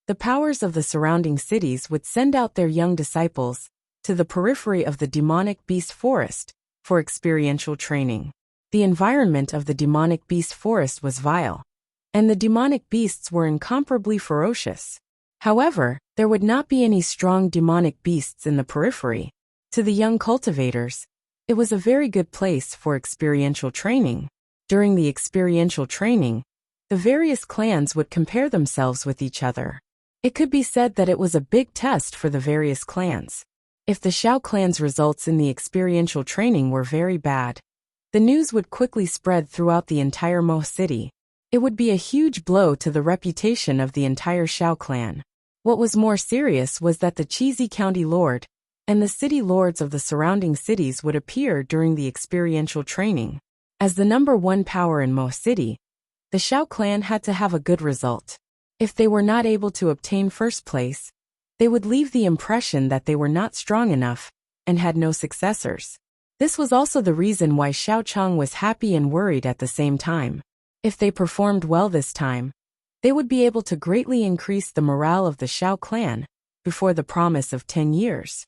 The powers of the surrounding cities would send out their young disciples to the periphery of the demonic beast forest for experiential training. The environment of the demonic beast forest was vile, and the demonic beasts were incomparably ferocious. However, there would not be any strong demonic beasts in the periphery. To the young cultivators, it was a very good place for experiential training. During the experiential training, the various clans would compare themselves with each other. It could be said that it was a big test for the various clans. If the Shao clan's results in the experiential training were very bad, the news would quickly spread throughout the entire Mo City. It would be a huge blow to the reputation of the entire Shao clan. What was more serious was that the Cheesy County Lord and the city lords of the surrounding cities would appear during the experiential training. As the number 1 power in Mo City, the Shao clan had to have a good result. If they were not able to obtain first place, they would leave the impression that they were not strong enough and had no successors. This was also the reason why Xiao Chong was happy and worried at the same time. If they performed well this time, they would be able to greatly increase the morale of the Shao clan before the promise of 10 years.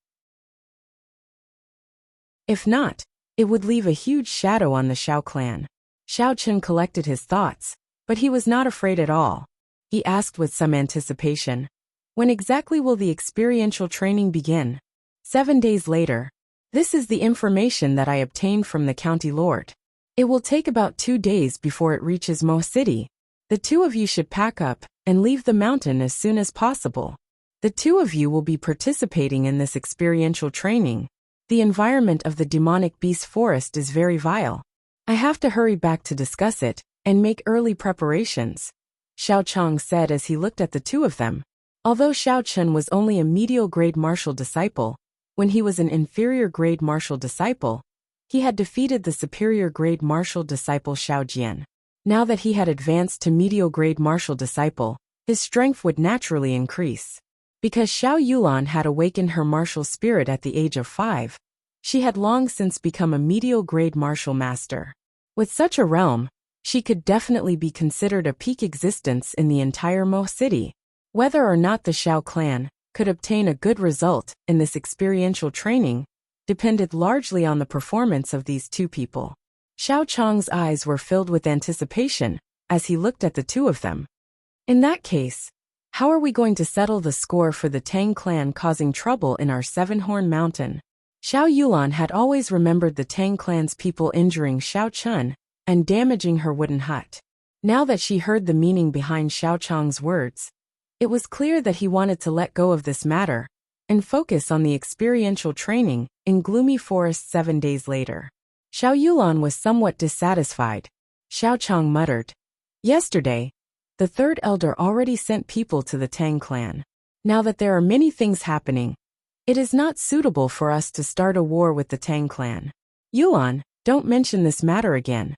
If not, It would leave a huge shadow on the Xiao clan. Xiao Chen collected his thoughts, but he was not afraid at all. He asked with some anticipation, "When exactly will the experiential training begin?" 7 days later. This is the information that I obtained from the county lord. It will take about 2 days before it reaches Mo City. The two of you should pack up and leave the mountain as soon as possible. The two of you will be participating in this experiential training. The environment of the demonic beast forest is very vile. I have to hurry back to discuss it and make early preparations, Xiao Chang said as he looked at the two of them. Although Xiao Chen was only a medial grade martial disciple, when he was an inferior grade martial disciple, he had defeated the superior grade martial disciple Xiao Jian. Now that he had advanced to medial grade martial disciple, his strength would naturally increase. Because Xiao Yulan had awakened her martial spirit at the age of 5, she had long since become a medial grade martial master. With such a realm, she could definitely be considered a peak existence in the entire Mo City. Whether or not the Xiao clan could obtain a good result in this experiential training depended largely on the performance of these two people. Xiao Chang's eyes were filled with anticipation as he looked at the two of them. In that case, how are we going to settle the score for the Tang clan causing trouble in our Seven-Horn Mountain? Xiao Yulan had always remembered the Tang clan's people injuring Xiao Chun and damaging her wooden hut. Now that she heard the meaning behind Xiao Chang's words, it was clear that he wanted to let go of this matter and focus on the experiential training in Gloomy Forest 7 days later. Xiao Yulan was somewhat dissatisfied. Xiao Chang muttered, "Yesterday, the third elder already sent people to the Tang clan. Now that there are many things happening, it is not suitable for us to start a war with the Tang clan. Yulan, don't mention this matter again."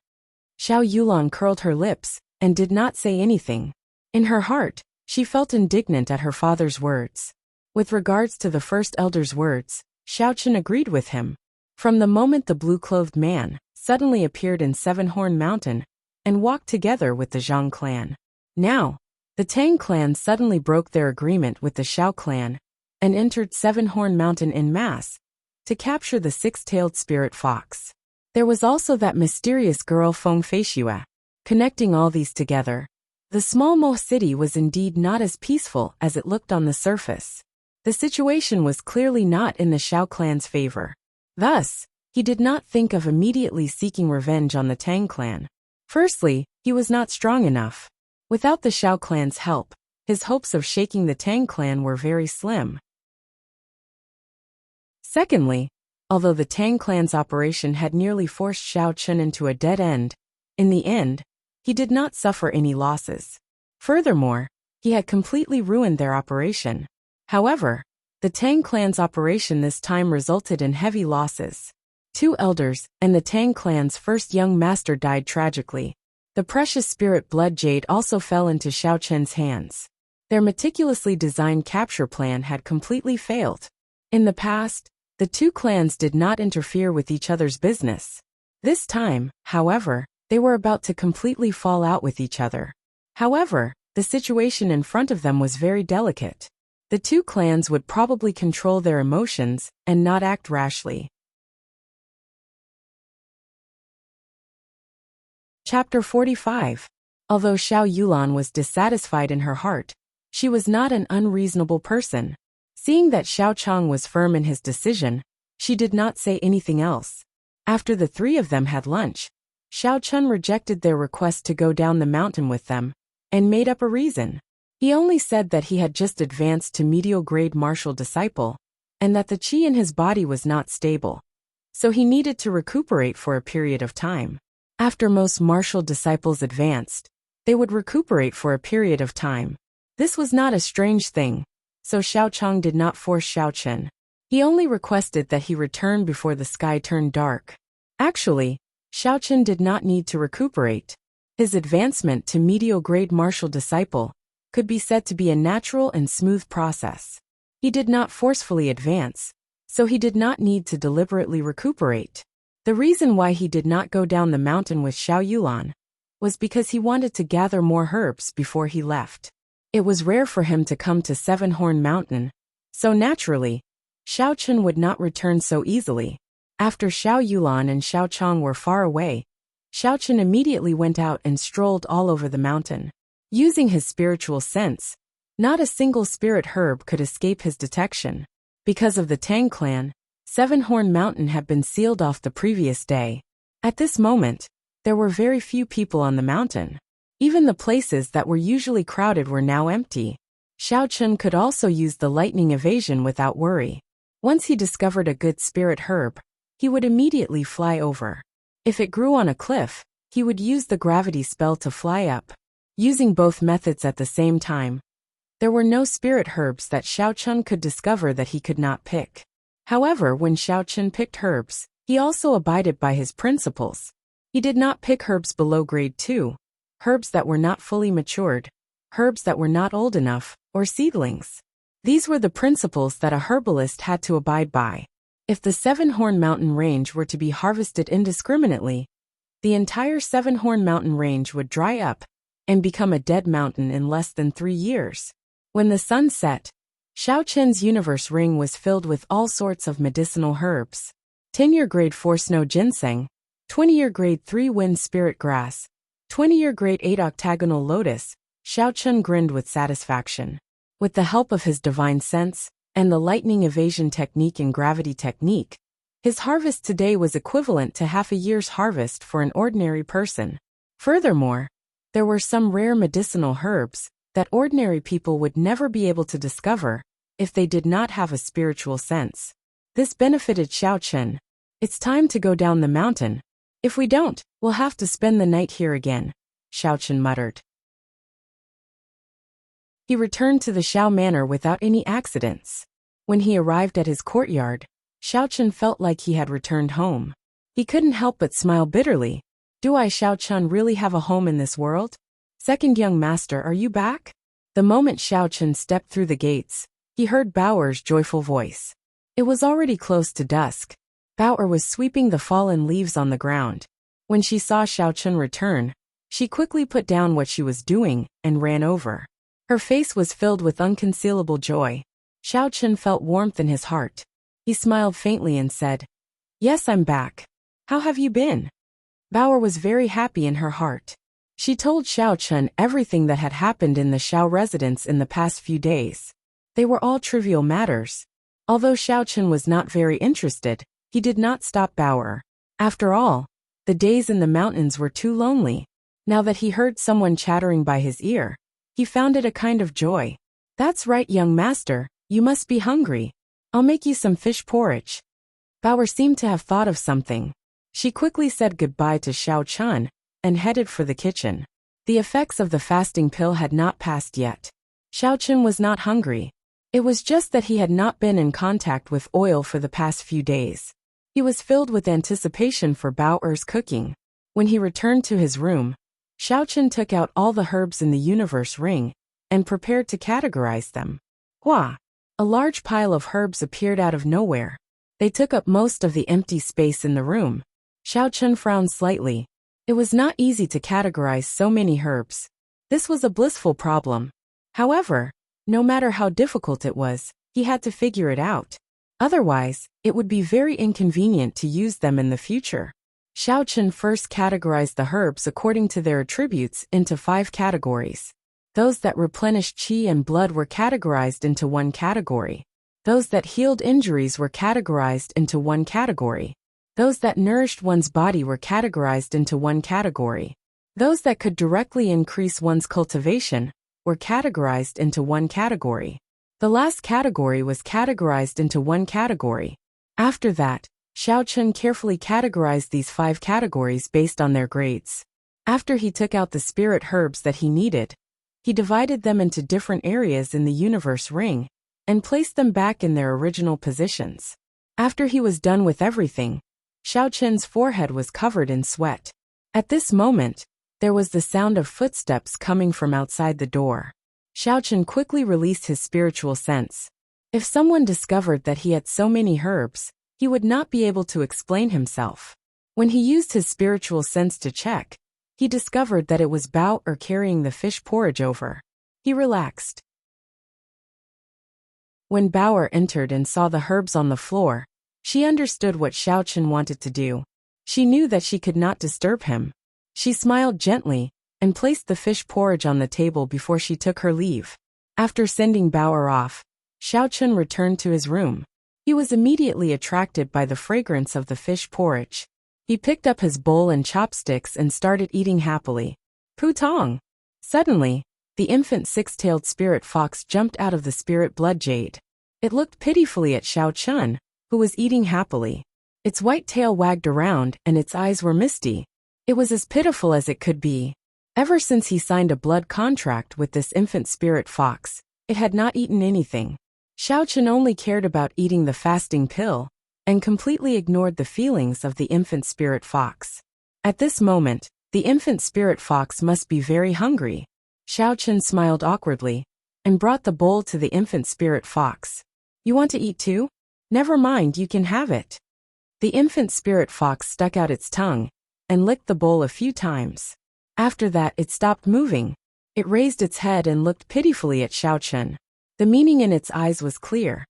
Xiao Yulan curled her lips and did not say anything. In her heart, she felt indignant at her father's words. With regards to the first elder's words, Xiao Chen agreed with him. From the moment the blue-clothed man suddenly appeared in Seven-Horn Mountain and walked together with the Zhang clan. Now, the Tang clan suddenly broke their agreement with the Xiao clan and entered Seven-Horn Mountain en masse to capture the six-tailed spirit fox. There was also that mysterious girl Feng Feishue. Connecting all these together, the small Mo city was indeed not as peaceful as it looked on the surface. The situation was clearly not in the Xiao clan's favor. Thus, he did not think of immediately seeking revenge on the Tang clan. Firstly, he was not strong enough. Without the Xiao clan's help, his hopes of shaking the Tang clan were very slim. Secondly, although the Tang clan's operation had nearly forced Xiao Chen into a dead end, in the end, he did not suffer any losses. Furthermore, he had completely ruined their operation. However, the Tang clan's operation this time resulted in heavy losses. 2 elders and the Tang clan's first young master died tragically. The precious spirit blood jade also fell into Xiao Chen's hands. Their meticulously designed capture plan had completely failed. In the past, the 2 clans did not interfere with each other's business. This time, however, they were about to completely fall out with each other. However, the situation in front of them was very delicate. The 2 clans would probably control their emotions and not act rashly. Chapter 45. Although Xiao Yulan was dissatisfied in her heart, she was not an unreasonable person. Seeing that Xiao Chang was firm in his decision, she did not say anything else. After the 3 of them had lunch, Xiao Chun rejected their request to go down the mountain with them and made up a reason. He only said that he had just advanced to medial grade martial disciple and that the qi in his body was not stable, so he needed to recuperate for a period of time. After most martial disciples advanced, they would recuperate for a period of time. This was not a strange thing, so Xiao Chang did not force Xiao Chen. He only requested that he return before the sky turned dark. Actually, Xiao Chen did not need to recuperate. His advancement to medial grade martial disciple could be said to be a natural and smooth process. He did not forcefully advance, so he did not need to deliberately recuperate. The reason why he did not go down the mountain with Xiao Yulan was because he wanted to gather more herbs before he left. It was rare for him to come to Seven-Horn Mountain, so naturally, Xiao Chen would not return so easily. After Xiao Yulan and Xiao Chong were far away, Xiao Chen immediately went out and strolled all over the mountain. Using his spiritual sense, not a single spirit herb could escape his detection. Because of the Tang clan, Seven-Horn Mountain had been sealed off the previous day. At this moment, there were very few people on the mountain. Even the places that were usually crowded were now empty. Xiao Chen could also use the lightning evasion without worry. Once he discovered a good spirit herb, he would immediately fly over. If it grew on a cliff, he would use the gravity spell to fly up. Using both methods at the same time, there were no spirit herbs that Xiao Chen could discover that he could not pick. However, when Xiao Chen picked herbs, he also abided by his principles. He did not pick herbs below grade 2, herbs that were not fully matured, herbs that were not old enough, or seedlings. These were the principles that a herbalist had to abide by. If the Seven-Horn Mountain range were to be harvested indiscriminately, the entire Seven-Horn Mountain range would dry up and become a dead mountain in less than 3 years. When the sun set, Xiao Chen's universe ring was filled with all sorts of medicinal herbs. 10-year grade 4 snow ginseng, 20-year grade 3 wind spirit grass, 20-year grade 8 octagonal lotus. Xiao Chen grinned with satisfaction. With the help of his divine sense and the lightning evasion technique and gravity technique, his harvest today was equivalent to half a year's harvest for an ordinary person. Furthermore, there were some rare medicinal herbs that ordinary people would never be able to discover if they did not have a spiritual sense. This benefited Xiao Chen. It's time to go down the mountain. If we don't, we'll have to spend the night here again, Xiao Chen muttered. He returned to the Xiao Manor without any accidents. When he arrived at his courtyard, Xiao Chen felt like he had returned home. He couldn't help but smile bitterly. Do I, Xiao Chen, really have a home in this world? Second young master, are you back? The moment Xiao Chen stepped through the gates, he heard Bao'er's joyful voice. It was already close to dusk. Bao'er was sweeping the fallen leaves on the ground. When she saw Xiao Chen return, she quickly put down what she was doing and ran over. Her face was filled with unconcealable joy. Xiao Chen felt warmth in his heart. He smiled faintly and said, "Yes, I'm back. How have you been?" Bao'er was very happy in her heart. She told Xiao Chen everything that had happened in the Xiao residence in the past few days. They were all trivial matters. Although Xiao Chen was not very interested, he did not stop Bao'er. After all, the days in the mountains were too lonely. Now that he heard someone chattering by his ear, he found it a kind of joy. "That's right, young master, you must be hungry. I'll make you some fish porridge." Bao'er seemed to have thought of something. She quickly said goodbye to Xiao Chen and headed for the kitchen. The effects of the fasting pill had not passed yet. Xiao Chen was not hungry. It was just that he had not been in contact with oil for the past few days. He was filled with anticipation for Bao'er's cooking. When he returned to his room, Xiao Chen took out all the herbs in the universe ring and prepared to categorize them. Hua! A large pile of herbs appeared out of nowhere. They took up most of the empty space in the room. Xiao Chen frowned slightly. It was not easy to categorize so many herbs. This was a blissful problem. However, no matter how difficult it was, he had to figure it out. Otherwise, it would be very inconvenient to use them in the future. Xiao Chen first categorized the herbs according to their attributes into 5 categories. Those that replenished qi and blood were categorized into 1 category. Those that healed injuries were categorized into 1 category. Those that nourished one's body were categorized into 1 category. Those that could directly increase one's cultivation were categorized into 1 category. The last category was categorized into 1 category. After that, Xiao Chen carefully categorized these 5 categories based on their grades. After he took out the spirit herbs that he needed, he divided them into different areas in the universe ring and placed them back in their original positions. After he was done with everything, Xiao Chen's forehead was covered in sweat. At this moment, there was the sound of footsteps coming from outside the door. Xiao Chen quickly released his spiritual sense. If someone discovered that he had so many herbs, he would not be able to explain himself. When he used his spiritual sense to check, he discovered that it was Bao'er carrying the fish porridge over. He relaxed. When Bao'er entered and saw the herbs on the floor, She understood what Xiaochen wanted to do. She knew that she could not disturb him. She smiled gently and placed the fish porridge on the table before she took her leave. After sending Bauer off, Xiaochen returned to his room. He was immediately attracted by the fragrance of the fish porridge. He picked up his bowl and chopsticks and started eating happily. Putong! Suddenly, the infant six-tailed spirit fox jumped out of the spirit blood jade. It looked pitifully at Xiaochen, who was eating happily. Its white tail wagged around and its eyes were misty. It was as pitiful as it could be. Ever since he signed a blood contract with this infant spirit fox, it had not eaten anything. Xiaochen only cared about eating the fasting pill, and completely ignored the feelings of the infant spirit fox. At this moment, the infant spirit fox must be very hungry. Xiaochen smiled awkwardly, and brought the bowl to the infant spirit fox. You want to eat too? Never mind, you can have it. The infant spirit fox stuck out its tongue, and licked the bowl a few times. After that it stopped moving. It raised its head and looked pitifully at Xiaochen. The meaning in its eyes was clear.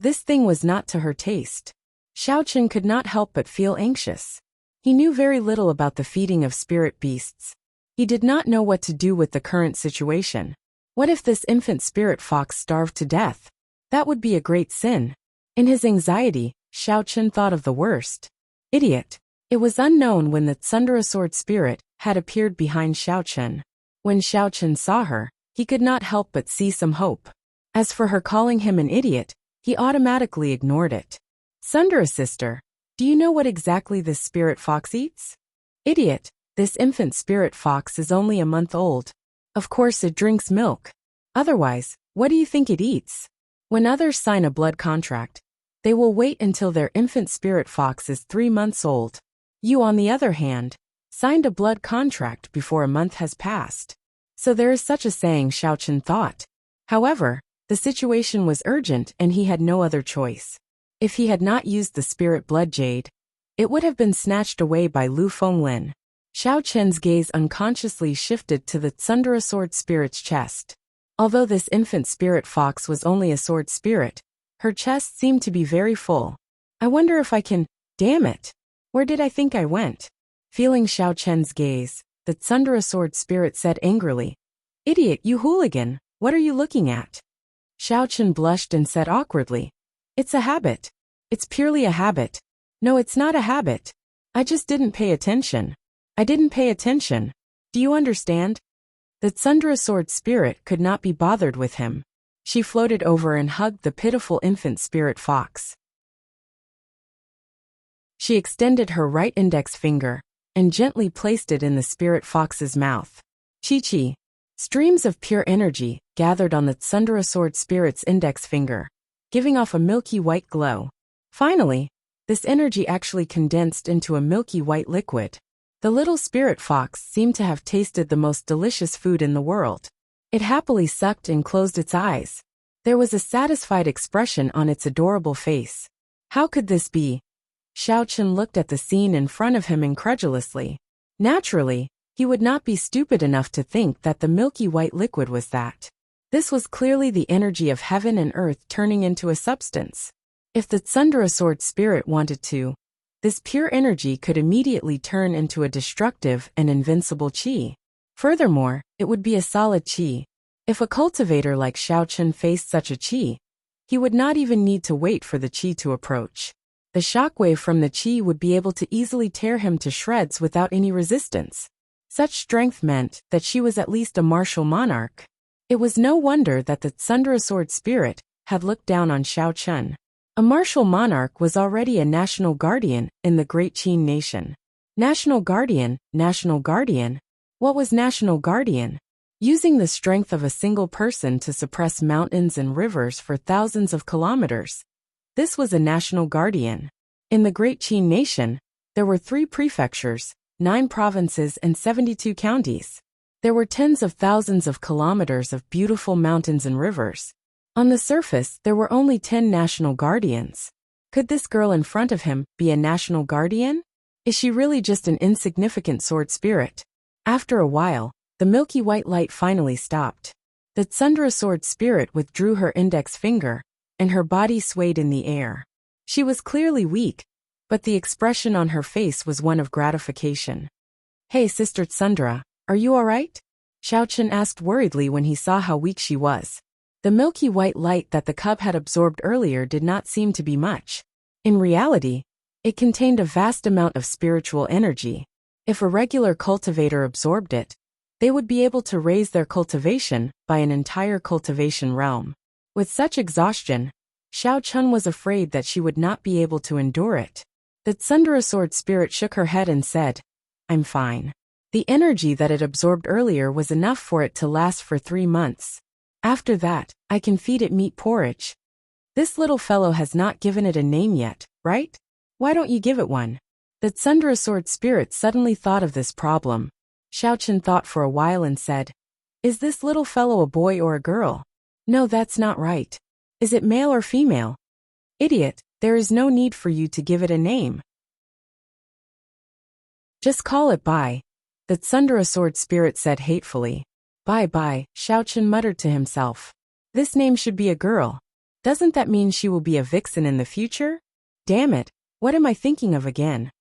This thing was not to her taste. Xiaochen could not help but feel anxious. He knew very little about the feeding of spirit beasts. He did not know what to do with the current situation. What if this infant spirit fox starved to death? That would be a great sin. In his anxiety, Xiaochen thought of the worst. Idiot. It was unknown when the Tsundere sword spirit had appeared behind Xiaochen. When Xiaochen saw her, he could not help but see some hope. As for her calling him an idiot, he automatically ignored it. Tsundere sister, do you know what exactly this spirit fox eats? Idiot, this infant spirit fox is only a month old. Of course it drinks milk. Otherwise, what do you think it eats? When others sign a blood contract, they will wait until their infant spirit fox is 3 months old. You, on the other hand, signed a blood contract before a month has passed. So there is such a saying, Xiaochen thought. However, the situation was urgent and he had no other choice. If he had not used the spirit blood jade, it would have been snatched away by Lu Fenglin. Xiaochen's gaze unconsciously shifted to the Tsundere sword spirit's chest. Although this infant spirit fox was only a sword spirit, her chest seemed to be very full. I wonder if I can… Damn it! Where did I think I went? Feeling Xiaochen's gaze, the Tsundere sword spirit said angrily, Idiot, you hooligan, what are you looking at? Xiaochen blushed and said awkwardly, It's a habit. It's purely a habit. No, it's not a habit. I just didn't pay attention. I didn't pay attention. Do you understand? The Tsundere sword spirit could not be bothered with him. She floated over and hugged the pitiful infant spirit fox. She extended her right index finger and gently placed it in the spirit fox's mouth. Chi-chi. Streams of pure energy gathered on the Tsundere sword spirit's index finger, giving off a milky white glow. Finally, this energy actually condensed into a milky white liquid. The little spirit fox seemed to have tasted the most delicious food in the world. It happily sucked and closed its eyes. There was a satisfied expression on its adorable face. How could this be? Xiaochen looked at the scene in front of him incredulously. Naturally, he would not be stupid enough to think that the milky white liquid was that. This was clearly the energy of heaven and earth turning into a substance. If the Tsundere sword spirit wanted to, this pure energy could immediately turn into a destructive and invincible qi. Furthermore, it would be a solid qi. If a cultivator like Xiaochen faced such a qi, he would not even need to wait for the qi to approach. The shockwave from the qi would be able to easily tear him to shreds without any resistance. Such strength meant that she was at least a martial monarch. It was no wonder that the Tsundere sword spirit had looked down on Xiaochen. A martial monarch was already a national guardian in the Great Qin nation. National guardian, national guardian. What was national guardian? Using the strength of a single person to suppress mountains and rivers for thousands of kilometers. This was a national guardian. In the Great Qin nation, there were 3 prefectures, 9 provinces and 72 counties. There were tens of thousands of kilometers of beautiful mountains and rivers. On the surface, there were only 10 national guardians. Could this girl in front of him be a national guardian? Is she really just an insignificant sword spirit? After a while, the milky white light finally stopped. The Tsundere sword spirit withdrew her index finger, and her body swayed in the air. She was clearly weak, but the expression on her face was one of gratification. "Hey, Sister Tsundra, are you alright?" Xiaochen asked worriedly when he saw how weak she was. The milky white light that the cub had absorbed earlier did not seem to be much. In reality, it contained a vast amount of spiritual energy. If a regular cultivator absorbed it, they would be able to raise their cultivation by an entire cultivation realm. With such exhaustion, Xiao Chun was afraid that she would not be able to endure it. The Tsundra sword spirit shook her head and said, "I'm fine." The energy that it absorbed earlier was enough for it to last for 3 months. After that, I can feed it meat porridge. This little fellow has not given it a name yet, right? Why don't you give it one? The Tsundra sword spirit suddenly thought of this problem. Xiaochen thought for a while and said, "Is this little fellow a boy or a girl? No, that's not right. Is it male or female? Idiot, there is no need for you to give it a name. Just call it Bai," the Tsundra sword spirit said hatefully. Bai, Xiaochen muttered to himself. This name should be a girl. Doesn't that mean she will be a vixen in the future? Damn it, what am I thinking of again?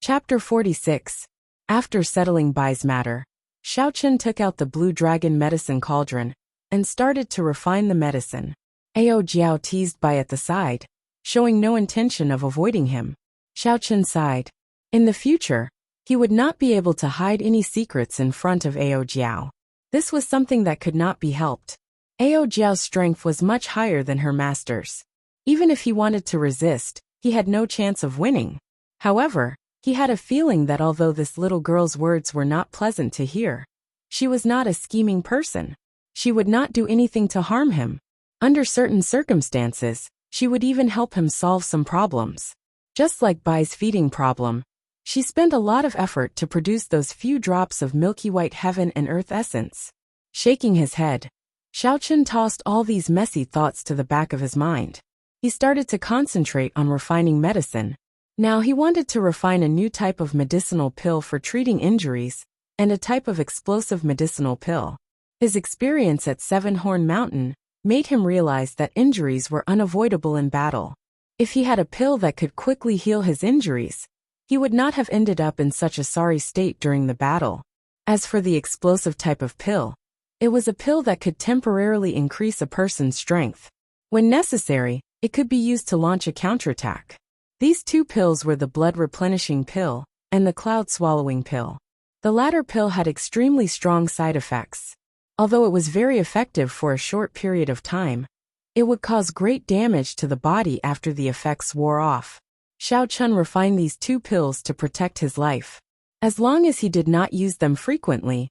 Chapter 46. After settling Bai's matter, Xiaochen took out the blue dragon medicine cauldron and started to refine the medicine. Ao Jiao teased Bai at the side, showing no intention of avoiding him. Xiaochen sighed. In the future, he would not be able to hide any secrets in front of Ao Jiao. This was something that could not be helped. Ao Jiao's strength was much higher than her master's. Even if he wanted to resist, he had no chance of winning. However, he had a feeling that although this little girl's words were not pleasant to hear, she was not a scheming person. She would not do anything to harm him. Under certain circumstances, she would even help him solve some problems. Just like Bai's feeding problem, she spent a lot of effort to produce those few drops of milky white heaven and earth essence. Shaking his head, Xiaochen tossed all these messy thoughts to the back of his mind. He started to concentrate on refining medicine. Now he wanted to refine a new type of medicinal pill for treating injuries, and a type of explosive medicinal pill. His experience at Seven Horn Mountain made him realize that injuries were unavoidable in battle. If he had a pill that could quickly heal his injuries, he would not have ended up in such a sorry state during the battle. As for the explosive type of pill, it was a pill that could temporarily increase a person's strength. When necessary, it could be used to launch a counterattack. These two pills were the blood-replenishing pill and the cloud-swallowing pill. The latter pill had extremely strong side effects. Although it was very effective for a short period of time, it would cause great damage to the body after the effects wore off. Xiao Chun refined these two pills to protect his life. As long as he did not use them frequently,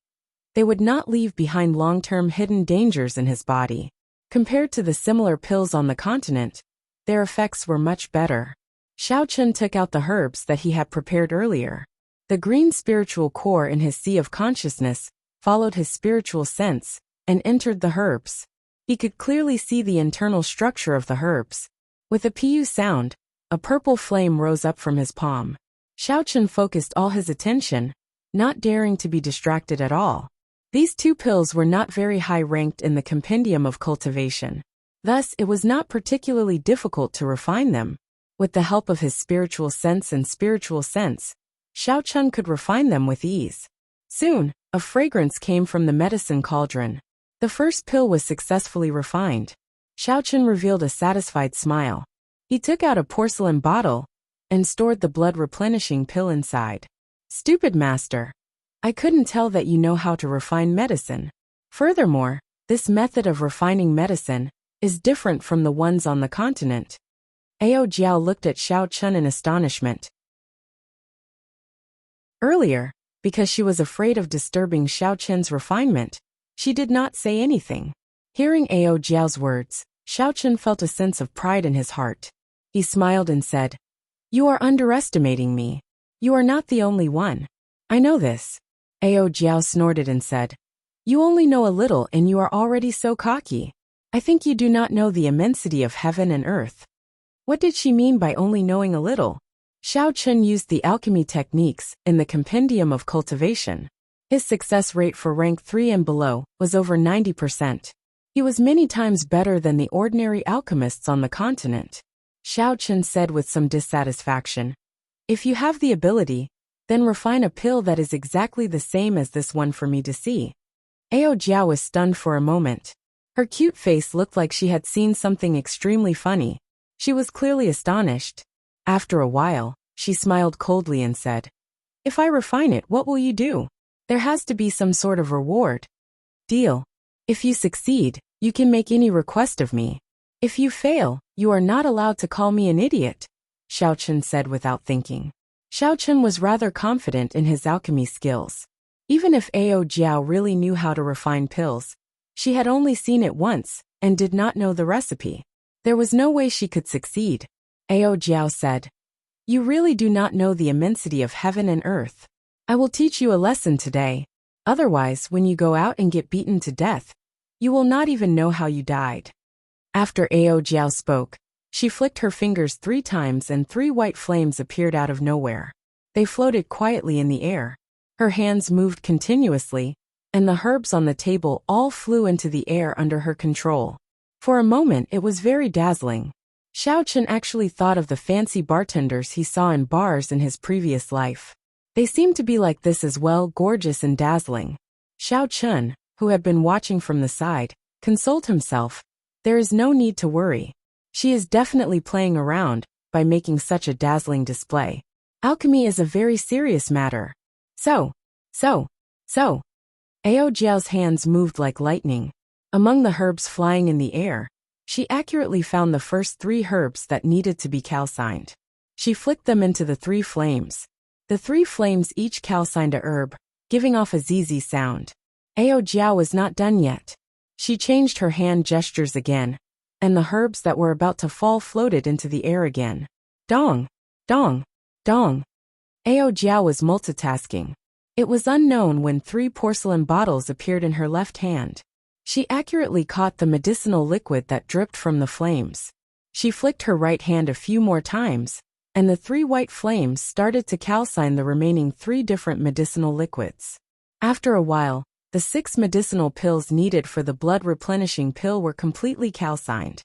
they would not leave behind long-term hidden dangers in his body. Compared to the similar pills on the continent, their effects were much better. Xiao Chun took out the herbs that he had prepared earlier. The green spiritual core in his sea of consciousness followed his spiritual sense and entered the herbs. He could clearly see the internal structure of the herbs. With a pu sound, a purple flame rose up from his palm. Xiaochen focused all his attention, not daring to be distracted at all. These two pills were not very high ranked in the compendium of cultivation. Thus, it was not particularly difficult to refine them. With the help of his spiritual sense and spiritual sense, Xiaochen could refine them with ease. Soon, a fragrance came from the medicine cauldron. The first pill was successfully refined. Xiaochen revealed a satisfied smile. He took out a porcelain bottle and stored the blood-replenishing pill inside. Stupid master. I couldn't tell that you know how to refine medicine. Furthermore, this method of refining medicine is different from the ones on the continent. Ao Jiao looked at Xiao Chun in astonishment. Earlier, because she was afraid of disturbing Xiao Chun's refinement, she did not say anything. Hearing Ao Jiao's words, Xiao Chun felt a sense of pride in his heart. He smiled and said, "You are underestimating me. You are not the only one. I know this." Ao Jiao snorted and said, "You only know a little and you are already so cocky. I think you do not know the immensity of heaven and earth." What did she mean by only knowing a little? Xiao Chun used the alchemy techniques in the compendium of cultivation. His success rate for rank 3 and below was over 90%. He was many times better than the ordinary alchemists on the continent. Xiao Chen said with some dissatisfaction. If you have the ability, then refine a pill that is exactly the same as this one for me to see. Ao Jiao was stunned for a moment. Her cute face looked like she had seen something extremely funny. She was clearly astonished. After a while, she smiled coldly and said, If I refine it, what will you do? There has to be some sort of reward. Deal. If you succeed, you can make any request of me. If you fail, you are not allowed to call me an idiot, Xiao Chen said without thinking. Xiao Chen was rather confident in his alchemy skills. Even if Ao Jiao really knew how to refine pills, she had only seen it once and did not know the recipe. There was no way she could succeed. Ao Jiao said, You really do not know the immensity of heaven and earth. I will teach you a lesson today. Otherwise, when you go out and get beaten to death, you will not even know how you died. After Ao Jiao spoke, she flicked her fingers 3 times and 3 white flames appeared out of nowhere. They floated quietly in the air. Her hands moved continuously, and the herbs on the table all flew into the air under her control. For a moment it was very dazzling. Xiao Chen actually thought of the fancy bartenders he saw in bars in his previous life. They seemed to be like this as well, gorgeous and dazzling. Xiao Chen, who had been watching from the side, consoled himself. There is no need to worry. She is definitely playing around by making such a dazzling display. Alchemy is a very serious matter. So. Ao Jiao's hands moved like lightning. Among the herbs flying in the air, she accurately found the first 3 herbs that needed to be calcined. She flicked them into the 3 flames. The 3 flames each calcined a herb, giving off a zzz sound. Ao Jiao was not done yet. She changed her hand gestures again, and the herbs that were about to fall floated into the air again. Dong! Dong! Dong! Ao Jiao was multitasking. It was unknown when 3 porcelain bottles appeared in her left hand. She accurately caught the medicinal liquid that dripped from the flames. She flicked her right hand a few more times, and the 3 white flames started to calcine the remaining 3 different medicinal liquids. After a while, the 6 medicinal pills needed for the blood-replenishing pill were completely calcined.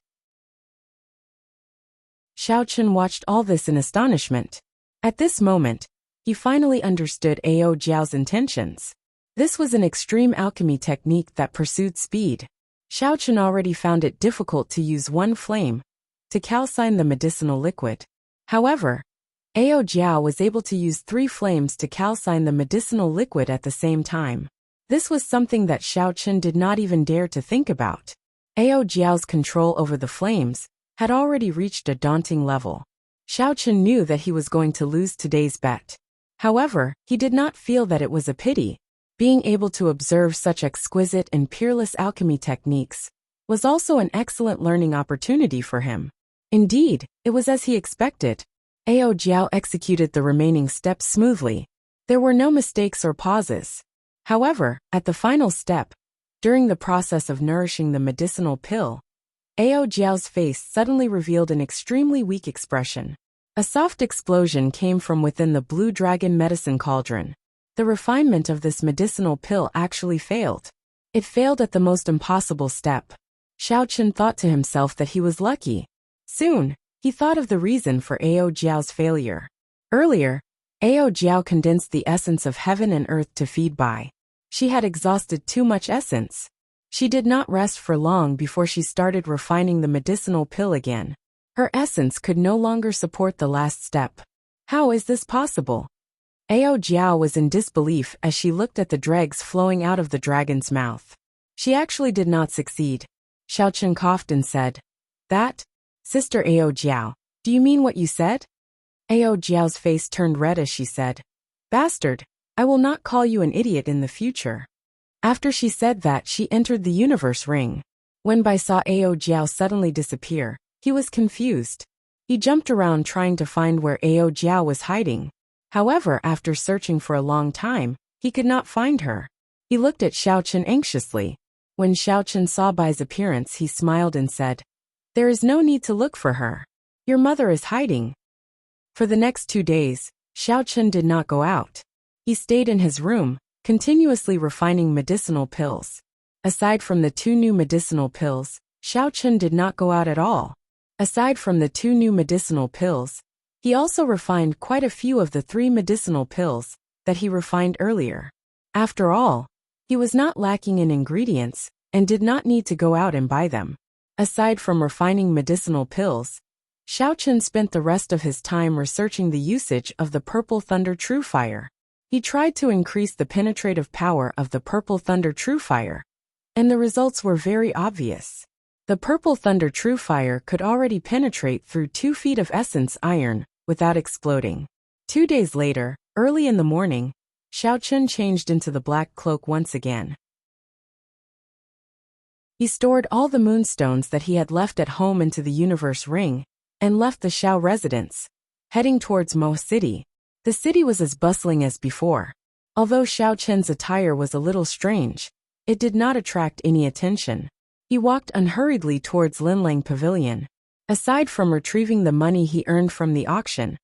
Xiao Chen watched all this in astonishment. At this moment, he finally understood Ao Jiao's intentions. This was an extreme alchemy technique that pursued speed. Xiao Chen already found it difficult to use 1 flame to calcine the medicinal liquid. However, Ao Jiao was able to use 3 flames to calcine the medicinal liquid at the same time. This was something that Xiao Chen did not even dare to think about. Ao Jiao's control over the flames had already reached a daunting level. Xiao Chen knew that he was going to lose today's bet. However, he did not feel that it was a pity. Being able to observe such exquisite and peerless alchemy techniques was also an excellent learning opportunity for him. Indeed, it was as he expected. Ao Jiao executed the remaining steps smoothly. There were no mistakes or pauses. However, at the final step, during the process of nourishing the medicinal pill, Ao Jiao's face suddenly revealed an extremely weak expression. A soft explosion came from within the blue dragon medicine cauldron. The refinement of this medicinal pill actually failed. It failed at the most impossible step. Xiao Chen thought to himself that he was lucky. Soon, he thought of the reason for Ao Jiao's failure. Earlier, Ao Jiao condensed the essence of heaven and earth to feed by. She had exhausted too much essence. She did not rest for long before she started refining the medicinal pill again. Her essence could no longer support the last step. How is this possible? Ao Jiao was in disbelief as she looked at the dregs flowing out of the dragon's mouth. She actually did not succeed. Xiao Chen coughed and said, That? Sister Ao Jiao, do you mean what you said? Ao Jiao's face turned red as she said, Bastard, I will not call you an idiot in the future. After she said that, she entered the universe ring. When Bai saw Ao Jiao suddenly disappear, he was confused. He jumped around trying to find where Ao Jiao was hiding. However, after searching for a long time, he could not find her. He looked at Xiao Chen anxiously. When Xiao Chen saw Bai's appearance, he smiled and said, There is no need to look for her. Your mother is hiding. For the next 2 days, Xiao Chen did not go out. He stayed in his room, continuously refining medicinal pills. Aside from the 2 new medicinal pills, Xiao Chun did not go out at all. Aside from the 2 new medicinal pills, he also refined quite a few of the 3 medicinal pills that he refined earlier. After all, he was not lacking in ingredients and did not need to go out and buy them. Aside from refining medicinal pills, Xiao Chun spent the rest of his time researching the usage of the Purple Thunder True Fire. He tried to increase the penetrative power of the Purple Thunder True Fire, and the results were very obvious. The Purple Thunder True Fire could already penetrate through 2 feet of essence iron without exploding. 2 days later, early in the morning, Xiao Chun changed into the black cloak once again. He stored all the moonstones that he had left at home into the universe ring, and left the Xiao residence, heading towards Mo City. The city was as bustling as before. Although Xiao Chun's attire was a little strange, it did not attract any attention. He walked unhurriedly towards Linlang Pavilion. Aside from retrieving the money he earned from the auction,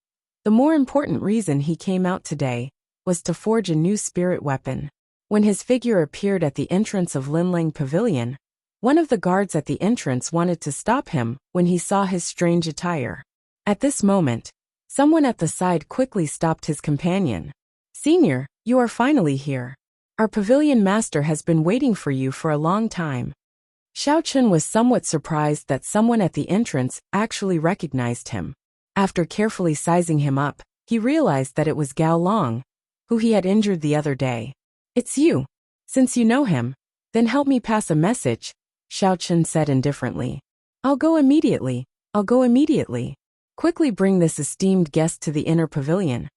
the more important reason he came out today was to forge a new spirit weapon. When his figure appeared at the entrance of Linlang Pavilion, one of the guards at the entrance wanted to stop him when he saw his strange attire. At this moment, someone at the side quickly stopped his companion. "Senior, you are finally here. Our pavilion master has been waiting for you for a long time." Xiao Chun was somewhat surprised that someone at the entrance actually recognized him. After carefully sizing him up, he realized that it was Gao Long, who he had injured the other day. "It's you. Since you know him, then help me pass a message," Xiao Chun said indifferently. I'll go immediately. Quickly bring this esteemed guest to the inner pavilion."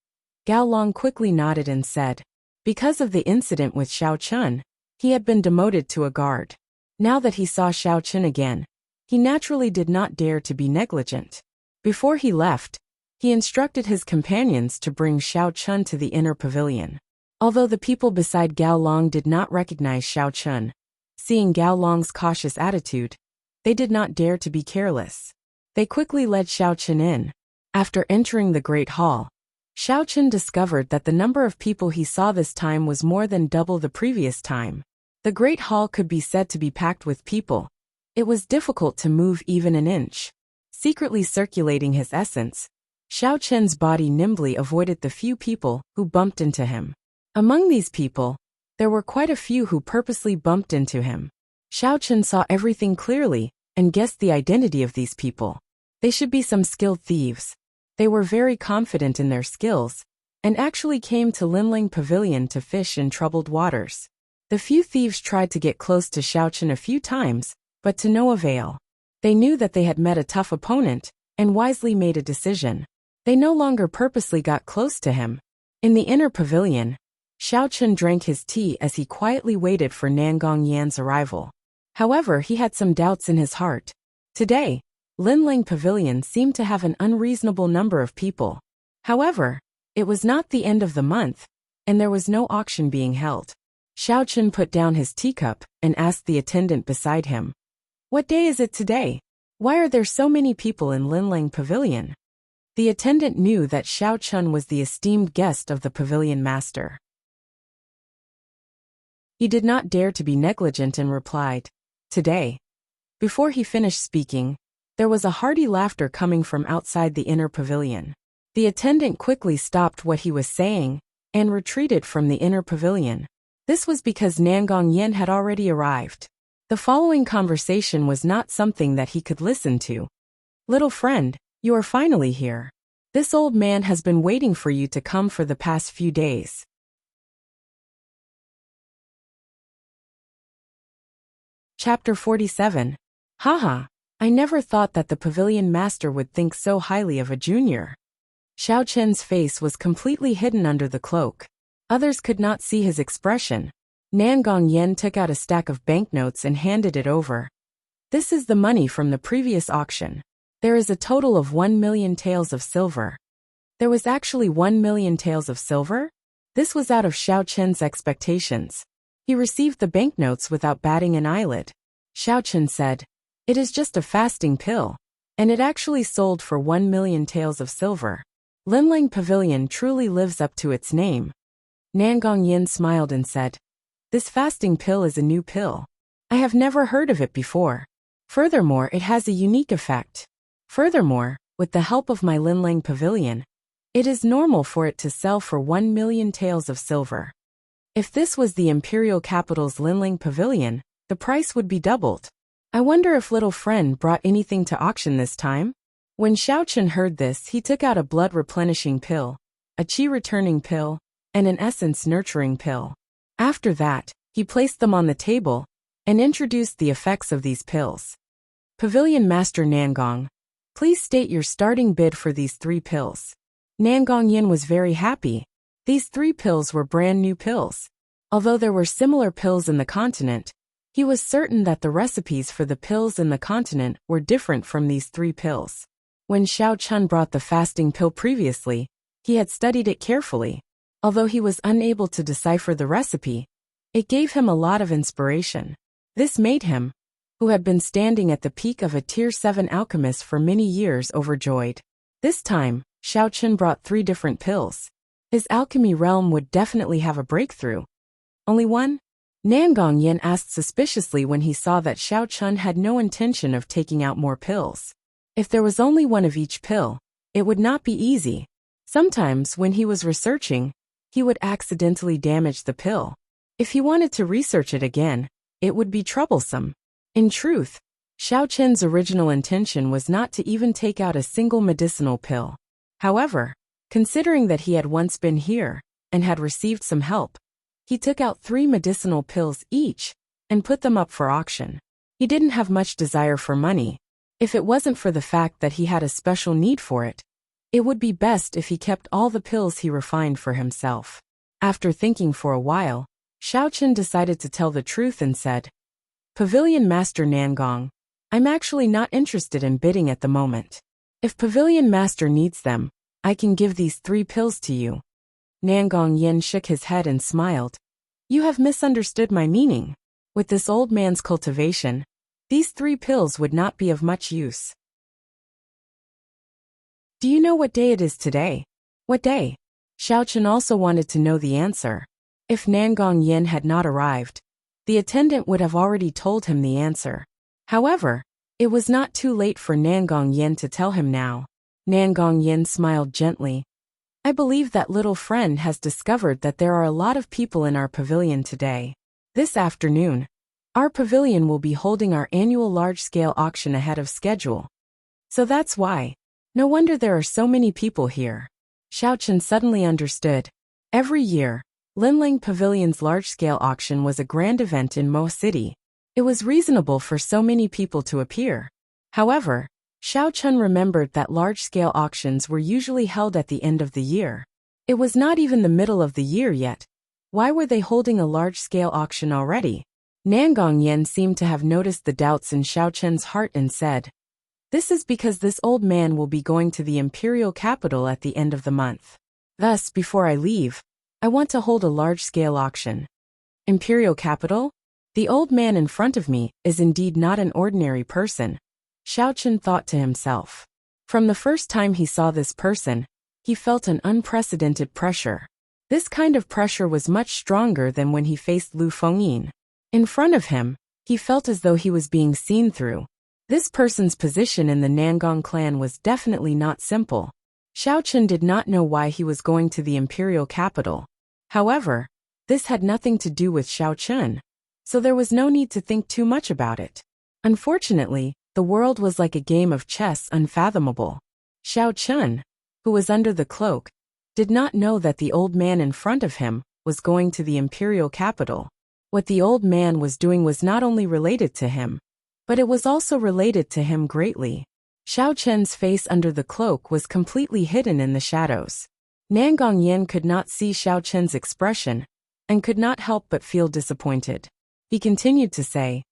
Gao Long quickly nodded and said. Because of the incident with Xiao Chun, he had been demoted to a guard. Now that he saw Xiao Chun again, he naturally did not dare to be negligent. Before he left, he instructed his companions to bring Xiao Chun to the inner pavilion. Although the people beside Gao Long did not recognize Xiao Chun, seeing Gao Long's cautious attitude, they did not dare to be careless. They quickly led Xiao Chun in. After entering the Great Hall, Xiao Chun discovered that the number of people he saw this time was more than double the previous time. The Great Hall could be said to be packed with people. It was difficult to move even an inch. Secretly circulating his essence, Xiao Chun's body nimbly avoided the few people who bumped into him. Among these people, there were quite a few who purposely bumped into him. Xiao Chun saw everything clearly and guessed the identity of these people. They should be some skilled thieves. They were very confident in their skills, and actually came to Linlang Pavilion to fish in troubled waters. The few thieves tried to get close to Xiao Chun a few times, but to no avail. They knew that they had met a tough opponent, and wisely made a decision. They no longer purposely got close to him. In the inner pavilion, Xiao Chun drank his tea as he quietly waited for Nangong Yan's arrival. However, he had some doubts in his heart. Today, Linlang Pavilion seemed to have an unreasonable number of people. However, it was not the end of the month, and there was no auction being held. Xiao Chun put down his teacup and asked the attendant beside him, "What day is it today? Why are there so many people in Linlang Pavilion?" The attendant knew that Xiao Chun was the esteemed guest of the pavilion master. He did not dare to be negligent and replied, "Today." Before he finished speaking, there was a hearty laughter coming from outside the inner pavilion. The attendant quickly stopped what he was saying and retreated from the inner pavilion. This was because Nangong Yan had already arrived. The following conversation was not something that he could listen to. "Little friend, you are finally here. This old man has been waiting for you to come for the past few days." Chapter 47. Haha, I never thought that the pavilion master would think so highly of a junior. Xiao Chun's face was completely hidden under the cloak. Others could not see his expression. Nangong Yan took out a stack of banknotes and handed it over. "This is the money from the previous auction. There is a total of 1 million taels of silver." There was actually 1 million taels of silver? This was out of Xiao Chun's expectations. He received the banknotes without batting an eyelid. Xiao Chun said, "It is just a fasting pill, and it actually sold for 1 million taels of silver. Linlang Pavilion truly lives up to its name." Nangong Yin smiled and said, "This fasting pill is a new pill. I have never heard of it before. Furthermore, it has a unique effect. Furthermore, with the help of my Linlang Pavilion, it is normal for it to sell for 1 million taels of silver. If this was the Imperial Capital's Linlang Pavilion, the price would be doubled. I wonder if little friend brought anything to auction this time? When Xiao Chen heard this, he took out a blood-replenishing pill, a qi-returning pill, and an essence-nurturing pill. After that, he placed them on the table and introduced the effects of these pills. Pavilion Master Nangong, please state your starting bid for these 3 pills. Nangong Yin was very happy. These 3 pills were brand new pills. Although there were similar pills in the continent, he was certain that the recipes for the pills in the continent were different from these 3 pills. When Xiao Chen brought the fasting pill previously, he had studied it carefully. Although he was unable to decipher the recipe, it gave him a lot of inspiration. This made him, who had been standing at the peak of a Tier 7 alchemist for many years, overjoyed. This time, Xiao Chen brought 3 different pills. His alchemy realm would definitely have a breakthrough. Only one? Nangong Yin asked suspiciously when he saw that Xiao Chen had no intention of taking out more pills. If there was only one of each pill, it would not be easy. Sometimes, when he was researching, he would accidentally damage the pill. If he wanted to research it again, it would be troublesome. In truth, Xiao Chen's original intention was not to even take out a single medicinal pill. However, considering that he had once been here and had received some help, he took out 3 medicinal pills each and put them up for auction. He didn't have much desire for money. If it wasn't for the fact that he had a special need for it, it would be best if he kept all the pills he refined for himself. After thinking for a while, Xiao Chen decided to tell the truth and said, Pavilion Master Nangong, I'm actually not interested in bidding at the moment. If Pavilion Master needs them, I can give these 3 pills to you. Nangong Yin shook his head and smiled. You have misunderstood my meaning. With this old man's cultivation, these 3 pills would not be of much use. Do you know what day it is today? What day? Xiao Chen also wanted to know the answer. If Nangong Yin had not arrived, the attendant would have already told him the answer. However, it was not too late for Nangong Yin to tell him now. Nangong Yin smiled gently. I believe that little friend has discovered that there are a lot of people in our pavilion today. This afternoon, our pavilion will be holding our annual large-scale auction ahead of schedule. So that's why. No wonder there are so many people here. Xiao Chen suddenly understood. Every year, Linlang Pavilion's large-scale auction was a grand event in Mo City. It was reasonable for so many people to appear. However, Xiao Chen remembered that large-scale auctions were usually held at the end of the year. It was not even the middle of the year yet. Why were they holding a large-scale auction already? Nangong Yen seemed to have noticed the doubts in Xiao Chen's heart and said, This is because this old man will be going to the imperial capital at the end of the month. Thus, before I leave, I want to hold a large-scale auction. Imperial capital? The old man in front of me is indeed not an ordinary person, Xiao Chen thought to himself. From the first time he saw this person, he felt an unprecedented pressure. This kind of pressure was much stronger than when he faced Lu Fengyin. In front of him, he felt as though he was being seen through. This person's position in the Nangong clan was definitely not simple. Xiao Chen did not know why he was going to the imperial capital. However, this had nothing to do with Xiao Chen, so there was no need to think too much about it. Unfortunately, the world was like a game of chess, unfathomable. Xiao Chen, who was under the cloak, did not know that the old man in front of him was going to the imperial capital. What the old man was doing was not only related to him, but it was also related to him greatly. Xiao Chen's face under the cloak was completely hidden in the shadows. Nangong Yen could not see Xiao Chen's expression, and could not help but feel disappointed. He continued to say,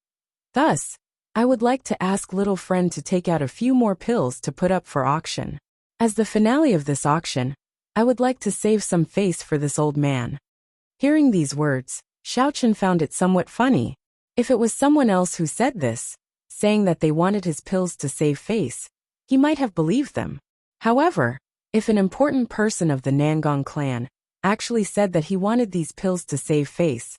Thus, I would like to ask little friend to take out a few more pills to put up for auction. As the finale of this auction, I would like to save some face for this old man. Hearing these words, Xiao Chen found it somewhat funny. If it was someone else who said this, saying that they wanted his pills to save face, he might have believed them. However, if an important person of the Nangong clan actually said that he wanted these pills to save face,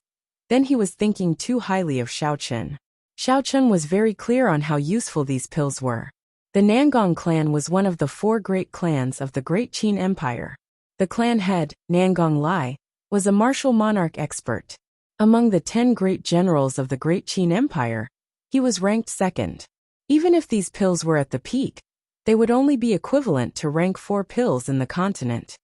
then he was thinking too highly of Xiao Chen. Xiao Chun was very clear on how useful these pills were. The Nangong clan was one of the 4 great clans of the Great Qin Empire. The clan head, Nangong Lai, was a martial monarch expert. Among the 10 great generals of the Great Qin Empire, he was ranked second. Even if these pills were at the peak, they would only be equivalent to rank 4 pills in the continent.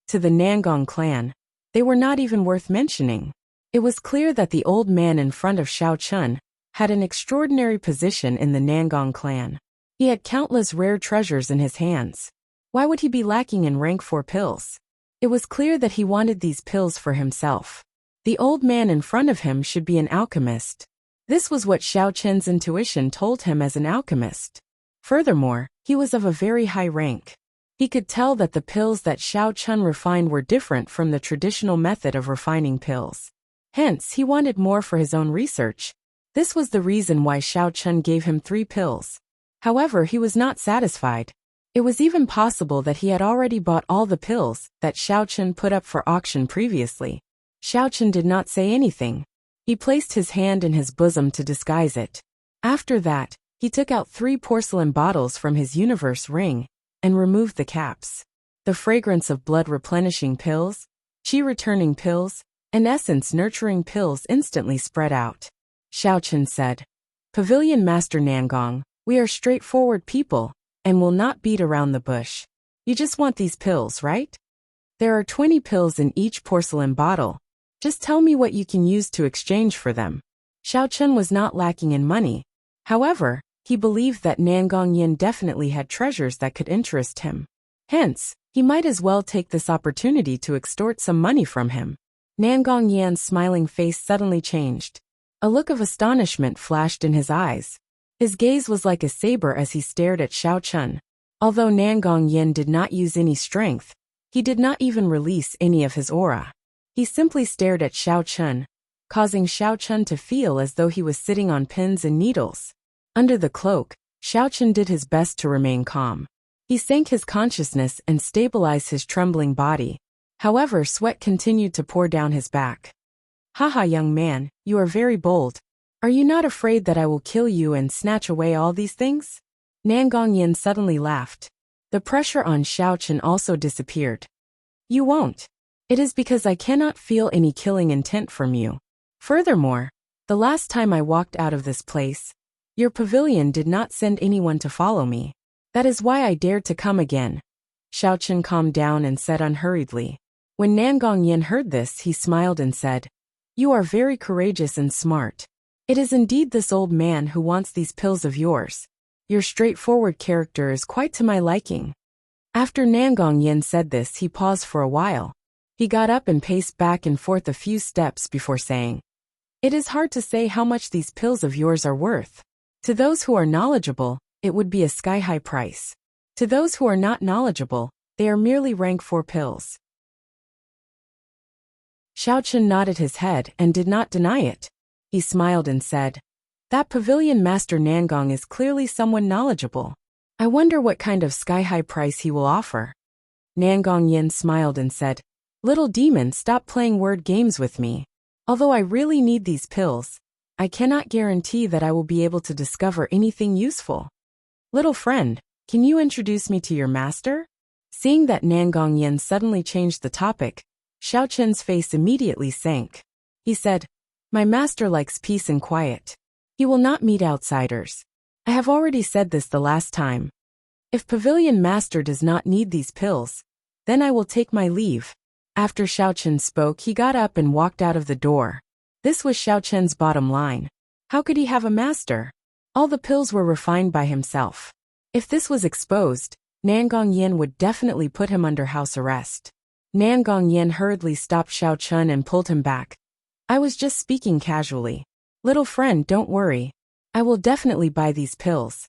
To the Nangong clan, they were not even worth mentioning. It was clear that the old man in front of Xiao Chun had an extraordinary position in the Nangong clan. He had countless rare treasures in his hands. Why would he be lacking in rank 4 pills? It was clear that he wanted these pills for himself. The old man in front of him should be an alchemist. This was what Xiao Chun's intuition told him as an alchemist. Furthermore, he was of a very high rank. He could tell that the pills that Xiao Chun refined were different from the traditional method of refining pills. Hence, he wanted more for his own research. This was the reason why Xiao Chun gave him 3 pills. However, he was not satisfied. It was even possible that he had already bought all the pills that Xiao Chun put up for auction previously. Xiao Chun did not say anything. He placed his hand in his bosom to disguise it. After that, he took out 3 porcelain bottles from his universe ring and removed the caps. The fragrance of blood-replenishing pills, qi-returning pills, and essence-nurturing pills instantly spread out. Xiao Chun said, "Pavilion Master Nangong, we are straightforward people and will not beat around the bush. You just want these pills, right? There are 20 pills in each porcelain bottle. Just tell me what you can use to exchange for them." Xiao Chun was not lacking in money. However, he believed that Nangong Yin definitely had treasures that could interest him. Hence, he might as well take this opportunity to extort some money from him. Nangong Yan's smiling face suddenly changed. A look of astonishment flashed in his eyes. His gaze was like a saber as he stared at Xiao Chun. Although Nangong Yin did not use any strength, he did not even release any of his aura. He simply stared at Xiao Chun, causing Xiao Chun to feel as though he was sitting on pins and needles. Under the cloak, Xiao Chun did his best to remain calm. He sank his consciousness and stabilized his trembling body. However, sweat continued to pour down his back. "Haha, young man, you are very bold. Are you not afraid that I will kill you and snatch away all these things?" Nangong Yin suddenly laughed. The pressure on Xiao Chun also disappeared. "You won't. It is because I cannot feel any killing intent from you. Furthermore, the last time I walked out of this place, your pavilion did not send anyone to follow me. That is why I dared to come again." Xiao Chun calmed down and said unhurriedly. When Nangong Yin heard this, he smiled and said, "You are very courageous and smart. It is indeed this old man who wants these pills of yours. Your straightforward character is quite to my liking." After Nangong Yin said this, he paused for a while. He got up and paced back and forth a few steps before saying, "It is hard to say how much these pills of yours are worth. To those who are knowledgeable, it would be a sky-high price. To those who are not knowledgeable, they are merely rank 4 pills." Xiao Chun nodded his head and did not deny it. He smiled and said, "That pavilion master Nangong is clearly someone knowledgeable. I wonder what kind of sky-high price he will offer." Nangong Yin smiled and said, "Little demon, stop playing word games with me. Although I really need these pills, I cannot guarantee that I will be able to discover anything useful. Little friend, can you introduce me to your master?" Seeing that Nangong Yin suddenly changed the topic, Xiao Chun's face immediately sank. He said, "My master likes peace and quiet. He will not meet outsiders. I have already said this the last time. If Pavilion Master does not need these pills, then I will take my leave." After Xiao Chun spoke, he got up and walked out of the door. This was Xiao Chun's bottom line. How could he have a master? All the pills were refined by himself. If this was exposed, Nangong Yin would definitely put him under house arrest. Nangong Yin hurriedly stopped Xiao Chun and pulled him back. "I was just speaking casually. Little friend, don't worry. I will definitely buy these pills.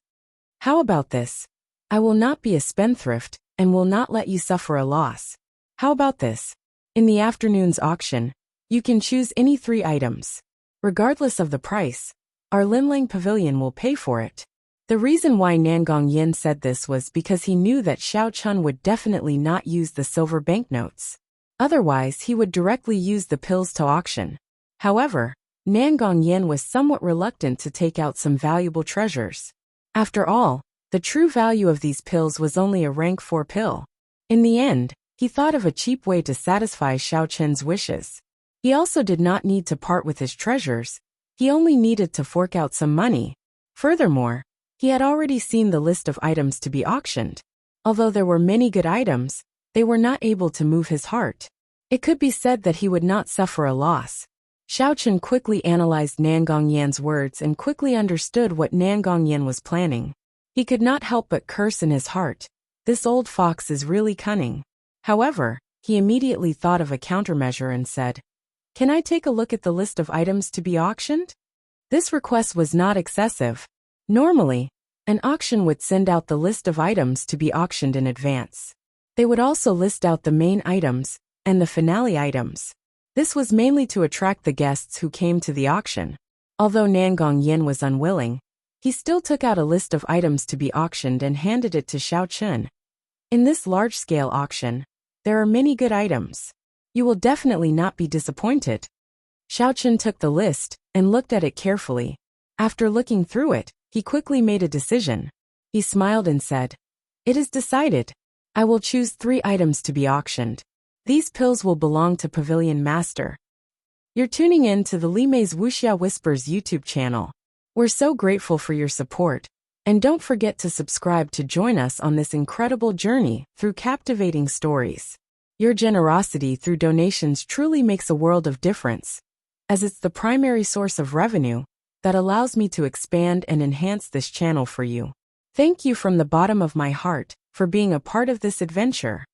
How about this? I will not be a spendthrift and will not let you suffer a loss. How about this? In the afternoon's auction, you can choose any 3 items. Regardless of the price, our Linlang Pavilion will pay for it." The reason why Nangong Yin said this was because he knew that Xiao Chun would definitely not use the silver banknotes. Otherwise, he would directly use the pills to auction. However, Nangong Yen was somewhat reluctant to take out some valuable treasures. After all, the true value of these pills was only a rank 4 pill. In the end, he thought of a cheap way to satisfy Xiao Chen's wishes. He also did not need to part with his treasures, he only needed to fork out some money. Furthermore, he had already seen the list of items to be auctioned. Although there were many good items, they were not able to move his heart. It could be said that he would not suffer a loss. Xiao Chen quickly analyzed Nangong Yan's words and quickly understood what Nangong Yan was planning. He could not help but curse in his heart. This old fox is really cunning. However, he immediately thought of a countermeasure and said, "Can I take a look at the list of items to be auctioned?" This request was not excessive. Normally, an auction would send out the list of items to be auctioned in advance. They would also list out the main items and the finale items. This was mainly to attract the guests who came to the auction. Although Nangong Yen was unwilling, he still took out a list of items to be auctioned and handed it to Xiao Chen. In this large-scale auction, there are many good items. You will definitely not be disappointed. Xiao Chen took the list and looked at it carefully. After looking through it, he quickly made a decision. He smiled and said, "It is decided. I will choose 3 items to be auctioned. These pills will belong to Pavilion Master." You're tuning in to the Li Mei's Wuxia Whispers YouTube channel. We're so grateful for your support. And don't forget to subscribe to join us on this incredible journey through captivating stories. Your generosity through donations truly makes a world of difference, as it's the primary source of revenue that allows me to expand and enhance this channel for you. Thank you from the bottom of my heart for being a part of this adventure.